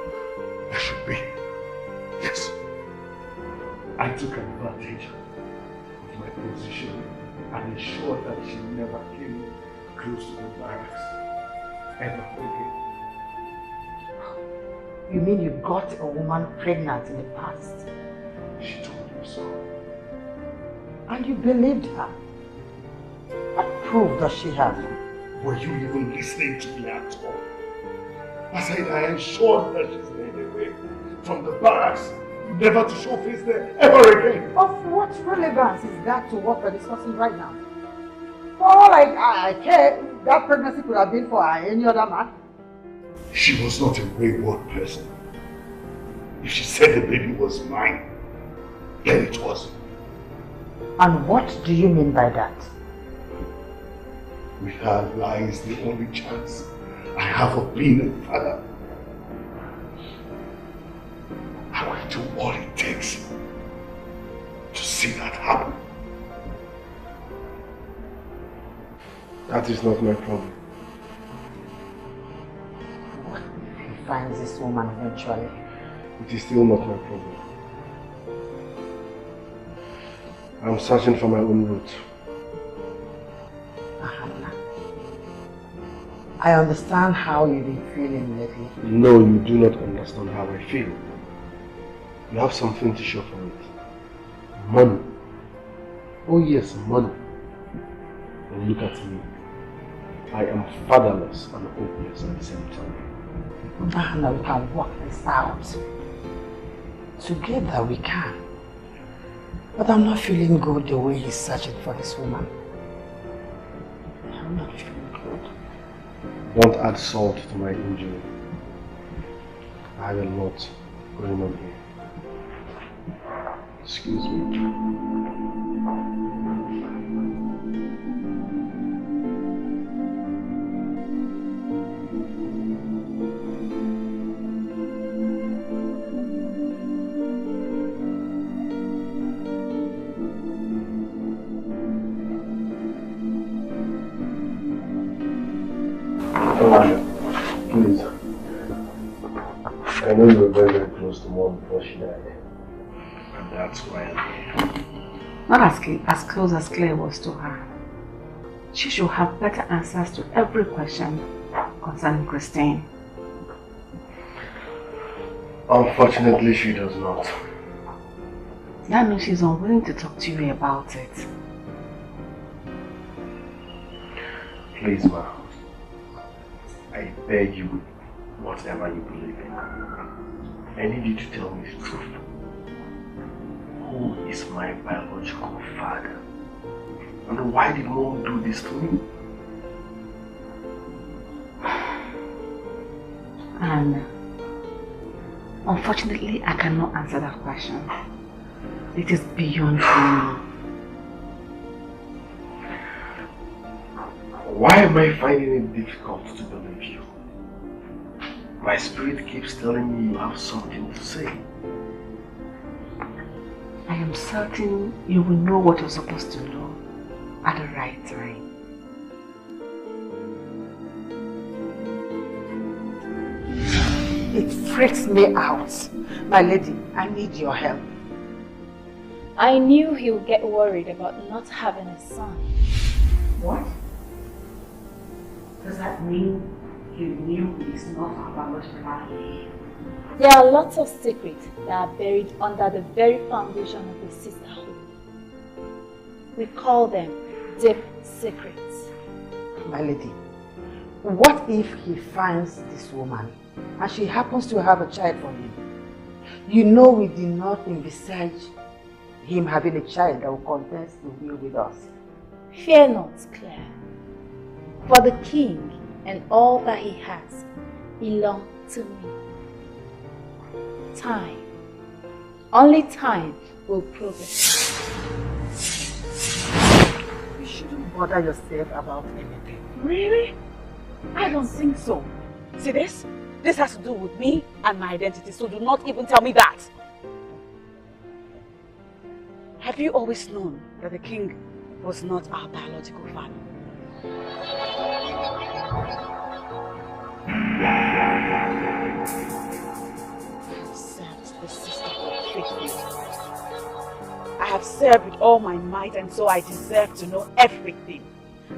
there should be. Yes. I took advantage of my position and ensured that she never came close to the barracks ever again. You mean you got a woman pregnant in the past? She told me so. And you believed her? What proof does she have? Were you even listening to me at all? I said I ensured that she stayed away from the barracks, never to show face there ever again. Of what relevance is that to what we're discussing right now? For all I care, that pregnancy could have been for any other man. She was not a wayward person. If she said the baby was mine, then it was. And what do you mean by that? With her lies the only chance I have of being a father. I will do all it takes to see that happen. That is not my problem. What if he finds this woman eventually? It is still not my problem. I'm searching for my own route. I understand how you've been feeling lately. No, you do not understand how I feel. You have something to show for it. Money. Oh yes, money. And look at me. I am fatherless and hopeless at the same time. Now we can work this out. Together we can. But I'm not feeling good the way he's searching for this woman. I'm not feeling good. Don't add salt to my injury. I have a lot going on here. Excuse me. Please. I know you were very, very close to Mom before she died. That's why I'm here. Not as close as Claire was to her. She should have better answers to every question concerning Christine. Unfortunately, she does not. That means she's unwilling to talk to you about it. Please, ma. I beg you, whatever you believe in. I need you to tell me the truth. Who is my biological father? And why did Mom do this to me? And unfortunately, I cannot answer that question. It is beyond me. Why am I finding it difficult to believe you? My spirit keeps telling me you have something to say. I am certain you will know what you're supposed to know at the right time. It freaks me out. My lady, I need your help. I knew he would get worried about not having a son. What? Does that mean you knew it's not our biological father? There are lots of secrets that are buried under the very foundation of the sisterhood. We call them deep secrets. My lady, what if he finds this woman and she happens to have a child from him? You know we did not envisage him having a child that will contest the will with us. Fear not, Claire. For the king and all that he has belong to me. Time. Only time will prove it. You shouldn't bother yourself about anything. Really? I don't think so. See this? This has to do with me and my identity, so do not even tell me that. Have you always known that the king was not our biological father? Served the sisterhood faithfully. I have served with all my might, and so I deserve to know everything.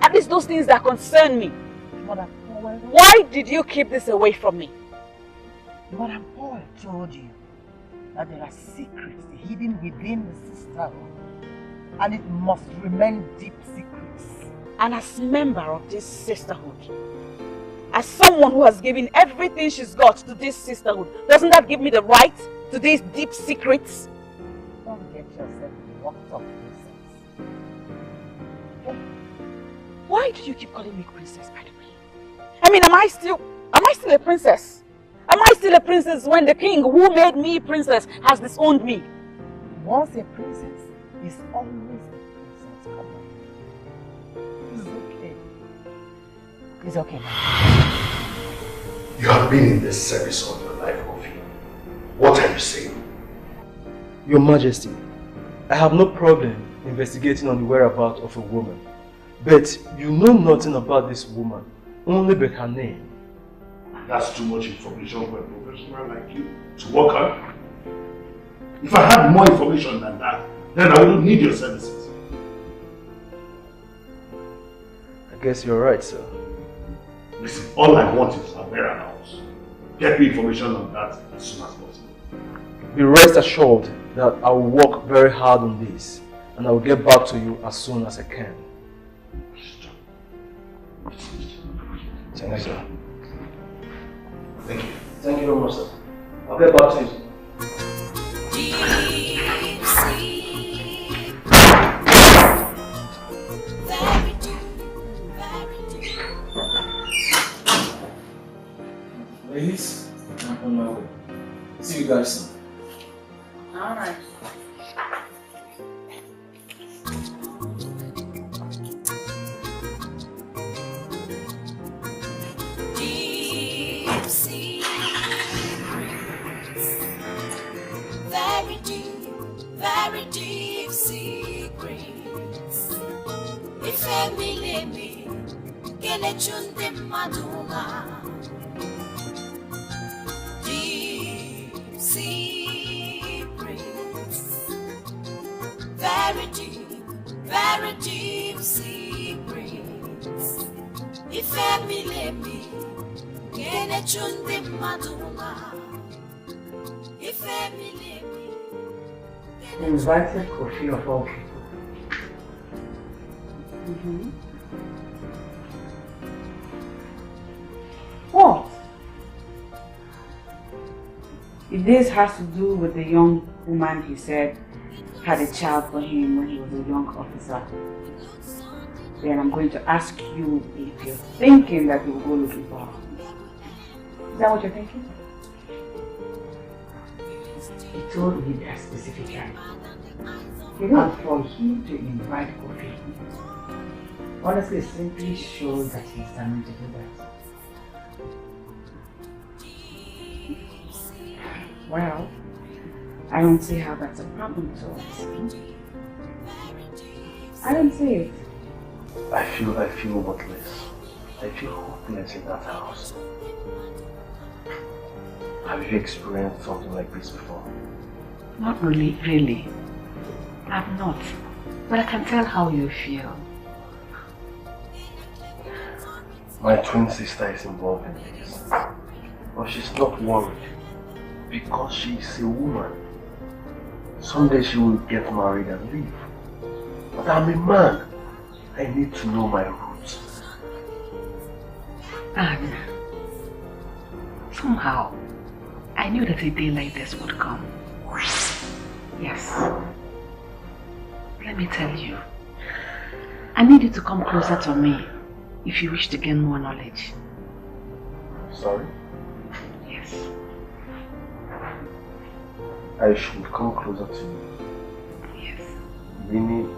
At least those things that concern me. Mother, why did you keep this away from me? Madam Paul told you that there are secrets hidden within the sisterhood, and it must remain deep secrets. And as member of this sisterhood, as someone who has given everything she's got to this sisterhood, doesn't that give me the right to these deep secrets? Don't get yourself worked up, princess. Why do you keep calling me princess, by the way? I mean, am I still a princess? Am I still a princess when the king who made me princess has disowned me? Once a princess is always a princess. Come on. It's okay. It's okay. You have been in this service all your life, Kofi. What are you saying? Your Majesty, I have no problem investigating on the whereabouts of a woman. But you know nothing about this woman, only but her name. That's too much information for a professional like you to work on. If I had more information than that, then I wouldn't need your services. I guess you're right, sir. Listen, all I want is her whereabouts. Get me information on that as soon as possible. Be rest assured that I will work very hard on this, and I will get back to you as soon as I can. Thank you, sir. Thank you. Thank you very much, sir. I'll get back to you. Ladies, I'm on my way. See you guys soon. Alright. Very deep secrets. Ifemilemi, kelechunde madunga. Deep secrets. very deep secrets. Ifemilemi, gene chundi madunga. Ifemilemi. He invited Kofi of all people. What? If this has to do with the young woman he said had a child for him when he was a young officer, then I'm going to ask you if you're thinking that he will go looking for her. Is that what you're thinking? He told me that specifically. And for him to invite Kofi, honestly, simply shows that he's determined to do that. Well, I don't see how that's a problem to us. I don't see it. I feel worthless. I feel hopeless in that house. Have you experienced something like this before? Not really. I've not. But I can tell how you feel. My twin sister is involved in this. But she's not worried. Because she is a woman. Someday she will get married and leave. But I'm a man. I need to know my roots. And somehow, I knew that a day like this would come. Yes. Let me tell you, I need you to come closer to me if you wish to gain more knowledge. Sorry? Yes. I should come closer to you. Yes. Meaning,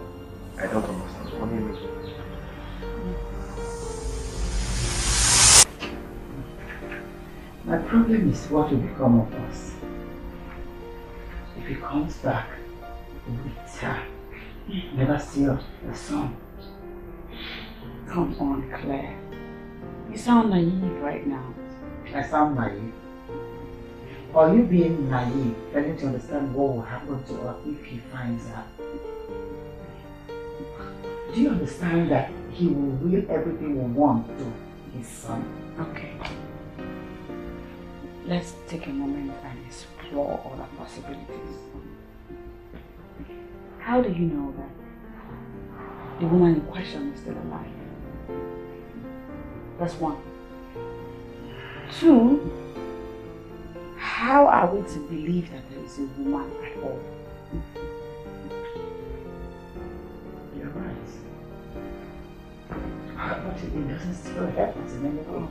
I don't understand. What do you mean? My problem is what will become of us. If he comes back with her, never see a son. Come on, Claire. You sound naive right now. I sound naive. Or you being naive, failing to understand what will happen to her if he finds her. Do you understand that he will will everything we want to his son? Okay. Let's take a moment and explore all the possibilities. How do you know that the woman in question is still alive? That's one. Two, how are we to believe that there is a woman at all? You're right. But it doesn't still help us in any way.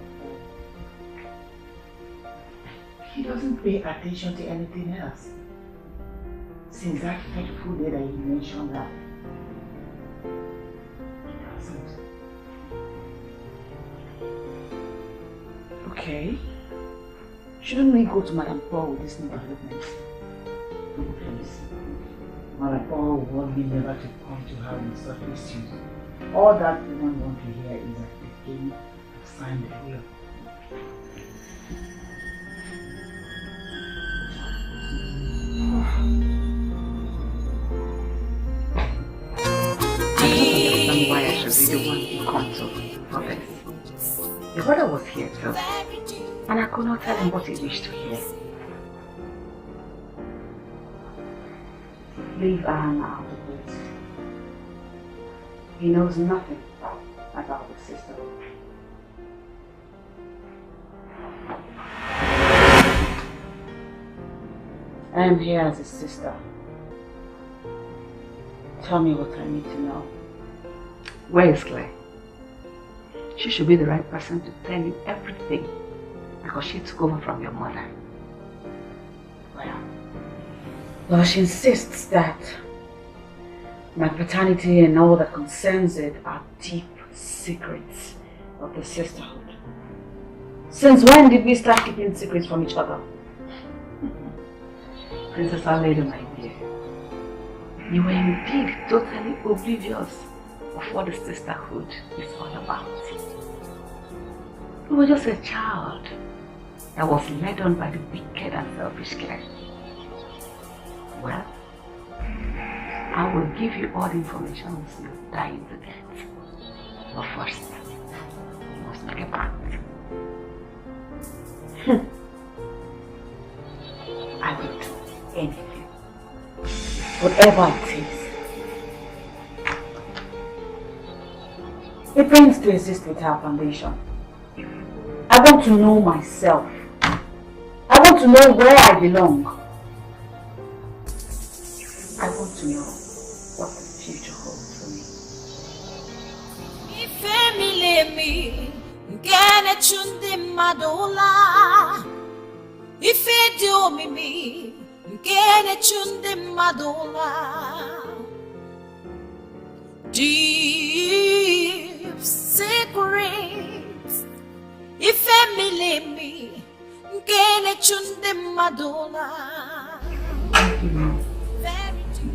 He doesn't pay attention to anything else. Since that fateful day that you mentioned that. He doesn't. Okay. Shouldn't we go to Madame Paul with this new development? Please. Madame Paul warned me never to come to her with such issues. All that women want to hear is that the king has signed the will. I don't understand why I should be the one to come to for this. Your brother was here too, and I could not tell him what he wished to hear. Leave Anna out of it. He knows nothing about the sisterhood. I am here as a sister. Tell me what I need to know. Where is Claire? She should be the right person to tell you everything because she took over from your mother. Well, she insists that my paternity and all that concerns it are deep secrets of the sisterhood. Since when did we start keeping secrets from each other? Princess Aleda, my dear, you were indeed totally oblivious of what the sisterhood is all about. You were just a child that was led on by the wicked and selfish Claire. Well, I will give you all the information you're dying to get. But first, you must make a pact. I will do anything. Whatever it is. It pains to exist without foundation. I want to know myself. I want to know where I belong. I want to know what the future holds for me. Ifemilemi, ngene chundi madola. Ife omimi, ngene chundi madola. Deep secrets, ifemilemi, ngene chundi madola.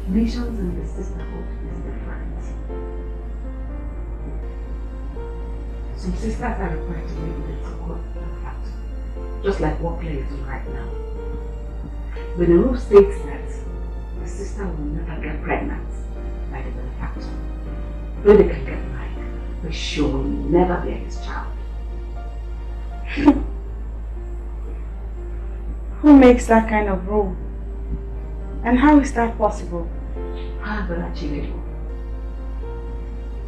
Nations and the sisterhood is different. Some sisters are required to make the so-called fact, just like what Claire is doing right now. But the rule states that the sister will never get pregnant by the benefactor. Though they can get married, but she will never bear his child. Who makes that kind of rule? And how is that possible? However achievable.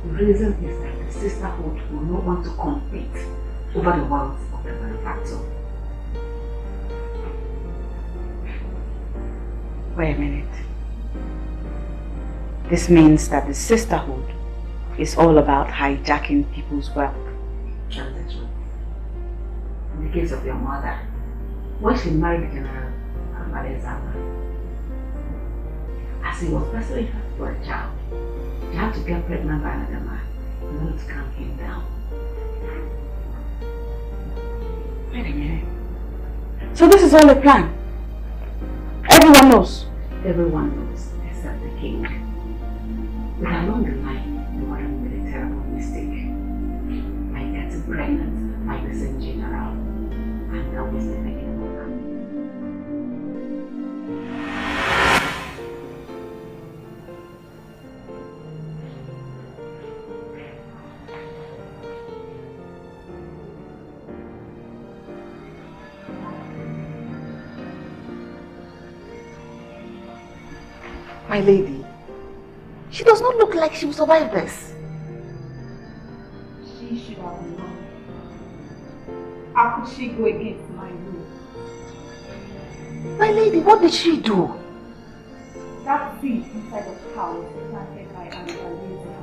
The reason is that the sisterhood will not want to compete over the wealth of the benefactor. Wait a minute. This means that the sisterhood is all about hijacking people's wealth. That's the truth. In the case of your mother, when she married General Alvarezama, as he was personally hurt for a child, she had to get pregnant by another man in order to calm him down. Wait a minute. So this is all a plan? Everyone knows? Everyone knows, except the king. But along the line, the mother made a terrible mistake by getting pregnant by the same general, and that was the making of her. My lady, she does not look like she will survive this. She should have known. How could she go against my will? My lady, what did she do? That seed inside the cow was planted by Atuanya.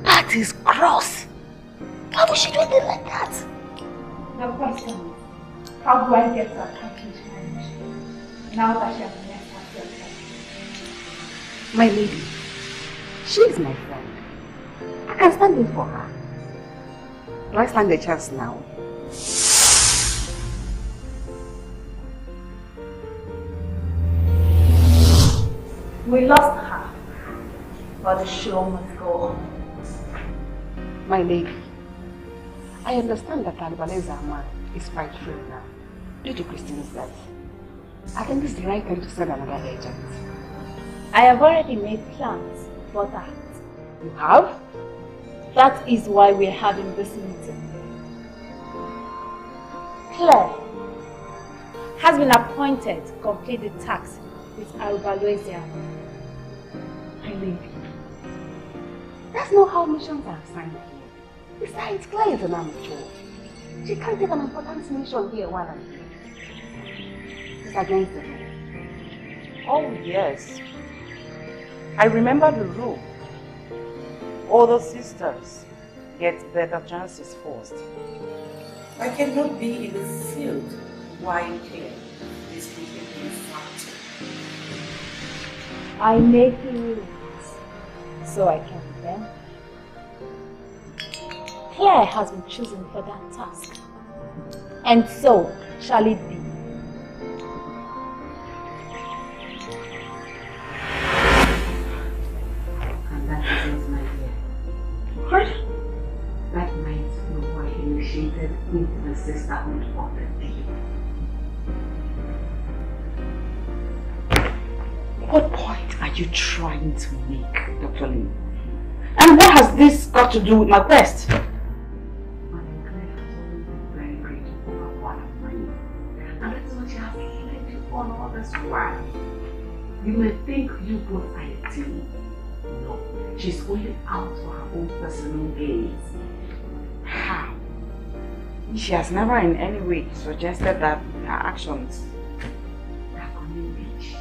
That is gross. Why would she do anything like that? The question is, how do I get to accomplish my mission now that she has met herself? My lady, she is my friend. I can stand in for her. Do I stand a chance now? We lost her, but the show must go on. My lady, I understand that Albalezama is quite free now, due to Christine's death. I think it's the right time to send another agent. I have already made plans for that. You have? That is why we're having this meeting. Claire has been appointed to complete the task with Albalezia. My lady, that's not how missions are assigned here. Besides, Claire is an amateur. She can't take an important mission here while I'm here. It's against the law. Oh yes. I remember the rule. Other sisters get better chances first. I cannot be in the field while Claire is completely fractured. I make the rules so I can bend. Claire has been chosen for that task, and so shall it be. And that is it, my dear. What? That night we were initiated into the sisterhood of the deep. What point are you trying to make, Dr. Lee? And what has this got to do with my quest? You may think you both are a team. No, she's only out for her own personal gains. How? She has never in any way suggested that her actions are only rich.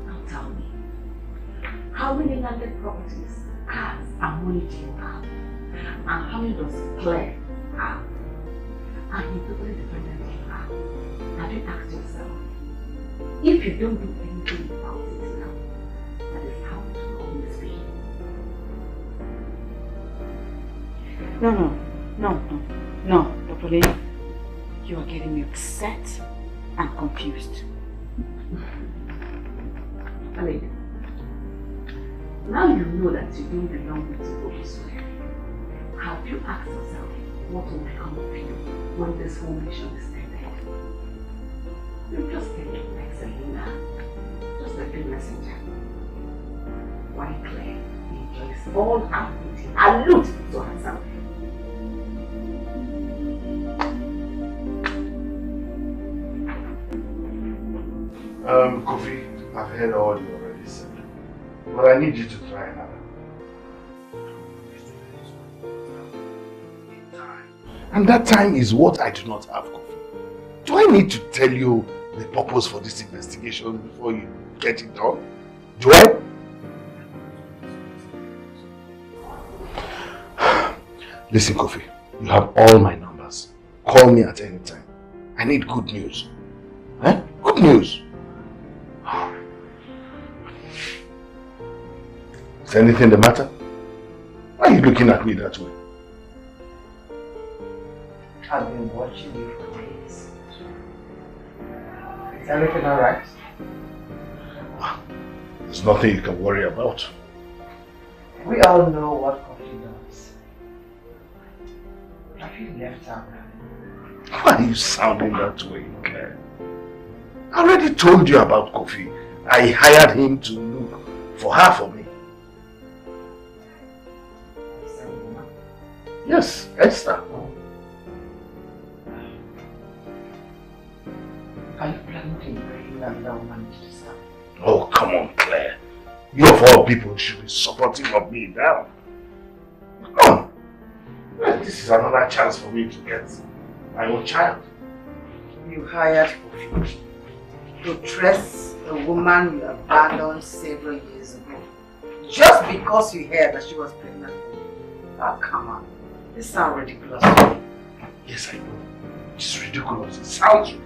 Now tell me, how many landed properties, cars, and money do you have? And how many does Claire have? And you totally dependent on her. Have you asked yourself? If you don't do anything about it now, that is how it will always be. No, Dr. Lee. You are getting me upset and confused. Ali, now you know that you don't belong with Obodo. Have you asked yourself what will become of you when this whole mission is ended? You just take it like Selena, just a good messenger. Why Claire enjoys all her beauty and loot to herself. Kofi, I've heard all you already said, but I need you to try another. And that time is what I do not have, Kofi. Do I need to tell you the purpose for this investigation before you get it done? Do I? Listen, Kofi, you have all my numbers. Call me at any time. I need good news. Eh? Good news. Is anything the matter? Why are you looking at me that way? I've been watching you for days. Is everything alright? There's nothing you can worry about. We all know what coffee does. Have you left out? Why are you sounding that way, Claire? I already told you about Kofi. I hired him to look for her for me. Yes, Esther. Are you planning to bring another woman to this house? Oh, come on, Claire. You of all people should be supportive of me now. Come on. This is another chance for me to get my own child. You hired Kofi to dress a woman you abandoned several years ago just because you heard that she was pregnant. Oh, come on. This sounds ridiculous to me. Yes, I know. It's ridiculous. It sounds ridiculous.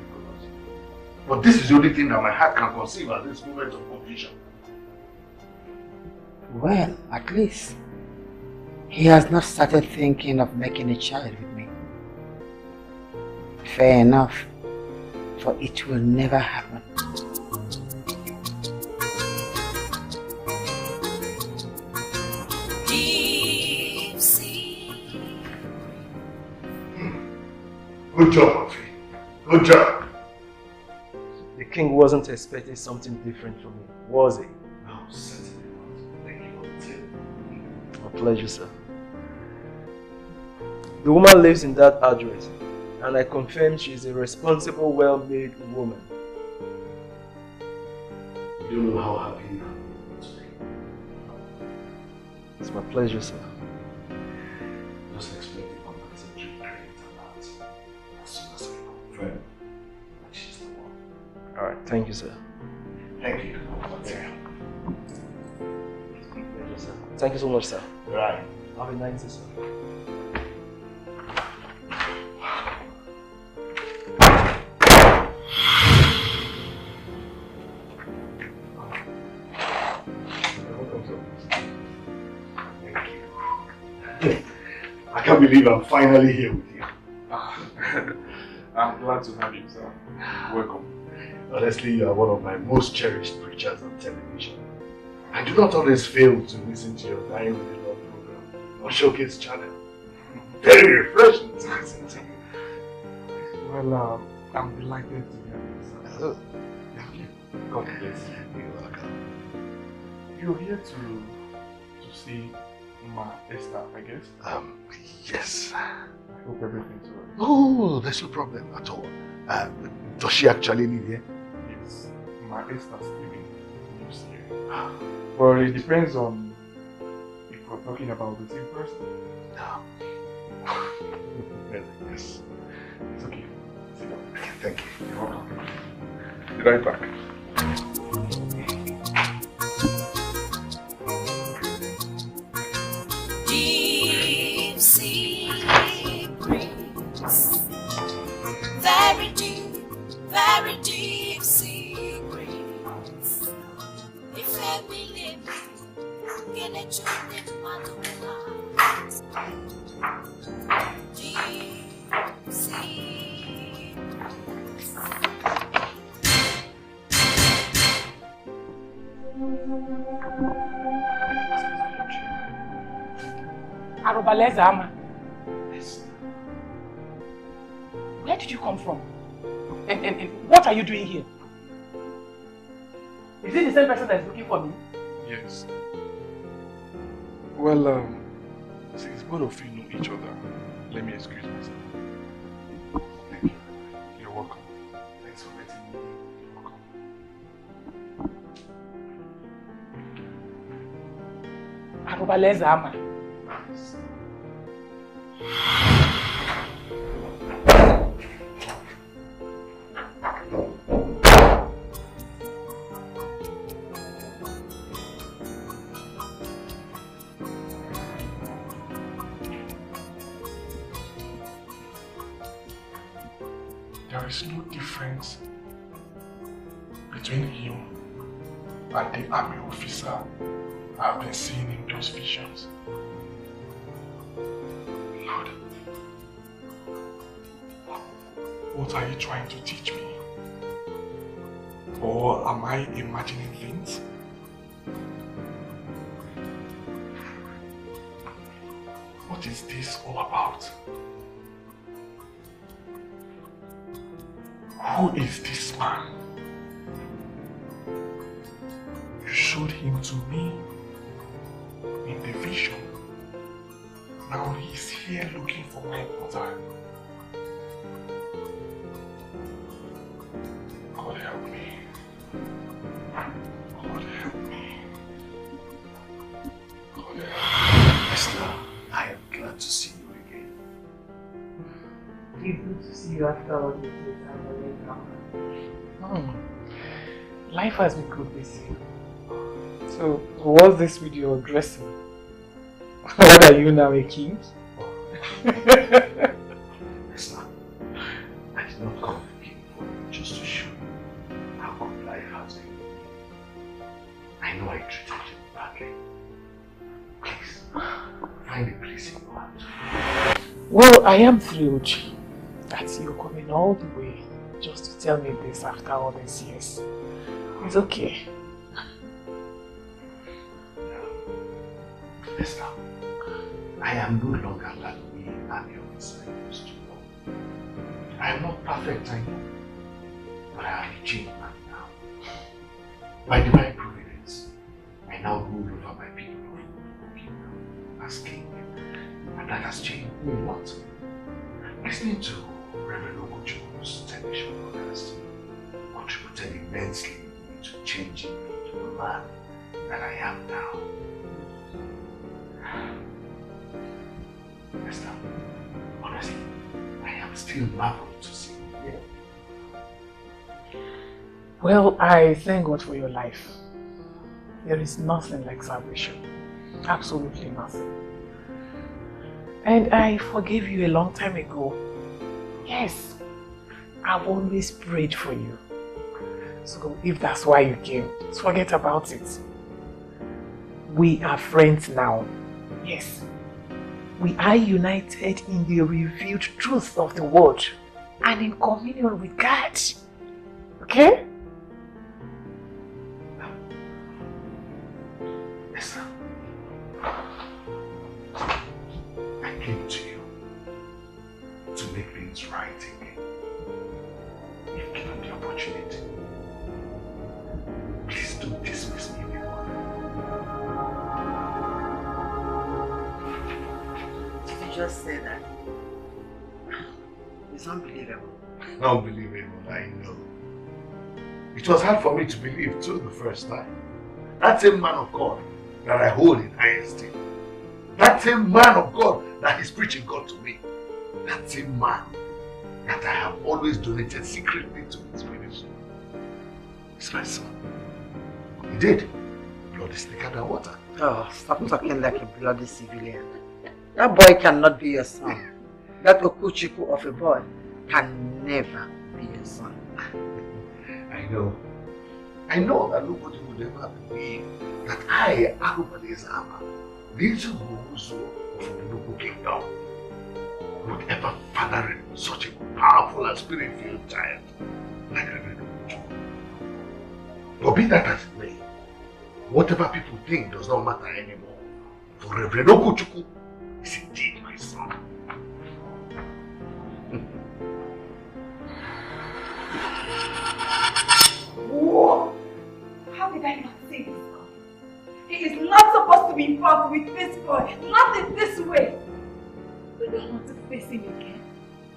But this is the only thing that my heart can conceive at this moment of confusion. Well, at least he has not started thinking of making a child with me. Fair enough, for it will never happen. Good job, Kofi. Good job. The king wasn't expecting something different from me, was he? No, certainly not. Thank you for the tip. My pleasure, sir. The woman lives in that address, and I confirm she is a responsible, well-made woman. You know how happy I am today. It's my pleasure, sir. Just expect the compensatory credit alert as soon as I confirm that she's the one. Alright, thank you, sir. Thank you. Pleasure, sir. Thank you so much, sir. Right. Have a nice day, sir. I can't believe I'm finally here with you. I'm glad to have you, sir. Welcome. Honestly, you are one of my most cherished preachers on television. I do not always fail to listen to your Dying with the Lord program on Showcase channel. Very refreshing to listen to you. Well, I'm delighted to hear you, sir. God bless you. You're welcome. You're here to see Ma Esther, I guess? Yes. I hope everything's alright. Oh, there's no problem at all. Does she actually live here? Yes. Ma Esther's living lives here. But it depends on if we're talking about the same person. No. Yes. It's okay. Sit down. Thank you. You're welcome. Be right back. Deep secrets, very deep secrets. If I believe, get a job in Madu. Deep secrets. Arobalezama. Where did you come from? And what are you doing here? Is it the same person that is looking for me? Yes. Well, since both of you know each other, let me excuse myself. Thank you. You're welcome. Thanks for letting me. You're welcome. Arobalezama. There is no difference between him and the army officer I've been seeing in those visions. Lord, what are you trying to teach me? Or am I imagining things? What is this all about? Who is this man? You showed him to me in the vision. Now he's here looking for my mother. God help me. God help me. God help me. Esther, I am glad to see you again. It's good to see you after all this years. Life has been good this year. So, what's this with your dressing? What are you now, a king? Esther, I did not come looking for you just to show you how good life has been. I know I treated you badly. Please, find a place in your heart. Well, I am thrilled that you're coming all the way just to tell me this after all these years. It's okay. Esther, I am no longer that way army officer I used to know. I am not perfect, I know, but I am a changed man now. By divine providence, I now rule over my people of kingdom as king, and that has changed me a lot. Listening to Reverend Obodo's television broadcast contributed immensely to changing me to the man that I am now. Esther, honestly, I am still marveled to see you here. Well, I thank God for your life. There is nothing like salvation. Absolutely nothing. And I forgave you a long time ago. Yes, I've always prayed for you. So if that's why you came, just forget about it. We are friends now. Yes. We are united in the revealed truth of the word and in communion with God. Okay? Esther, I came to you to make things right again. You've given the opportunity. you just said that it's unbelievable. Unbelievable, I know. It was hard for me to believe too the first time. That same man of God that I hold in high esteem. That same man of God that is preaching God to me. That same man that I have always donated secretly to his ministry. It's my son. He did. Blood is thicker than water. Oh, stop talking like a bloody civilian. That boy cannot be your son. That Okuchiku of a boy can never be your son. I know. I know that nobody would ever believe that I, Arubalezama, the Izubuzo of the Nubu Kingdom, would ever father such a powerful and spirit-filled child like Reverend Okuchuku. But be that as it may, whatever people think does not matter anymore. For Reverend Okuchuku is indeed my son. Whoa! How did I not see this coming? He is not supposed to be involved with this boy, not in this way. We don't want to face him again.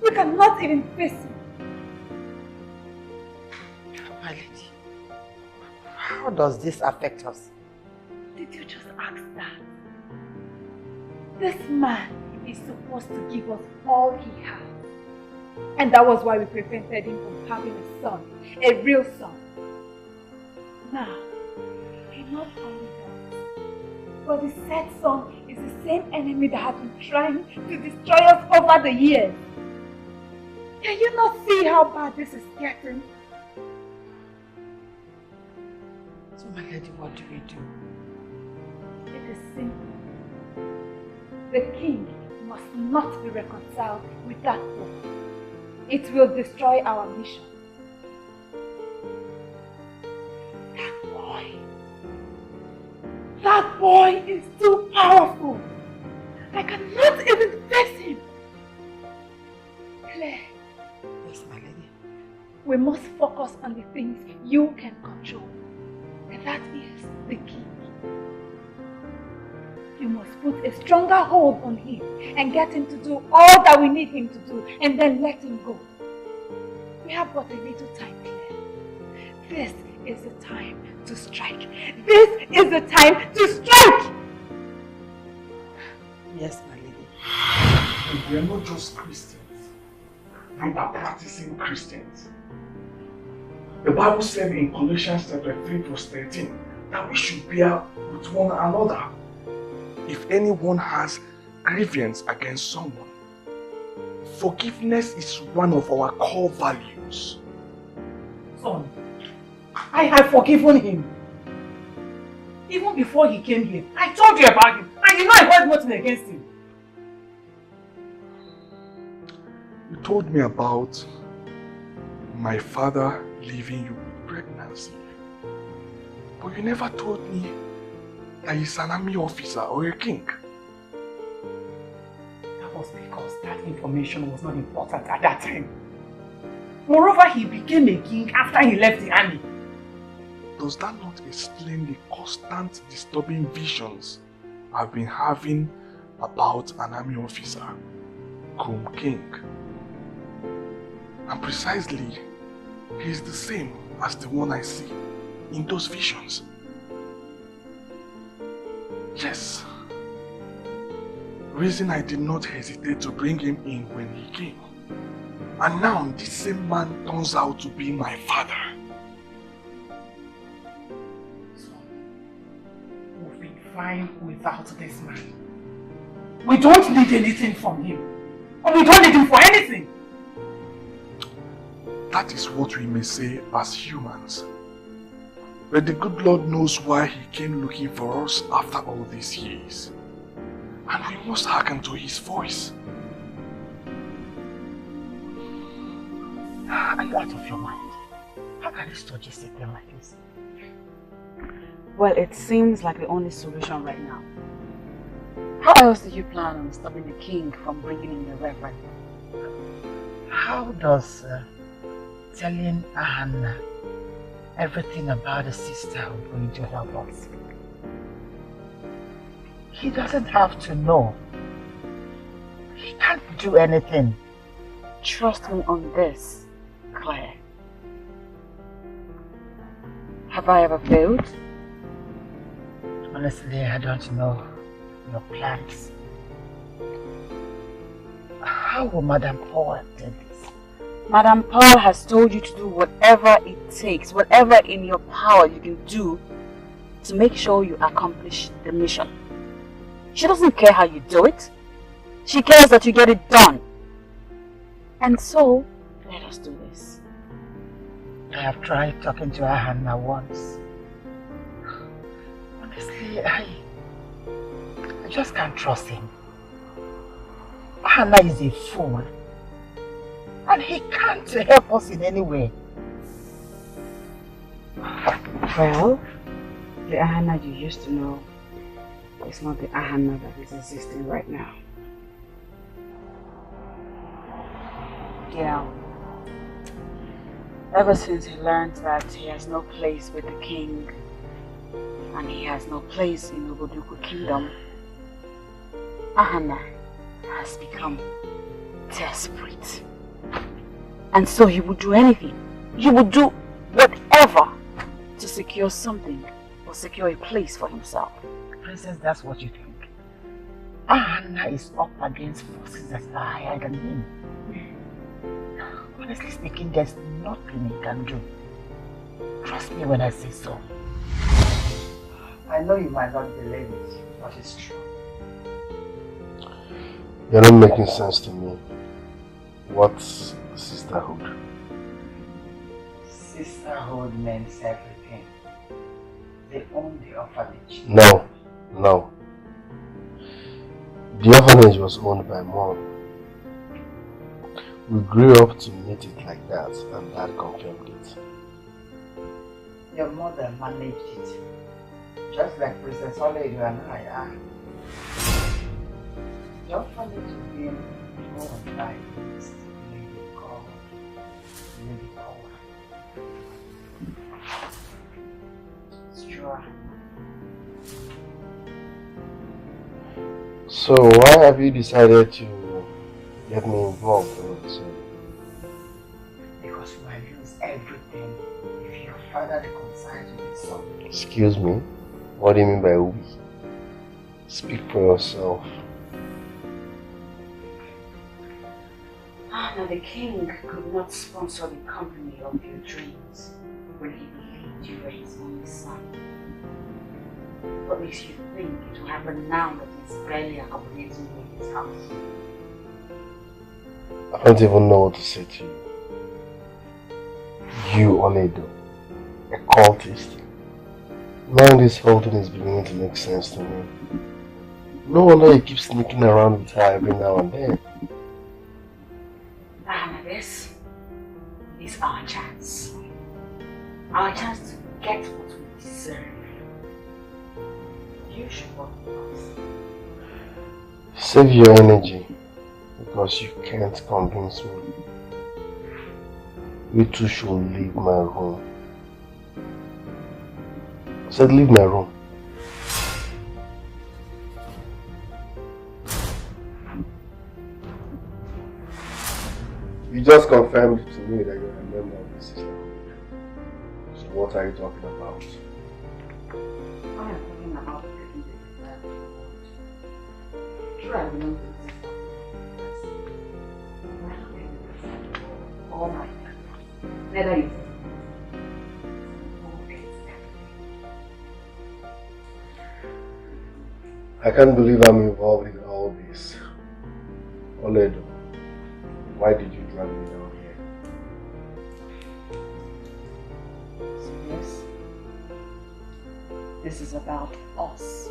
We cannot even face him. My lady, how does this affect us? Did you just ask that? This man is supposed to give us all he has. And that was why we prevented him from having a son, a real son. Now, he not only does, but the said son is the same enemy that has been trying to destroy us over the years. Can you not see how bad this is getting? So my lady, what do we do? It is simple. The king must not be reconciled with that boy. It will destroy our mission. That boy is too powerful. I cannot even face him. Claire. Yes, my lady. We must focus on the things you can control. And that is the king. You must put a stronger hold on him and get him to do all that we need him to do and then let him go. We have but a little time, Claire. This is the time to strike. This is the time to strike! Yes, my lady. And we are not just Christians. We are practicing Christians. The Bible said in Colossians chapter 3 verse 13 that we should bear with one another. If anyone has grievance against someone, forgiveness is one of our core values. Son, I have forgiven him. Even before he came here, I told you about him, and you know I hold nothing against him. You told me about my father leaving you with pregnancy, but you never told me that he's an army officer or a king. That was because that information was not important at that time. Moreover, he became a king after he left the army. Does that not explain the constant disturbing visions I've been having about an army officer, Chrome King? And precisely, he is the same as the one I see in those visions. Yes. Reason I did not hesitate to bring him in when he came. And now this same man turns out to be my father. We've been fine without this man. We don't need anything from him. And we don't need him for anything. That is what we may say as humans. But the good Lord knows why he came looking for us after all these years. And we must hearken to his voice. Are you out of your mind? How can you suggest a thing like this? Well, it seems like the only solution right now. How else do you plan on stopping the king from bringing in the reverend? How does telling Ahana everything about the sister going to help us? He doesn't have to know. He can't do anything. Trust me on this, Claire. Have I ever failed? Honestly, I don't know your plans. How will Madame Paul do this? Madame Paul has told you to do whatever it takes, whatever in your power you can do to make sure you accomplish the mission. She doesn't care how you do it. She cares that you get it done. And so, let us do this. I have tried talking to Hannah once. Honestly, I just can't trust him. Hannah is a fool. And he can't help us in any way. Well, the Ahana you used to know is not the Ahana that is existing right now. Yeah. Ever since he learned that he has no place with the king and he has no place in Obodo kingdom, Ahana has become desperate. And so he would do anything. He would do whatever to secure something or secure a place for himself. Princess, that's what you think. Ahana is up against forces that are higher than him. Honestly speaking, there's nothing he can do. Trust me when I say so. I know you might not believe it, but it's true. You're not making sense to me. What's sisterhood? Sisterhood means everything. They own the orphanage. No. The orphanage was owned by Mom. We grew up to meet it like that, and Dad confirmed it. Your mother managed it, just like Princess Obodo and I are. The orphanage is being owned by this lady called Lady Power. It's true. So why have you decided to get me involved in this? Because you might lose everything if your father reconciles with his son. Excuse me? What do you mean by we? Speak for yourself. Now the king could not sponsor the company of your dreams when he believed you were his only son. What makes you think it will happen now that he's barely accommodating you in his house? I don't even know what to say to you. You, Obodo, a cultist. Now this whole thing is beginning to make sense to me. No wonder you keep sneaking around with her every now and then. This is our chance. Our chance to get what we deserve. You should work with us. Save your energy, because you can't convince me. You two should leave my room. I said leave my room. You just confirmed to me that you're a member of the sisterhood. So what are you talking about? I am talking about taking the desire for the world. Sure, I belong to the sisterhood. All my family. Neither is I can't believe I'm involved in all this. Obodo, why did you drag me down here? So yes, this is about us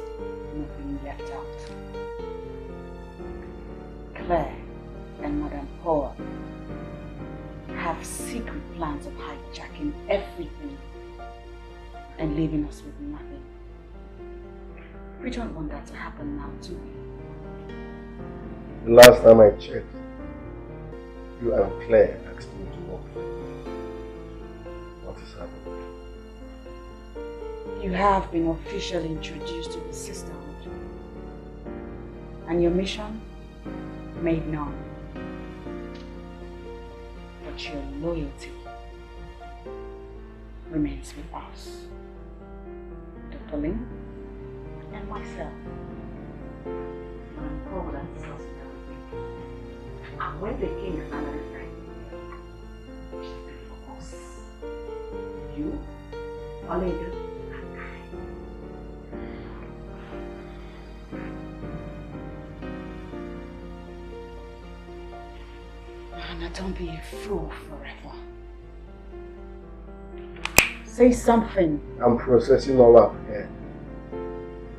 not being left out. Claire and Madame Paul have secret plans of hijacking everything and leaving us with nothing. We don't want that to happen now, do we? The last time I checked, you and Claire asked me to work for you. What is happening? You have been officially introduced to the sisterhood. And your mission made known. But your loyalty remains with us, Dr. Lin and myself. And God and trust in everything. And when the king finally finds it should be for us. You, Obodo, and I. Anna, don't be a fool forever. Say something. I'm processing all up here.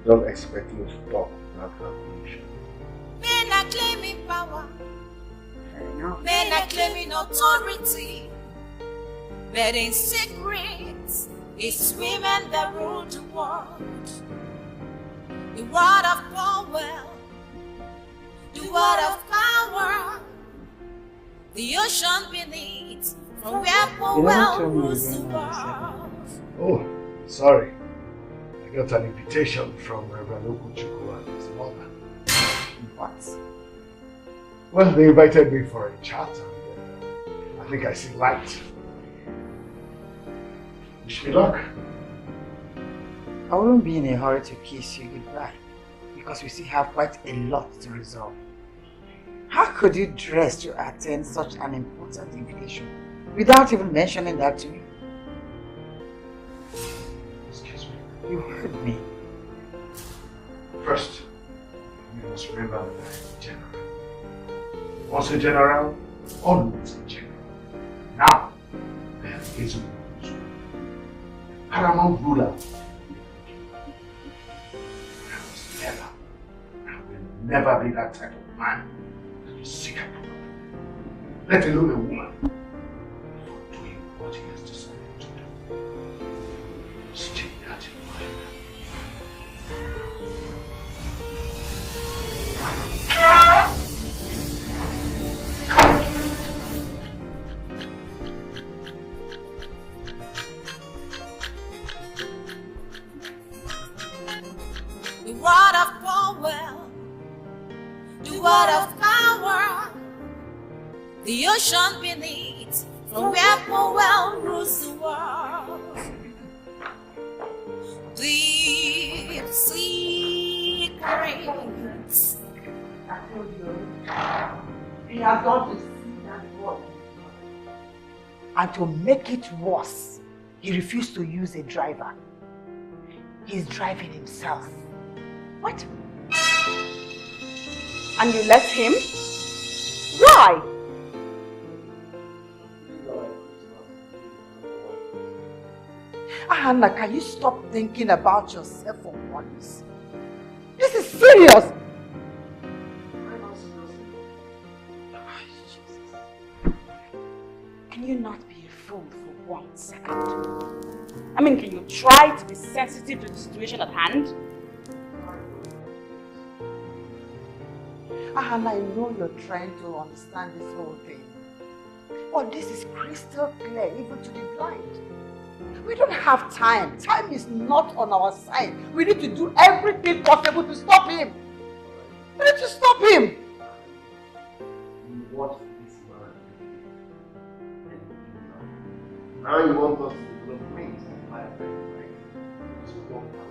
Don't expect me to talk without calculation. Men are claiming power. Fair enough. Men are claiming authority. But in secret, it's women that rule the world. The word of power. The word of power. The ocean beneath. From where power rules the world. Oh, sorry. I got an invitation from Reverend Uche and his mother. What? Well, they invited me for a chat and I think I see light. Wish me luck. I wouldn't be in a hurry to kiss you goodbye because we still have quite a lot to resolve. How could you dress to attend such an important invitation without even mentioning that to me? Excuse me. You heard me. First, you must remember that I am a general. Once a general, always a general. Now, I am Ezendi, the paramount ruler. I was never, I will never be that type of man that is sick at the let alone a woman, for doing what he has decided to do. Stay that in mind. The word of power. The word of power. The ocean beneath, from where power rules the world. Deep secrets. I told you, he has gone to see that word. And to make it worse, he refused to use a driver. He's driving himself. What? And you let him? Why? Anna, can you stop thinking about yourself for once? This is serious! Can you not be a fool for 1 second? I mean, can you try to be sensitive to the situation at hand? Anna, I know you're trying to understand this whole thing. But this is crystal clear, even to the blind. We don't have time. Time is not on our side. We need to do everything possible to stop him. We need to stop him. What this man did. Now you want us to develop wings and fly a plane, right? Just walk down.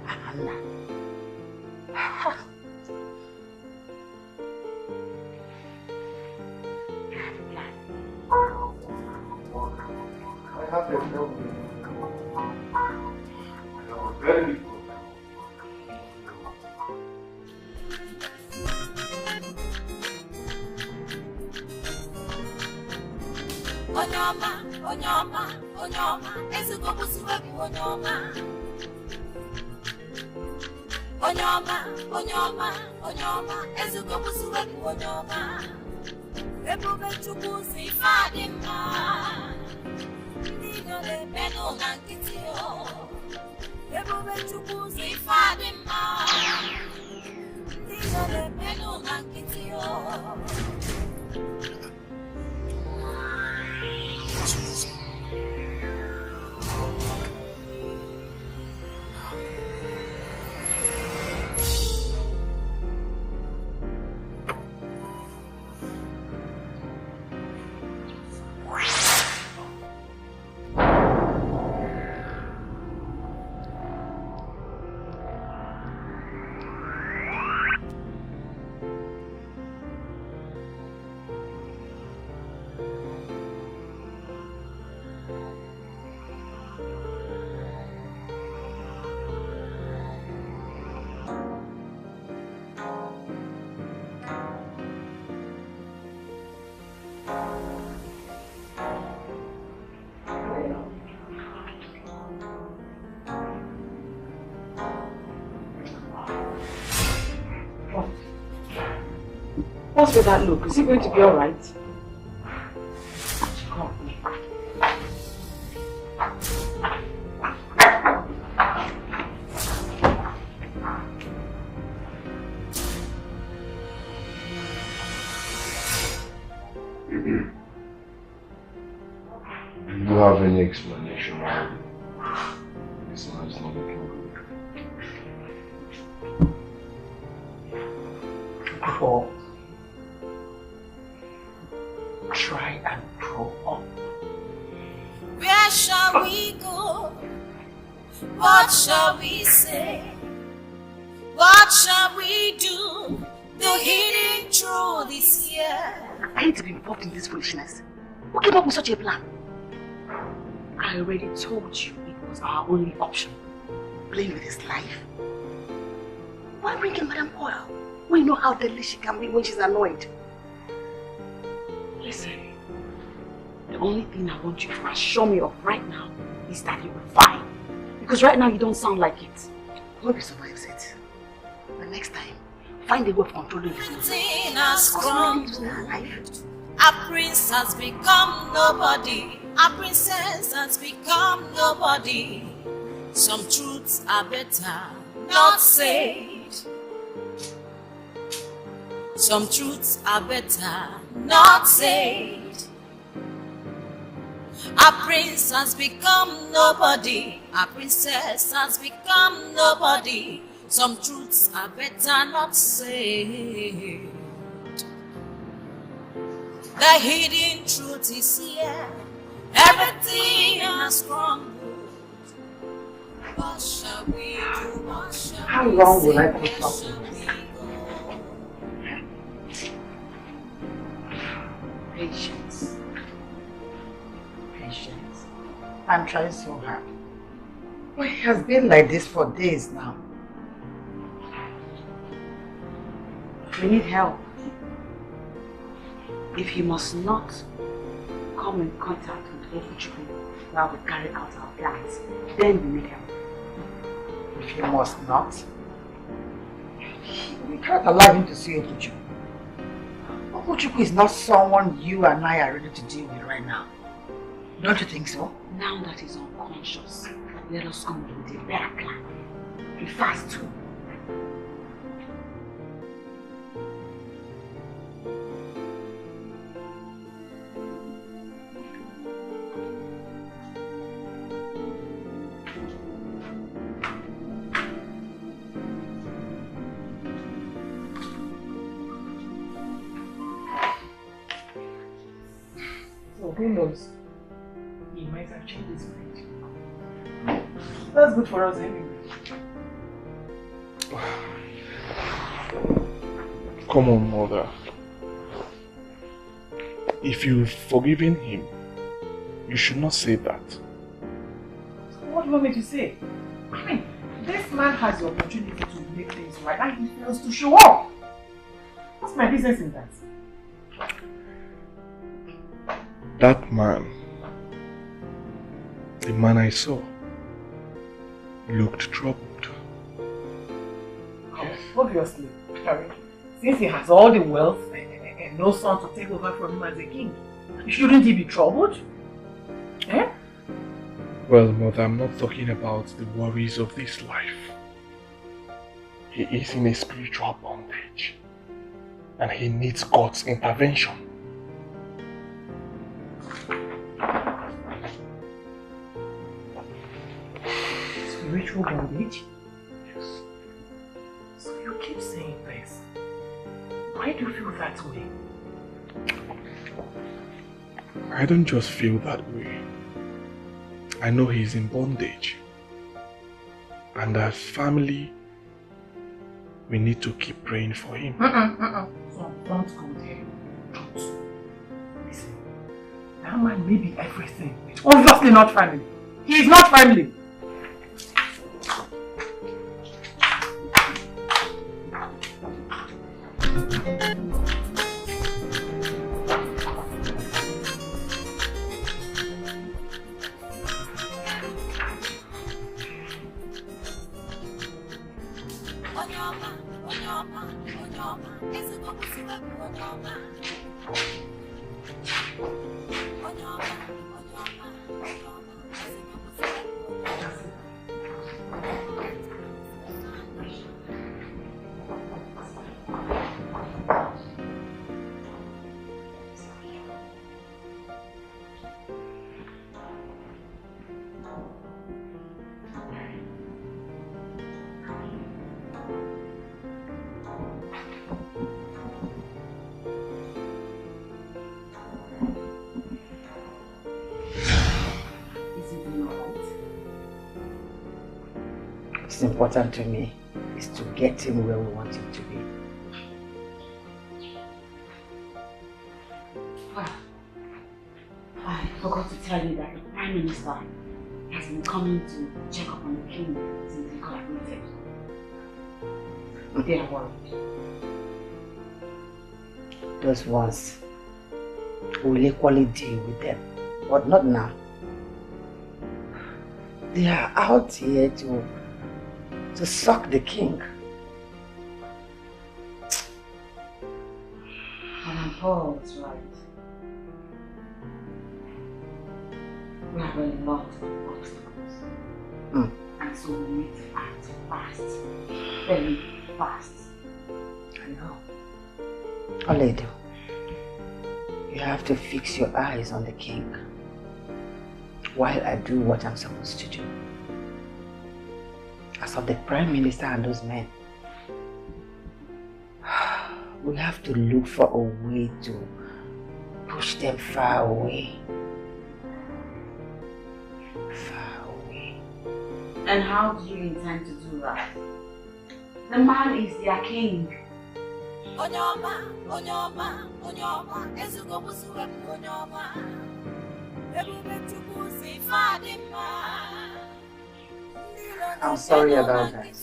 Anna. I have a problem. I have a very big problem. Onyoma, onyoma, onyoma, ezigbo busuwebu onyoma. Onyoma, onyoma, onyoma, ezigbo busuwebu onyoma. Ebube Chigozie Fadima. Ndigo le beno na nkitio. Ebube Chigozie Fadima. Ndigo le beno na nkitio. What's with that look? Is he going to be alright? Come. Do you have any explanation why this man is not looking good? Before, try and grow up. Where shall we go? What shall we say? What shall we do? The hidden truth is here. I hate to be involved in this foolishness. Who came up with such a plan? I already told you it was our only option. Playing with his life. Why bring in Madam Oil? We know how deadly she can be when she's annoyed. Listen, the only thing I want you to assure me of right now is that you will be fine. Because right now you don't sound like it. I hope he survives it. But next time, find a way of controlling his Everything has crumbled. A prince has become nobody. A princess has become nobody. Some truths are better not said. Some truths are better not said. A prince has become nobody. A princess has become nobody. Some truths are better not said. The hidden truth is here. Everything has crumbled. What shall we do? What shall How we long say? will I Where put up shall with we this? go? Patience. Patience. I'm trying so hard. But it has been like this for days now. We need help. If he must not come in contact with Uche while we carry out our plans, then we need help. If he must not, we can't allow him to see Uche. Uche is not someone you and I are ready to deal with right now. Don't you think so? Now that he's unconscious, let us come up with a better plan. Be fast too. So who knows? He might have changed his mind. That's good for us anyway. Come on, mother. If you've forgiven him, you should not say that. What do you want me to say? I mean, this man has the opportunity to make things right and he fails to show up. What's my business in that? That man, the man I saw, looked troubled. Yes. Obviously, since he has all the wealth and no son to take over from him as a king, shouldn't he be troubled? Eh? Well, mother, I'm not talking about the worries of this life. He is in a spiritual bondage and he needs God's intervention. Spiritual bondage? Yes. So you keep saying this. Why do you feel that way? I don't just feel that way. I know he's in bondage. And as family, we need to keep praying for him. So don't go there. Don't. Listen, that man may be everything. It's obviously not family. He is not family. What's important to me is to get him where we want him to be. Well, I forgot to tell you that the Prime Minister has been coming to check up on the king since he got appointed. They are worried. Those ones will equally deal with them, but not now. They are out here to suck the king. And Paul was right. We have a lot of obstacles. And so we need to act fast. Very fast. I know. Obodo, you have to fix your eyes on the king while I do what I'm supposed to do. As of the Prime Minister and those men, we have to look for a way to push them far away. Far away. And how do you intend to do that? The man is their king. I'm sorry about that.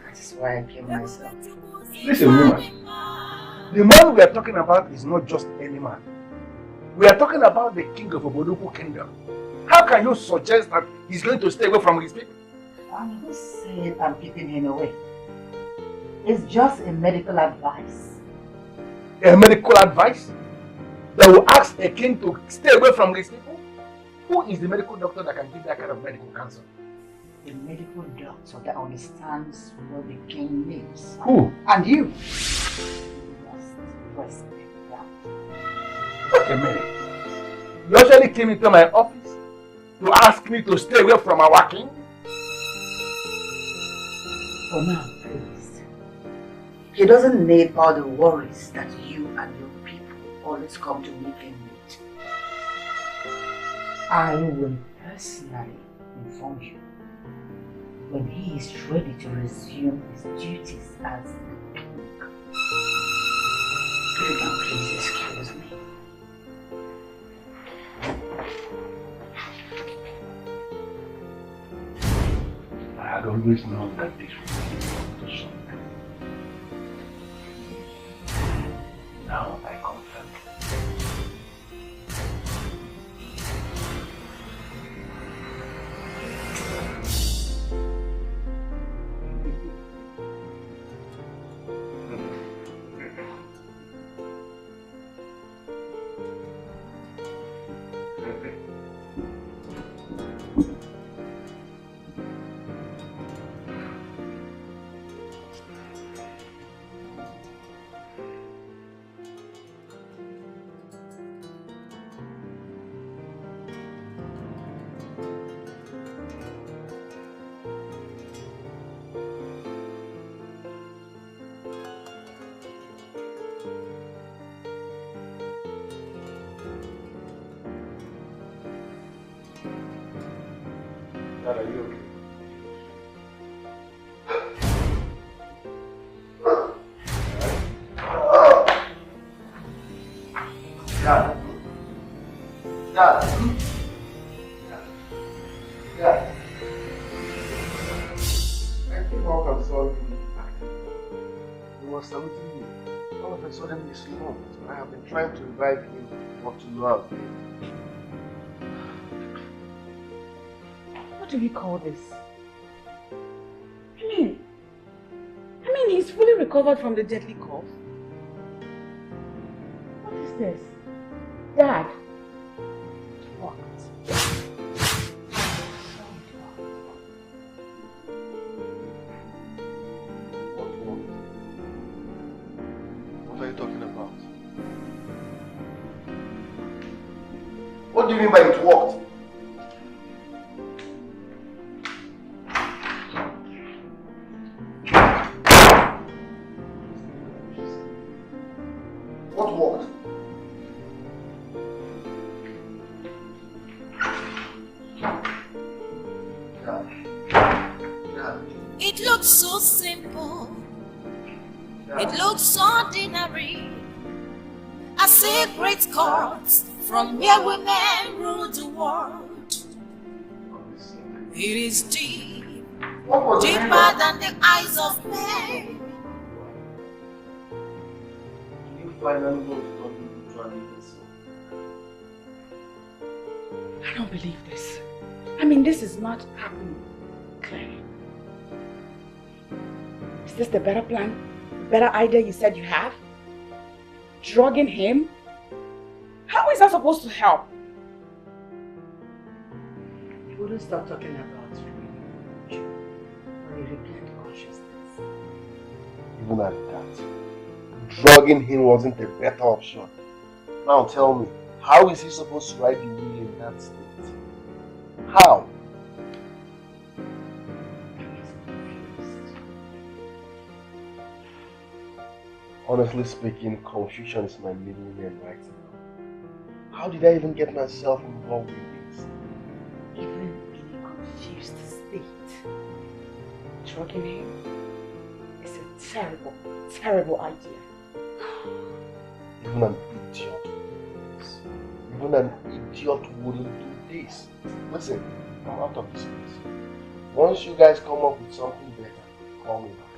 That is why I came myself. Listen, woman. The man we are talking about is not just any man. We are talking about the king of Obodo kingdom. How can you suggest that he's going to stay away from his people? I'm not saying I'm keeping him away. It's just a medical advice. A medical advice? That will ask a king to stay away from his people? Who is the medical doctor that can give that kind of medical counsel? A medical doctor that understands what the king needs. Who? And you. You must respect that. Wait a minute. You actually came into my office to ask me to stay away from our king? For now, please. He doesn't need all the worries that you and your people always come to meet him with. I will personally inform you when he is ready to resume his duties as the king. If you can please excuse me. I had always known that this would be to something. Now I confirm. Dad, are you okay? Dad. Dad. Dad. I came out and saw you acting. He was saluting me. All of a sudden he slumped. I have been trying to revive him not to know how to do. What do we call this? I mean, he's fully recovered from the deadly cough? What is this? Dad? What? What are you talking about? What do you mean by it worked? What worked? It looks so simple. It looks so ordinary. A secret court from where women rule the world. It is deep, deeper than the eyes of men. You finally want to talk to me. I don't believe this. I mean, this is not happening, Claire. Is this the better plan? The better idea you said you have? Drugging him? How is that supposed to help? You wouldn't stop talking about it when you regained consciousness. Even at that, drugging him wasn't a better option. Now tell me, how is he supposed to ride the wheel in that state? How? Honestly speaking, confusion is my middle name right now. How did I even get myself involved in this? Even in a confused state, drugging him is a terrible, terrible idea. Even an idiot would do this. Even an idiot wouldn't do this. Listen, I'm out of this place. Once you guys come up with something better, call me back.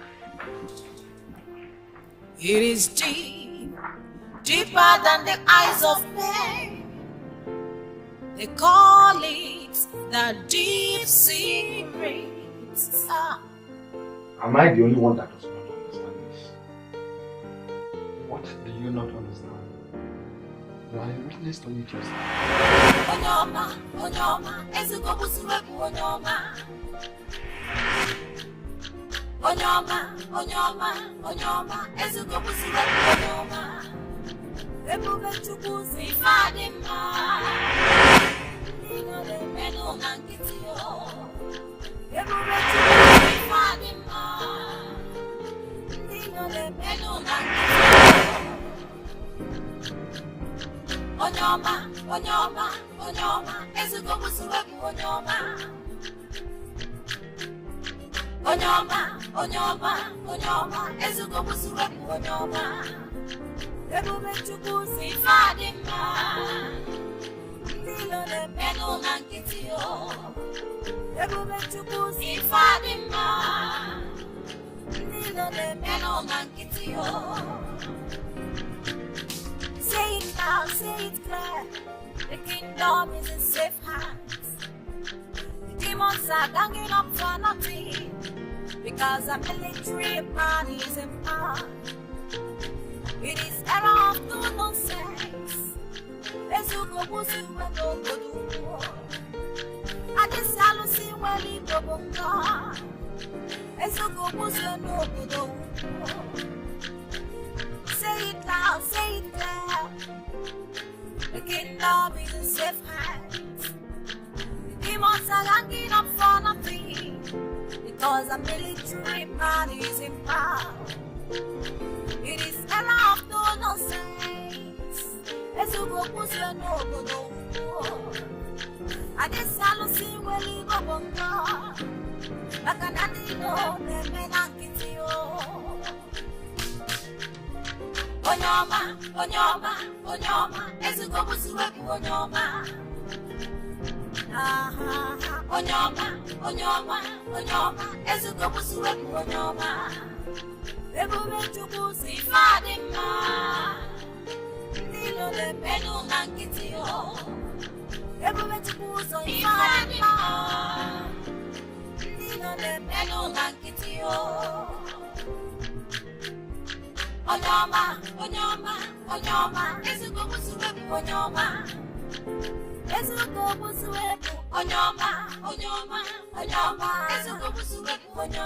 It is deep, deeper than the eyes of men. They call it the deep secrets. Am I the only one that does not understand this? What do you not understand? You are a witness to it yourself. Onyoma, Onyoma, Ezugobusuwebu Onyoma. Onyoma, Onyoma, Onyoma, Ezugobusuwebu Onyoma. Ebube Chigozie Fadima. Nino de Meno Nankitio. Ebube Chigozie Fadima. Nino de Meno Nankitio. Onyoma, Onyoma, Onyoma, Ezugobusuwebu Onyoma. Onyoma, Onyoma, Onyoma, Ezugobusuwebu Onyoma. Ebube Chigozie Fadima. Nilo de Meno Nankitio. Ebube Chigozie Fadima. Nilo de Meno Nankitio. Say it loud, say it clear. The kingdom is in safe hands. The demons are ganging up for nothing, because a military man is in power. It is era of no nonsense. Ezugobusuwebu Obodo. Adesalusi weli dobonga. Ezugobusuwebu Obodo. Say it loud, say it clear. The kingdom is in safe hands. The demons are hanging up for nothing, because a military man is in power. It is era of no nonsense. Ezugobusuwebu Obodo. Adesalusi weli dobonga. Bakanadino nemenakitio. Onyoma, Onyoma, Onyoma, Ezugobusuwebu Onyoma. Onyoma, Onyoma, Onyoma, Ezugobusuwebu Onyoma. Ebube Chigozie Fadima. Nilo de Meno Nankitio. Ebube Chigozie Fadima. Nilo de Meno Nankitio. Onyoma, onyoma, onyoma. Ezuko busuwebu, onyoma. Ezuko busuwebu, onyoma, onyoma, onyoma. Ezuko busuwebu, onyoma.